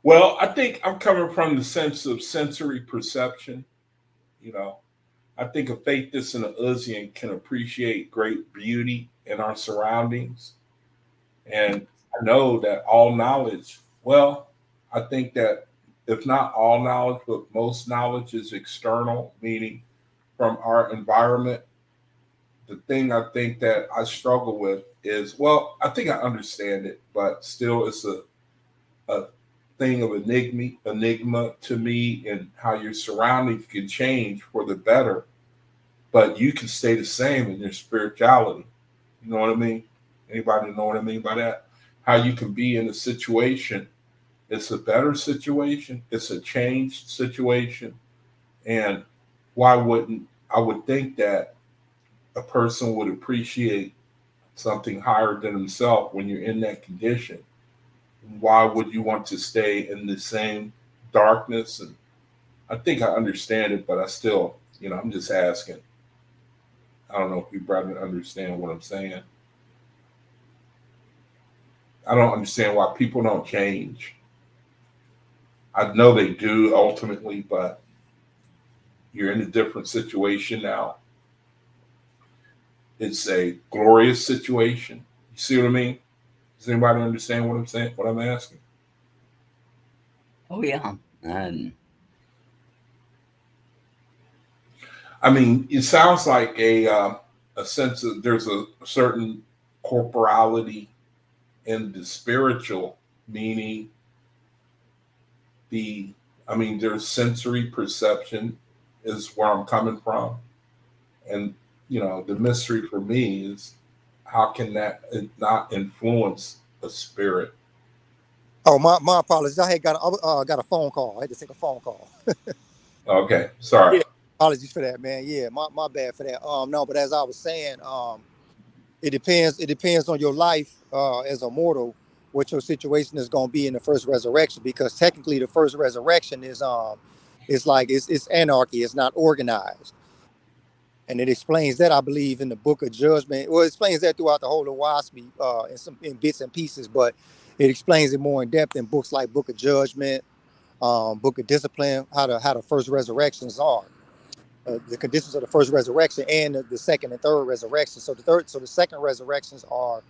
Well, I think I'm coming from the sense of sensory perception. I think a faithless and a Uzian can appreciate great beauty in our surroundings. And I know that all knowledge, well, I think that if not all knowledge, but most knowledge is external, meaning from our environment. The thing I think that I struggle with is, well, I think I understand it, but still it's a thing of enigma to me, and how your surroundings can change for the better, but you can stay the same in your spirituality. You know what I mean? Anybody know what I mean by that? How you can be in a situation, it's a better situation, it's a changed situation, and why wouldn't I would think that a person would appreciate something higher than himself when you're in that condition. Why would you want to stay in the same darkness? And I think I understand it, but I still, I'm just asking. I don't know if you brother understand what I'm saying. I don't understand why people don't change. I know they do ultimately, but you're in a different situation now. It's a glorious situation. You see what I mean? Does anybody understand what I'm saying? What I'm asking? Oh yeah. I mean, it sounds like a sense of there's a certain corporality in the spiritual, meaning there's sensory perception is where I'm coming from. And, the mystery for me is how can that not influence a spirit? Oh, my apologies. I had got a phone call. I had to take a phone call. Okay, sorry. Yeah, apologies for that, man. Yeah, my bad for that. No, but as I was saying, it depends on your life as a mortal, what your situation is going to be in the first resurrection, because technically the first resurrection is it's anarchy. It's not organized. And it explains that, I believe, in the Book of Judgment. Well, it explains that throughout the whole of OAHSPE in bits and pieces, but it explains it more in depth in books like Book of Judgment, Book of Discipline, how the first resurrections are, the conditions of the first resurrection and the second and third resurrection. So the second resurrections are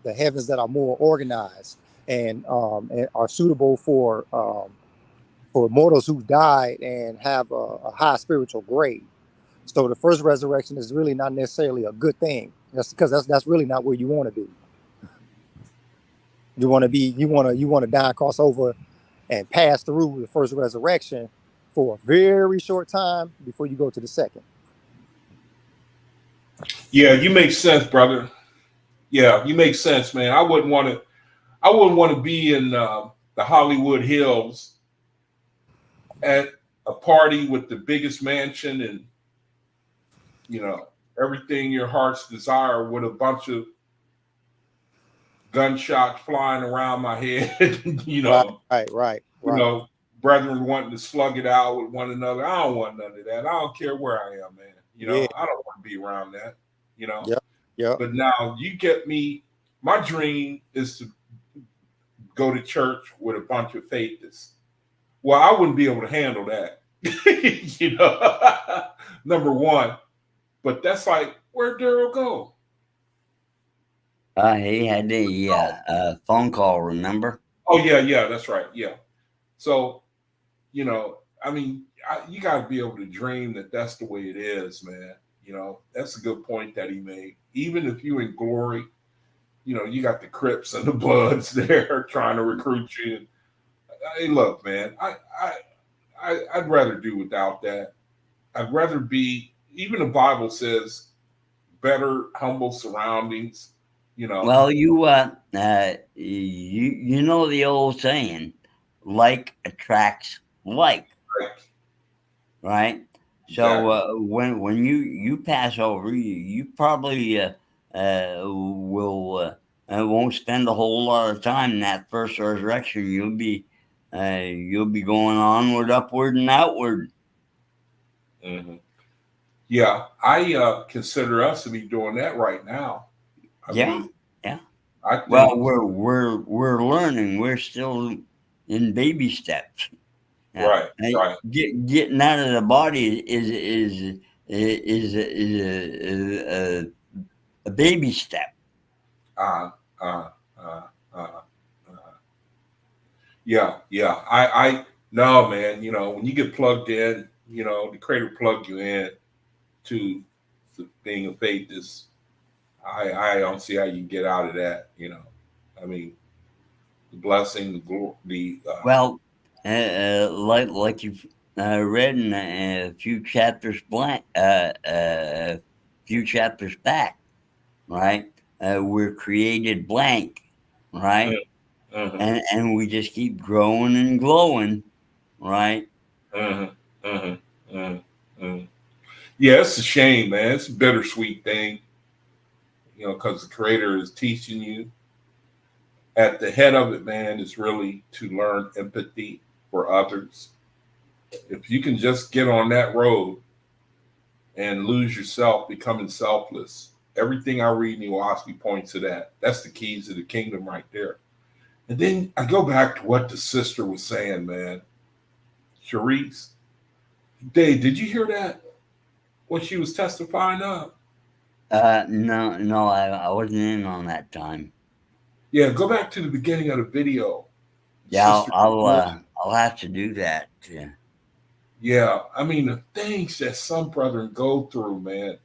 the heavens that are more organized and are suitable for mortals who died and have a high spiritual grade. So the first resurrection is really not necessarily a good thing. That's because that's really not where you want to be. You want to die, cross over, and pass through the first resurrection for a very short time before you go to the second. Yeah, you make sense, brother. Yeah, you make sense, man. I wouldn't want to be in the Hollywood Hills at a party with the biggest mansion and everything your heart's desire, with a bunch of gunshots flying around my head. Right. Brethren wanting to slug it out with one another. I don't want none of that. I don't care where I am, man. Yeah. I don't want to be around that. Yep. But now you get me. My dream is to go to church with a bunch of faithists. Well, I wouldn't be able to handle that. Number one. But that's like, where'd Daryl go? He had a phone call, remember? Oh, yeah, that's right. Yeah. So, you got to be able to dream that that's the way it is, man. That's a good point that he made. Even if you in glory, you got the Crips and the Bloods there trying to recruit you. And, hey, look, man, I'd rather do without that. I'd rather be, even the Bible says, better humble surroundings. Well, you know the old saying, like attracts like, right? So Exactly. When you pass over, you probably will won't spend a whole lot of time in that first resurrection. You'll be going onward, upward, and outward. Mm-hmm. Yeah, I consider us to be doing that right now. I mean, I think, well, we're learning. We're still in baby steps. Right. Getting out of the body a baby step. Uh, uh, uh, uh, yeah. No, man. When you get plugged in, the Creator plugged you in to being a faith. I don't see how you get out of that. I mean, the blessing, the glory, Well, like you've read in a few chapters back, right? We're created blank, right? uh-huh, And we just keep growing and glowing, right? uh-huh, uh-huh, uh-huh, uh-huh. Yeah, it's a shame, man. It's a bittersweet thing, because the Creator is teaching you. At the head of it, man, is really to learn empathy for others. If you can just get on that road and lose yourself, becoming selfless, everything I read in the OAHSPE points to that. That's the keys to the kingdom right there. And then I go back to what the sister was saying, man. Sharice, Dave, did you hear that? What she was testifying of? No, I wasn't in on that time. Yeah, go back to the beginning of the video. Yeah, Sister, I'll have to do that. yeah, I mean the things that some brethren go through, man.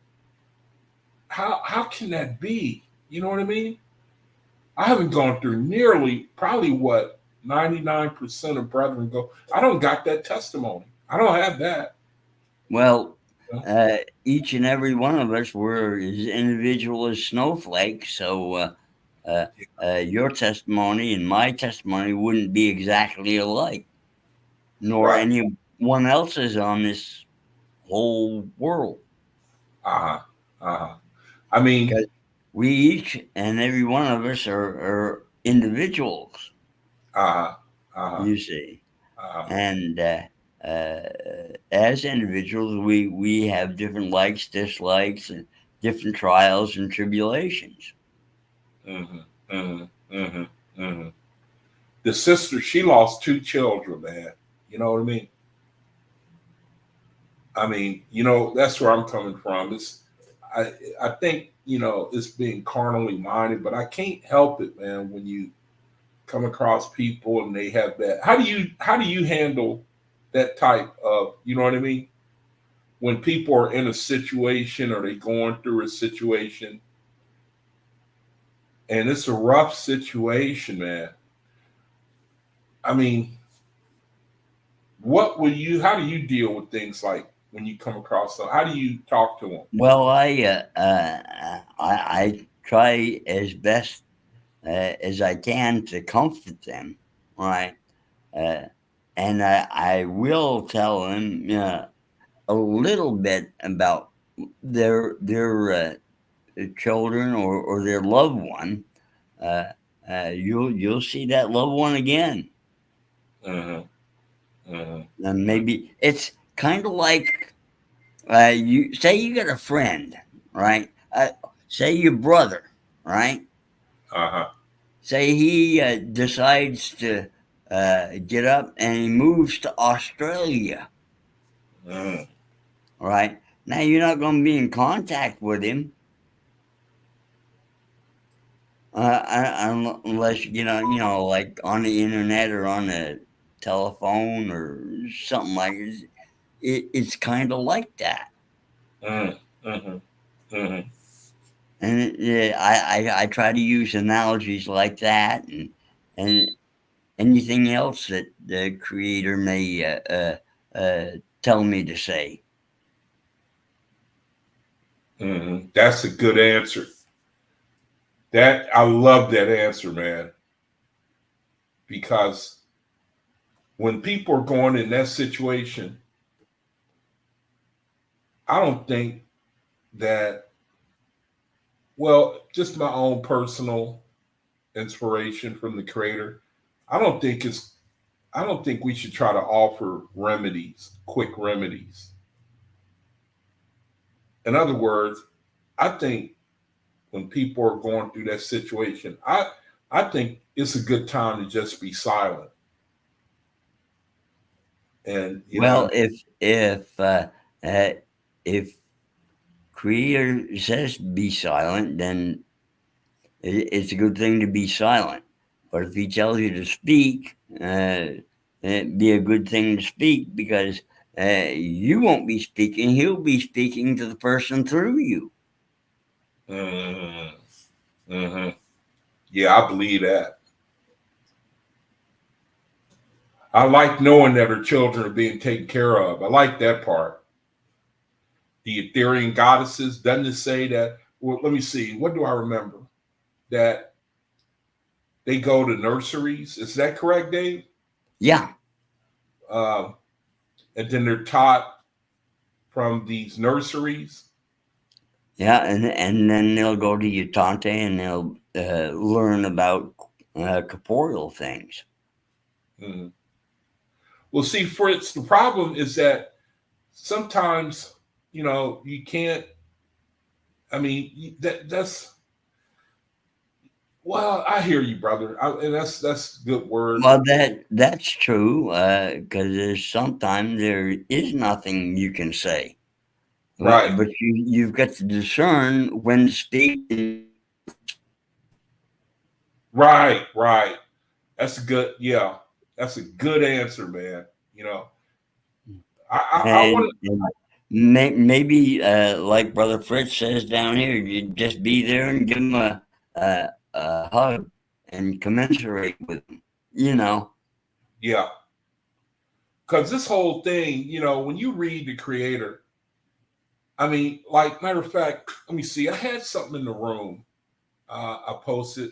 How can that be? You know what I mean? I haven't gone through nearly probably what 99% of brethren go. I don't got that testimony. I don't have that. Well, each and every one of us were as individual as snowflakes. So your testimony and my testimony wouldn't be exactly alike, nor Right. anyone else's on this whole world. I mean, because we each and every one of us are individuals. You see, and as individuals, we have different likes, dislikes, and different trials and tribulations. The sister, she lost 2 children, man. You know what I mean? That's where I'm coming from. I think, it's being carnally minded, but I can't help it, man, when you come across people and they have that. How do you handle that type of, you know what I mean? When people are in a situation or they going through a situation and it's a rough situation, man. I mean, how do you deal with things like when you come across them? How do you talk to them? Well, I try as best as I can to comfort them, right? And I will tell them a little bit about their children or their loved one. You'll see that loved one again. And maybe it's kind of like you say you got a friend, right? Say your brother, right? Say he decides to get up and he moves to Australia. Right? Now you're not going to be in contact with him unless like on the internet or on a telephone or something like it. It's kind of like that. And I try to use analogies like that and anything else that the Creator may tell me to say. That's a good answer. I love that answer, man. Because when people are going in that situation, I don't think that, well, just my own personal inspiration from the Creator. I don't think we should try to offer quick remedies. In other words, I think when people are going through that situation, I think it's a good time to just be silent. And well, if Creator says be silent, then it's a good thing to be silent. But if he tells you to speak, it'd be a good thing to speak, because you won't be speaking. He'll be speaking to the person through you. Mm-hmm. Mm-hmm. Yeah, I believe that. I like knowing that her children are being taken care of. I like that part. The Ethereal goddesses, doesn't it say that? Well, let me see. What do I remember? That they go to nurseries. Is that correct, Dave? Yeah. And then they're taught from these nurseries. Yeah, and then they'll go to Utante and they'll learn about corporeal things. Mm-hmm. Well, see, Fritz, the problem is that sometimes, you can't. I mean, that's. Well, I hear you, brother, and that's good word. Well, that's true, because sometimes there is nothing you can say. Right. But you've got to discern when to speak. Right. That's a good, that's a good answer, man. I want to. Maybe, like Brother Fritz says down here, you just be there and give him a hug and commensurate with him, Yeah. Because this whole thing, when you read the Creator, I mean, like, matter of fact, let me see. I had something in the room I posted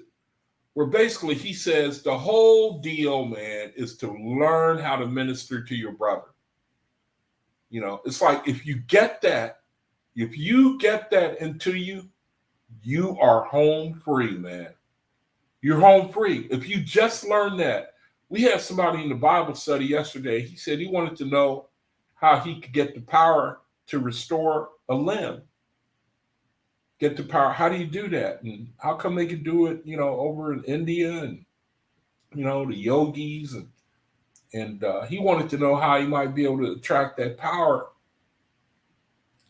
where basically he says the whole deal, man, is to learn how to minister to your brother. It's like if you get that into you, you are home free, man. You're home free. If you just learn that. We had somebody in the Bible study yesterday. He said he wanted to know how he could get the power to restore a limb. Get the power. How do you do that? And how come they could do it, over in India and, the yogis and he wanted to know how he might be able to attract that power.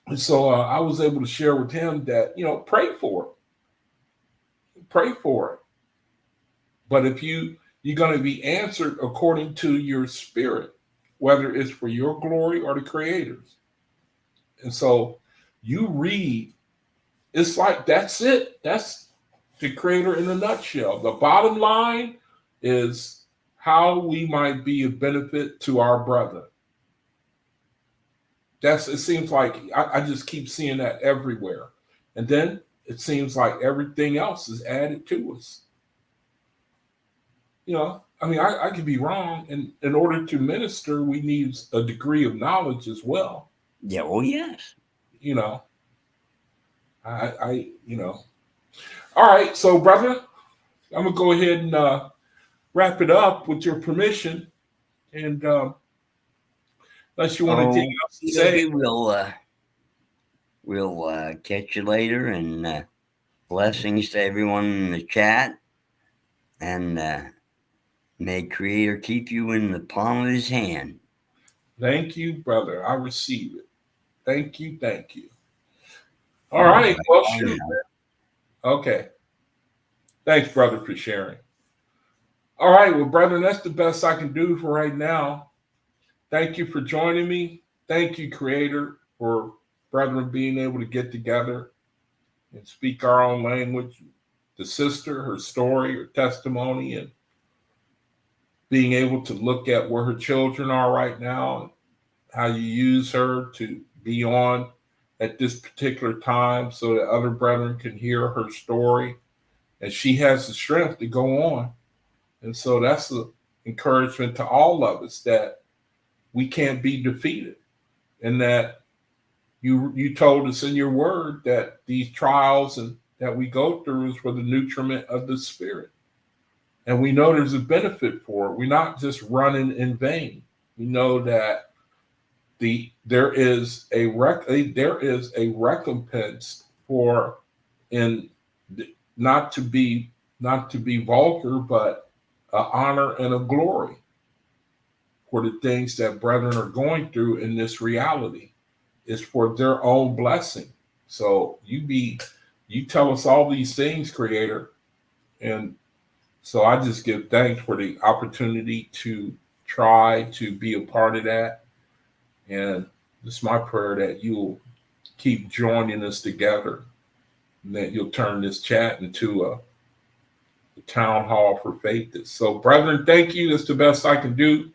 And so I was able to share with him that, pray for it. Pray for it. But if you're going to be answered according to your spirit, whether it's for your glory or the Creator's. And so you read, it's like, that's it. That's the Creator in a nutshell. The bottom line is how we might be a benefit to our brother. It seems like I just keep seeing that everywhere. And then it seems like everything else is added to us. I mean, I could be wrong. And in order to minister, we need a degree of knowledge as well. Yeah, well, yes. All right. So, brother, I'm going to go ahead and wrap it up with your permission. And unless you want anything else to say. We'll catch you later, and blessings to everyone in the chat. And may Creator keep you in the palm of his hand. Thank you, brother. I receive it. Thank you. All right. Well, shoot. Okay. Thanks, brother, for sharing. All right. Well, brother, that's the best I can do for right now. Thank you for joining me. Thank you, Creator, for brethren being able to get together and speak our own language. The sister, her story, her testimony, and being able to look at where her children are right now and how you use her to be on at this particular time so that other brethren can hear her story. And she has the strength to go on. And so that's the encouragement to all of us, that we can't be defeated, and that you told us in your word that these trials and that we go through is for the nutriment of the spirit. And we know there's a benefit for it. We're not just running in vain. We know that there is a recompense for, in not to be vulgar, but an honor and a glory for the things that brethren are going through in this reality. Is for their own blessing. So you tell us all these things, Creator. And so I just give thanks for the opportunity to try to be a part of that. And it's my prayer that you'll keep joining us together and that you'll turn this chat into a town hall for faith. So, brethren, thank you. That's the best I can do.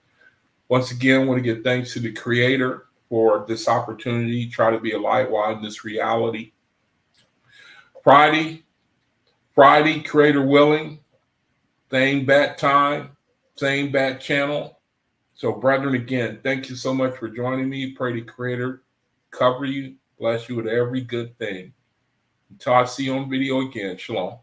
Once again, I want to give thanks to the Creator for this opportunity. Try to be a light while in this reality. Friday, Creator willing, same bat time, same bat channel. So, brethren, again, thank you so much for joining me. Pray the Creator cover you, bless you with every good thing. Until I see you on video again, shalom.